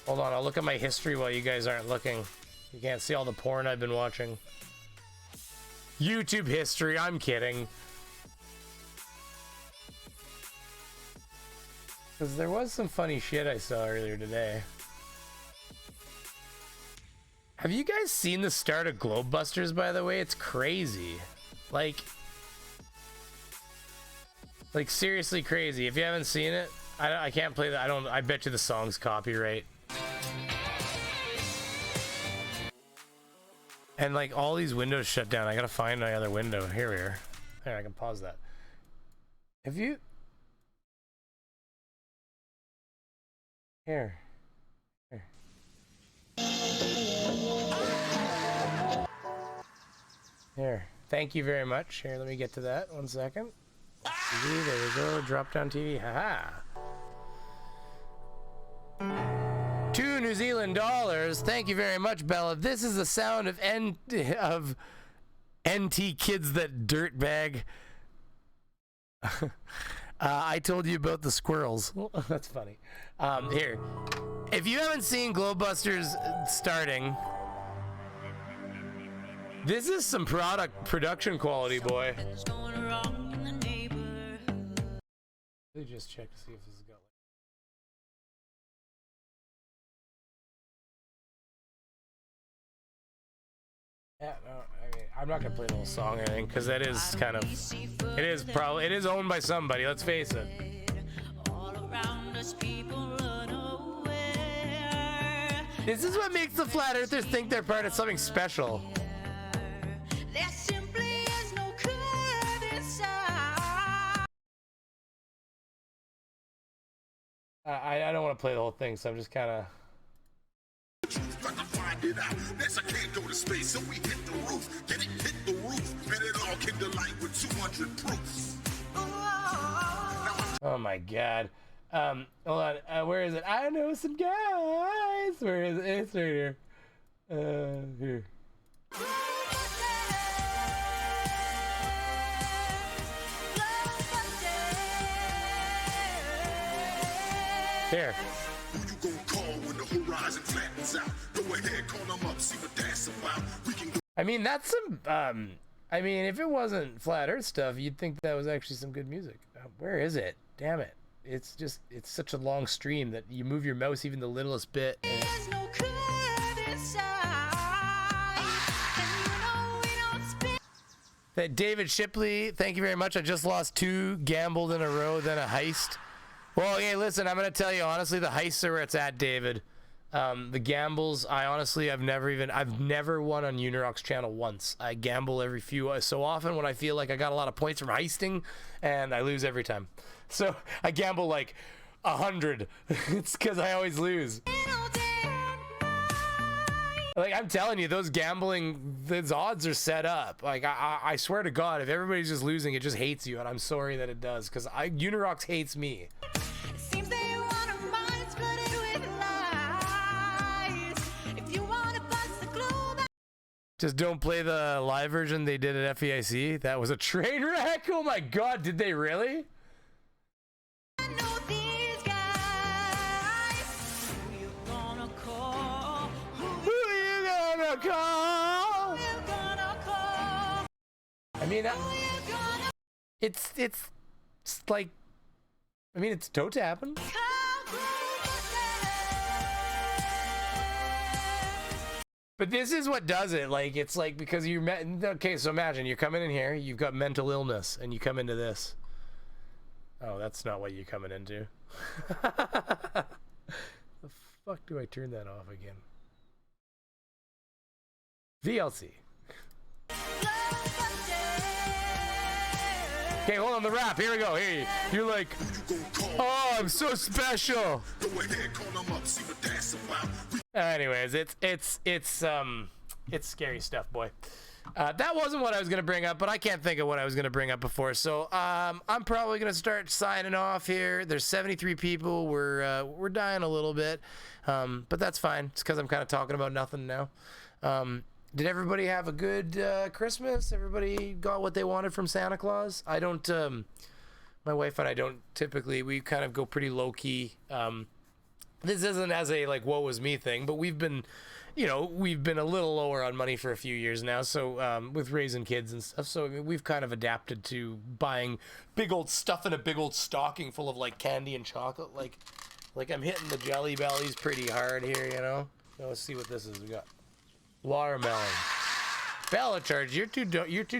Speaker 1: Hold on, I'll look at my history while you guys aren't looking. You can't see all the porn I've been watching. YouTube history, I'm kidding. Because there was some funny shit I saw earlier today. Have you guys seen the start of Globebusters, by the way? It's crazy. Like seriously crazy. If you haven't seen it, I can't play that. I bet you the song's copyright. And like all these windows shut down. I gotta find my other window. Here we are. There, I can pause that. Have you? Here. Here. Thank you very much. Here, let me get to that. 1 second. TV, there we go. Drop down TV. Haha. 2 New Zealand dollars. Thank you very much, Bella. This is the sound of NT kids that dirtbag. I told you about the squirrels. That's funny. Here, if you haven't seen Globebusters starting, this is some production quality, boy. Let me just check to see if this has got. Yeah, no, I mean, I'm not gonna play the whole song or anything because that is kind of, it is owned by somebody. Let's face it. This is what makes the flat earthers think they're part of something special. I don't want to play the whole thing, so I'm just kind of. Next, I can't go to space, so we hit the roof. Then it hit the roof, and it all came to light with 200 proofs. Oh my god. Hold on. Where is it? I know some guys. Where is it? It's right here. Here. Here. Who you gonna call when the horizon flattens out? Go ahead, call them up, see what that's about. We can I mean, that's some. I mean, if it wasn't flat Earth stuff, you'd think that was actually some good music. Where is it? Damn it! It's such a long stream that you move your mouse even the littlest bit. David Shipley, thank you very much. I just lost 2, gambled in a row, then a heist. Well, hey, listen, I'm gonna tell you honestly, the heists are where it's at, David. The gambles, I've never won on UNDERAGE channel once. I gamble every so often when I feel like I got a lot of points from heisting, and I lose every time. So I gamble like 100. It's because I always lose. Like, I'm telling you, those gambling, those odds are set up. Like, I swear to God, if everybody's just losing, it just hates you, and I'm sorry that it does, because UNDERAGE hates me. Just don't play the live version they did at FEIC. That was a train wreck. Oh my God, did they really? Call? I mean, it's like, I mean, it's toe tapping. But this is what does it. Like, it's like, because you met. Okay, so imagine you're coming in here, you've got mental illness, and you come into this. Oh, that's not what you're coming into. The fuck do I turn that off again? VLC. Okay, hold on, the rap. Here we go. Here you're like, oh, I'm so special. Anyways, it's scary stuff, boy. That wasn't what I was gonna bring up, but I can't think of what I was gonna bring up before. So I'm probably gonna start signing off here. There's 73 people. We're dying a little bit, but that's fine. It's because I'm kind of talking about nothing now. Did everybody have a good Christmas? Everybody got what they wanted from Santa Claus? I don't, my wife and I don't typically, we kind of go pretty low key. This isn't as a like, woe was me thing, but we've been, you know, we've been a little lower on money for a few years now. So with raising kids and stuff. So I mean, we've kind of adapted to buying big old stuff in a big old stocking full of like candy and chocolate. Like I'm hitting the Jelly Bellies pretty hard here, you know? Now, let's see what this is. We got watermelon. Bella charge, you're too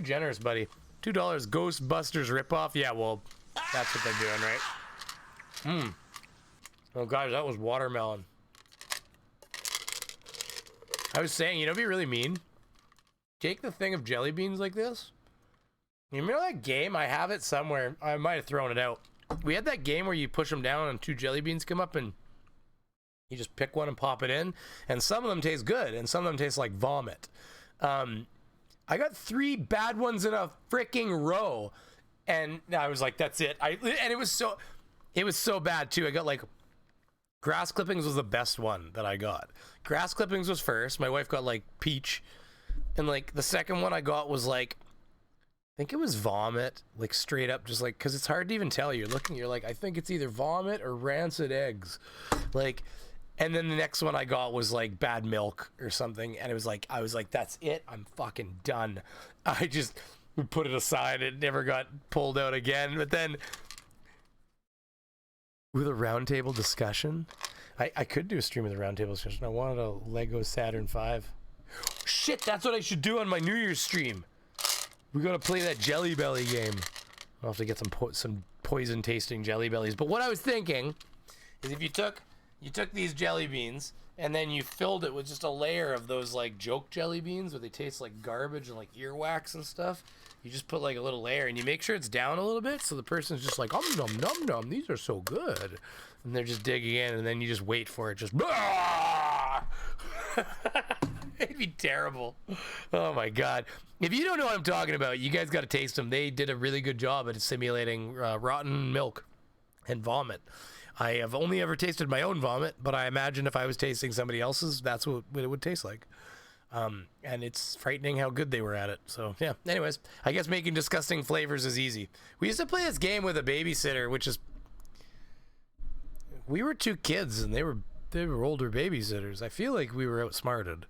Speaker 1: generous, buddy. $2 Ghostbusters ripoff. Yeah, well, that's what they're doing, right? Oh guys, that was watermelon. I was saying, you know, be really mean. Take the thing of jelly beans like this. You remember that game? I have it somewhere. I might have thrown it out. We had that game where you push them down and 2 jelly beans come up and you just pick one and pop it in, and some of them taste good, and some of them taste like vomit. I got 3 bad ones in a freaking row, and I was like, "That's it." And it was so bad too. I got like grass clippings was the best one that I got. Grass clippings was first. My wife got like peach, and like the second one I got was like, I think it was vomit, like straight up, just like, because it's hard to even tell. You're looking, you're like, I think it's either vomit or rancid eggs, like. And then the next one I got was like bad milk or something, and it was like, I was like, that's it, I'm fucking done. I just put it aside. It never got pulled out again. But then with a roundtable discussion, I could do a stream with a roundtable discussion. I wanted a Lego Saturn V. Shit, that's what I should do on my New Year's stream. We gotta play that Jelly Belly game. I'll have to get some poison tasting Jelly Bellies. But what I was thinking is, if you took these jelly beans and then you filled it with just a layer of those like joke jelly beans where they taste like garbage and like earwax and stuff. You just put like a little layer and you make sure it's down a little bit so the person's just like, nom nom nom, these are so good. And they're just digging in, and then you just wait for it, just it'd be terrible. Oh my God. If you don't know what I'm talking about, you guys got to taste them. They did a really good job at simulating rotten milk and vomit. I have only ever tasted my own vomit, but I imagine if I was tasting somebody else's, that's what it would taste like. And it's frightening how good they were at it. So yeah, anyways, I guess making disgusting flavors is easy. We used to play this game with a babysitter, which is, we were 2 kids and they were older babysitters. I feel like we were outsmarted.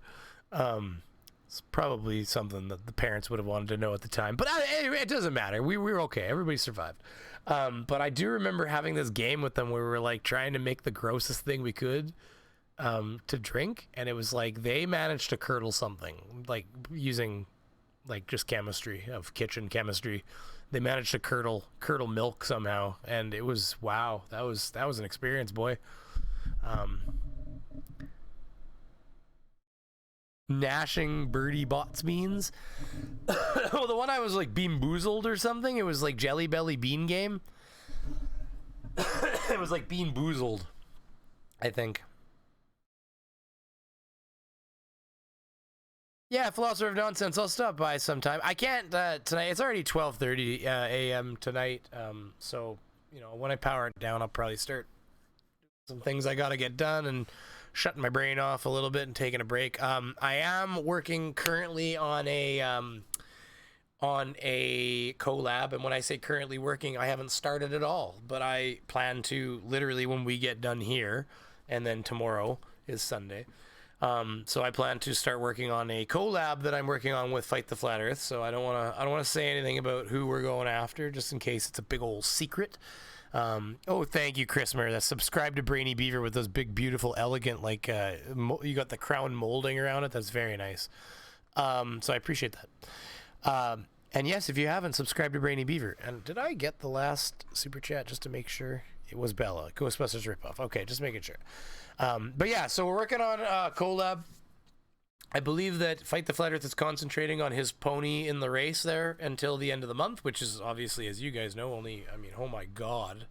Speaker 1: It's probably something that the parents would have wanted to know at the time. But anyway, it doesn't matter. We were okay. Everybody survived. But I do remember having this game with them where we were like trying to make the grossest thing we could to drink. And it was like they managed to curdle something, like using like just chemistry of kitchen chemistry. They managed to curdle milk somehow. And it was, wow, that was an experience, boy. Gnashing Birdie Bots beans. Oh, the one I was like Bean Boozled or something. It was like Jelly Belly Bean Game. It was like Bean Boozled, I think. Yeah, Philosopher of Nonsense. I'll stop by sometime. I can't tonight. It's already 12:30 a.m. tonight. So you know, when I power it down, I'll probably start some things I gotta get done and shutting my brain off a little bit and taking a break. I am working currently on a collab, and when I say currently working, I haven't started at all, but I plan to literally when we get done here, and then tomorrow is Sunday. So I plan to start working on a collab that I'm working on with Fight the Flat Earth. So I don't want to say anything about who we're going after, just in case it's a big old secret. Oh, thank you, Chrismer. That's subscribe to Brainy Beaver with those big, beautiful, elegant, like, you got the crown molding around it. That's very nice. So I appreciate that. And yes, if you haven't, subscribed to Brainy Beaver. And did I get the last super chat just to make sure? It was Bella, Ghostbusters ripoff. Okay, just making sure. But yeah, so we're working on collab. I believe that Fight the Flat Earth is concentrating on his pony in the race there until the end of the month, which is obviously, as you guys know, only, I mean, oh my god,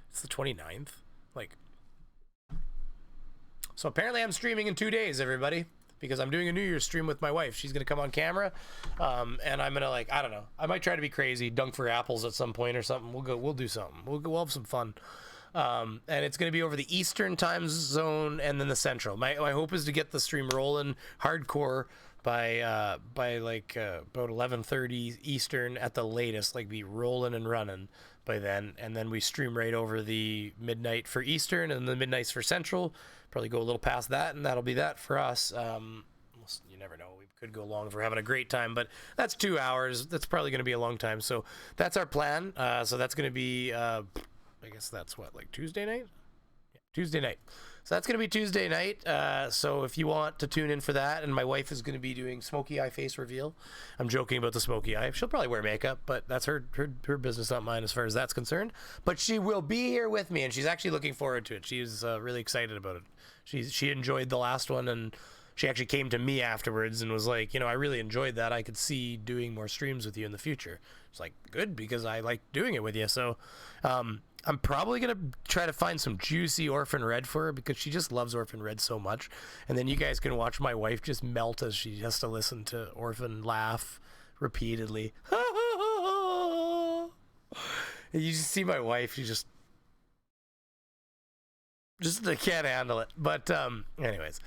Speaker 1: it's the 29th. Like, so apparently I'm streaming in 2 days, everybody, because I'm doing a New Year's stream with my wife. She's going to come on camera, and I'm going to, like, I don't know, I might try to be crazy, dunk for apples at some point or something. We'll do something. We'll have some fun. And it's going to be over the Eastern time zone and then the Central. My hope is to get the stream rolling hardcore by like about 11:30 Eastern at the latest, like be rolling and running by then, and then we stream right over the midnight for Eastern and the midnights for Central. Probably go a little past that, and that'll be that for us. You never know, we could go long if we're having a great time, but that's 2 hours. That's probably going to be a long time, so that's our plan. So that's going to be I guess that's what, like Tuesday night? Yeah, Tuesday night. So that's going to be Tuesday night. So if you want to tune in for that, and my wife is going to be doing smoky eye face reveal. I'm joking about the smoky eye. She'll probably wear makeup, but that's her business, not mine as far as that's concerned. But she will be here with me, and she's actually looking forward to it. She's really excited about it. She enjoyed the last one, and she actually came to me afterwards and was like, you know, I really enjoyed that. I could see doing more streams with you in the future. It's like, good, because I like doing it with you. So I'm probably going to try to find some juicy Orphan Red for her, because she just loves Orphan Red so much. And then you guys can watch my wife just melt as she has to listen to Orphan laugh repeatedly. And you just see my wife, she just I can't handle it. But anyways,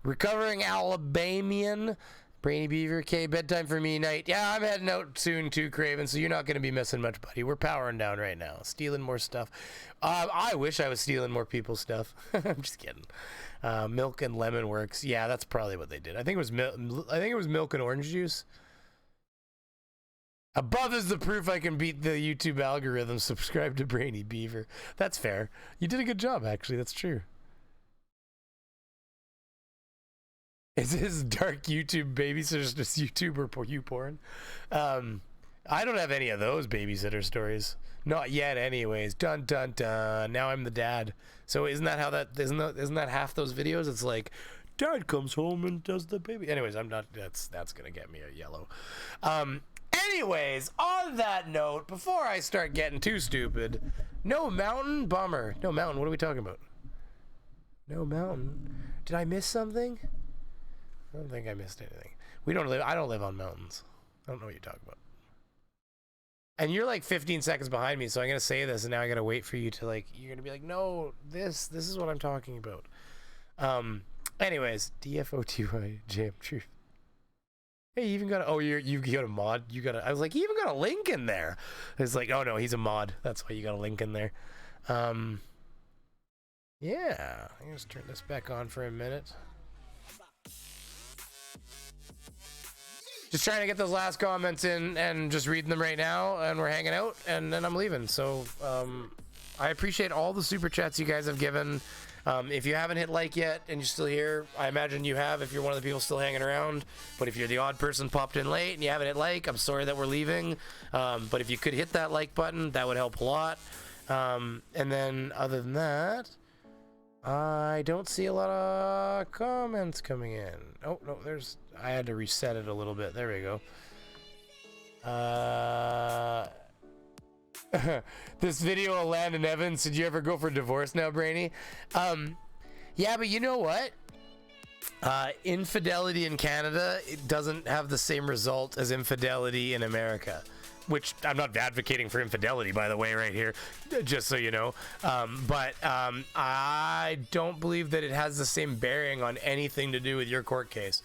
Speaker 1: recovering Alabamian. Brainy Beaver, okay, bedtime for me night. Yeah, I'm heading out soon too, Craven, so you're not going to be missing much, buddy. We're powering down right now, stealing more stuff. I wish I was stealing more people's stuff. I'm just kidding. Milk and lemon works. Yeah, that's probably what they did. I think it was milk and orange juice. Above is the proof I can beat the YouTube algorithm. Subscribe to Brainy Beaver. That's fair. You did a good job, actually. That's true. Is his dark YouTube babysitters just YouTube or you porn? I don't have any of those babysitter stories. Not yet, anyways. Dun dun dun. Now I'm the dad. So isn't that half those videos? It's like, dad comes home and does the baby. Anyways, I'm not. That's gonna get me a yellow. Anyways, on that note, before I start getting too stupid, no mountain, bummer. No mountain. What are we talking about? No mountain. Did I miss something? I don't think I missed anything. I don't live on mountains. I don't know what you're talking about. And you're like 15 seconds behind me, so I'm going to say this, and now I got to wait for you to, like, you're going to be like, no, this is what I'm talking about. Anyways, DFOTY, Jam Truth. Hey, you even got you got a mod. I was like, you even got a link in there. It's like, oh no, he's a mod. That's why you got a link in there. Yeah, I'm going to turn this back on for a minute. just trying to get those last comments in and just reading them right now, and we're hanging out, and then I'm leaving. So I appreciate all the super chats you guys have given. If you haven't hit like yet and you're still here, I imagine you have if you're one of the people still hanging around. But if you're the odd person popped in late and you haven't hit like, I'm sorry that we're leaving. But if you could hit that like button, that would help a lot. And then other than that, I don't see a lot of comments coming in. Oh, no, I had to reset it a little bit. There we go. This video of Landon Evans, did you ever go for divorce now, Brainy? Yeah, but you know what? Infidelity in Canada, it doesn't have the same result as infidelity in America. Which, I'm not advocating for infidelity, by the way, right here, just so you know. But I don't believe that it has the same bearing on anything to do with your court case.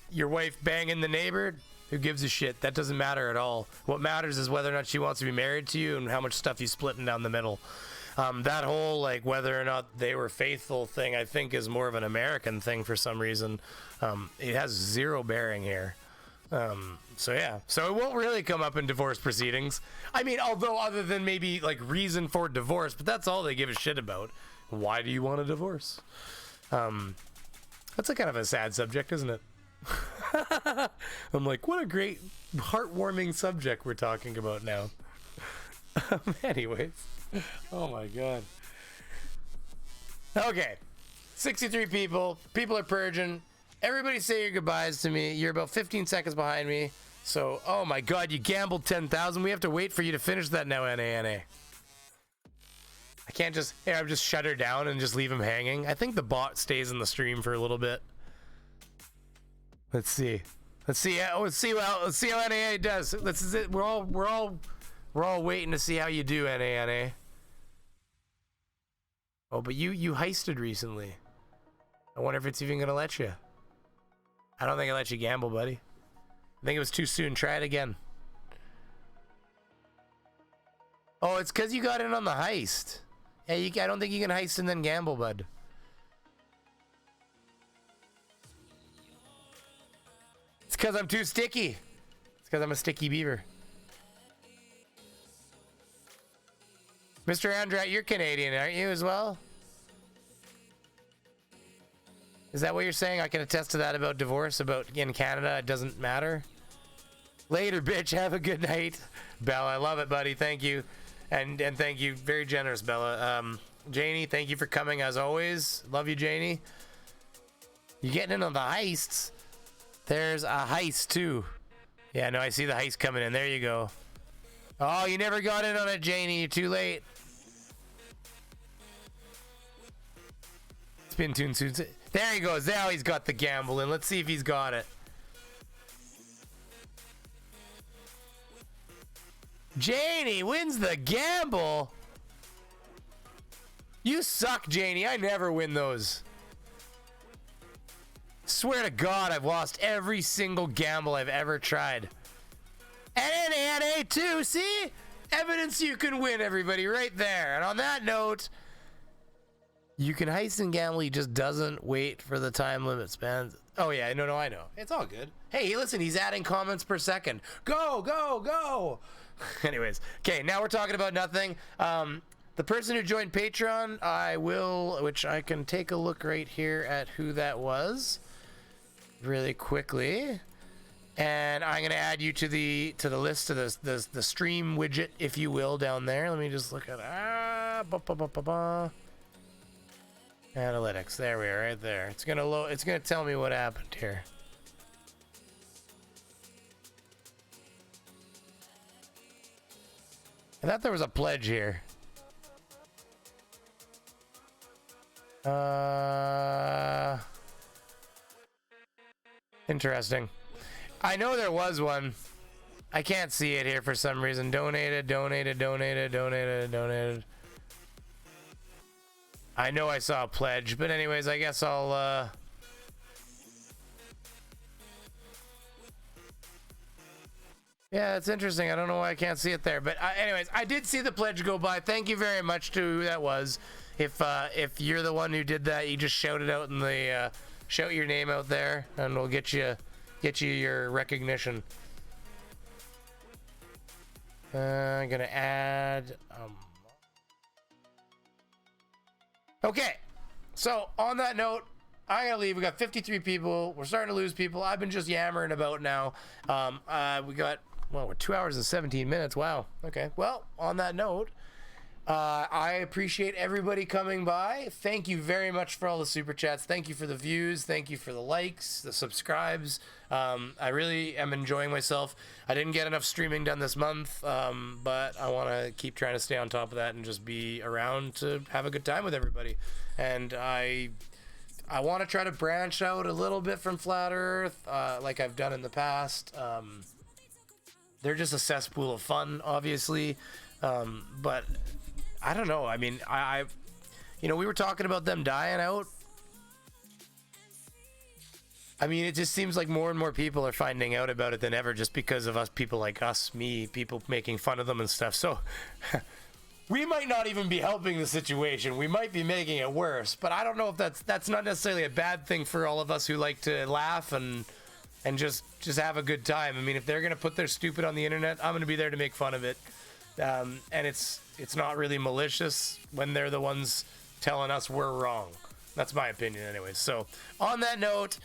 Speaker 1: Your wife banging the neighbor, who gives a shit? That doesn't matter at all. What matters is whether or not she wants to be married to you and how much stuff you splitting down the middle. That whole, like, whether or not they were faithful thing, I think is more of an American thing for some reason. It has zero bearing here. So yeah, so it won't really come up in divorce proceedings. I mean, although other than maybe like reason for divorce, but that's all they give a shit about. Why do you want a divorce? That's a kind of a sad subject, isn't it? I'm like, what a great heartwarming subject we're talking about now. Anyways, oh my god. Okay, 63 people are purging. Everybody say your goodbyes to me. You're about 15 seconds behind me. So, oh my god, you gambled 10,000. We have to wait for you to finish that now, NA. I can't just, I've just shut her down and just leave him hanging. I think the bot stays in the stream for a little bit. Let's see. Let's see how NA does. We're all waiting to see how you do, NA. Oh, but you heisted recently. I wonder if it's even gonna let you. I don't think I let you gamble, buddy. I think it was too soon. Try it again. Oh, it's because you got in on the heist. Yeah, I don't think you can heist and then gamble, bud. It's because I'm too sticky. It's because I'm a sticky beaver. Mr. Andrat, you're Canadian, aren't you, as well? Is that what you're saying? I can attest to that about divorce, about in Canada, it doesn't matter. Later, bitch. Have a good night. Bella, I love it, buddy. Thank you. And thank you. Very generous, Bella. Janie, thank you for coming as always. Love you, Janie. You getting in on the heists? There's a heist, too. Yeah, no, I see the heist coming in. There you go. Oh, you never got in on it, Janie. You're too late. Spin tune soon. There he goes. Now he's got the gamble in. Let's see if he's got it. Janie wins the gamble. You suck, Janie. I never win those. Swear to God, I've lost every single gamble I've ever tried. And NA too. See? Evidence you can win, everybody, right there. And on that note, you can heist and gamble, he just doesn't wait for the time limit spans. Oh yeah, no, I know. It's all good. Hey, listen, he's adding comments per second. Go, go, go! Anyways, okay, now we're talking about nothing. The person who joined Patreon, which I can take a look right here at who that was really quickly. And I'm gonna add you to the list of the stream widget, if you will, down there. Let me just look at analytics. There we are, right there. It's gonna load. It's gonna tell me what happened here. I thought there was a pledge here. Interesting. I know there was one. I can't see it here for some reason. Donated. I know I saw a pledge, but anyways, I guess I'll, yeah, it's interesting. I don't know why I can't see it there, but anyways, I did see the pledge go by. Thank you very much to who that was. If you're the one who did that, you just shout it out in the, shout your name out there, and we'll get you get you your recognition. I'm gonna add. Okay, so on that note, I gotta leave. We got 53 people. We're starting to lose people. I've been just yammering about now. We got, well, we're 2 hours and 17 minutes. Wow. Okay. Well, on that note, I appreciate everybody coming by. Thank you very much for all the super chats. Thank you for the views. Thank you for the likes, the subscribes. I really am enjoying myself. I didn't get enough streaming done this month, but I want to keep trying to stay on top of that and just be around to have a good time with everybody. And I want to try to branch out a little bit from Flat Earth, like I've done in the past. They're just a cesspool of fun, obviously, but I don't know. I mean, you know, we were talking about them dying out. I mean, it just seems like more and more people are finding out about it than ever, just because of us, people like us, me, people making fun of them and stuff. So we might not even be helping the situation. We might be making it worse. But I don't know if that's not necessarily a bad thing for all of us who like to laugh and just have a good time. I mean, if they're gonna put their stupid on the internet, I'm gonna be there to make fun of it. And it's not really malicious when they're the ones telling us we're wrong. That's my opinion anyways. So on that note,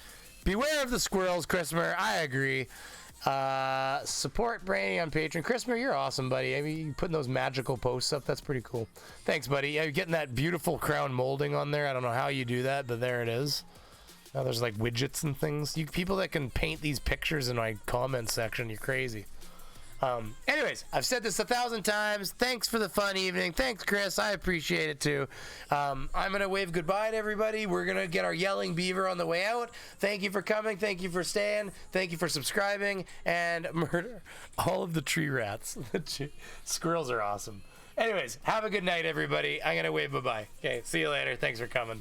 Speaker 1: beware of the squirrels, Christopher. I agree. Support Brainy on Patreon. Christopher, you're awesome, buddy. I mean, you putting those magical posts up, that's pretty cool. Thanks, buddy. Yeah, you're getting that beautiful crown molding on there. I don't know how you do that, but there it is. Now there's like widgets and things. You people that can paint these pictures in my comment section, you're crazy. Anyways, I've said this 1,000 times. Thanks for the fun evening. Thanks, Chris. I appreciate it too. I'm going to wave goodbye to everybody. We're going to get our yelling beaver on the way out. Thank you for coming. Thank you for staying. Thank you for subscribing and murder all of the tree rats. Squirrels are awesome. Anyways, have a good night, everybody. I'm going to wave bye-bye. Okay, see you later. Thanks for coming.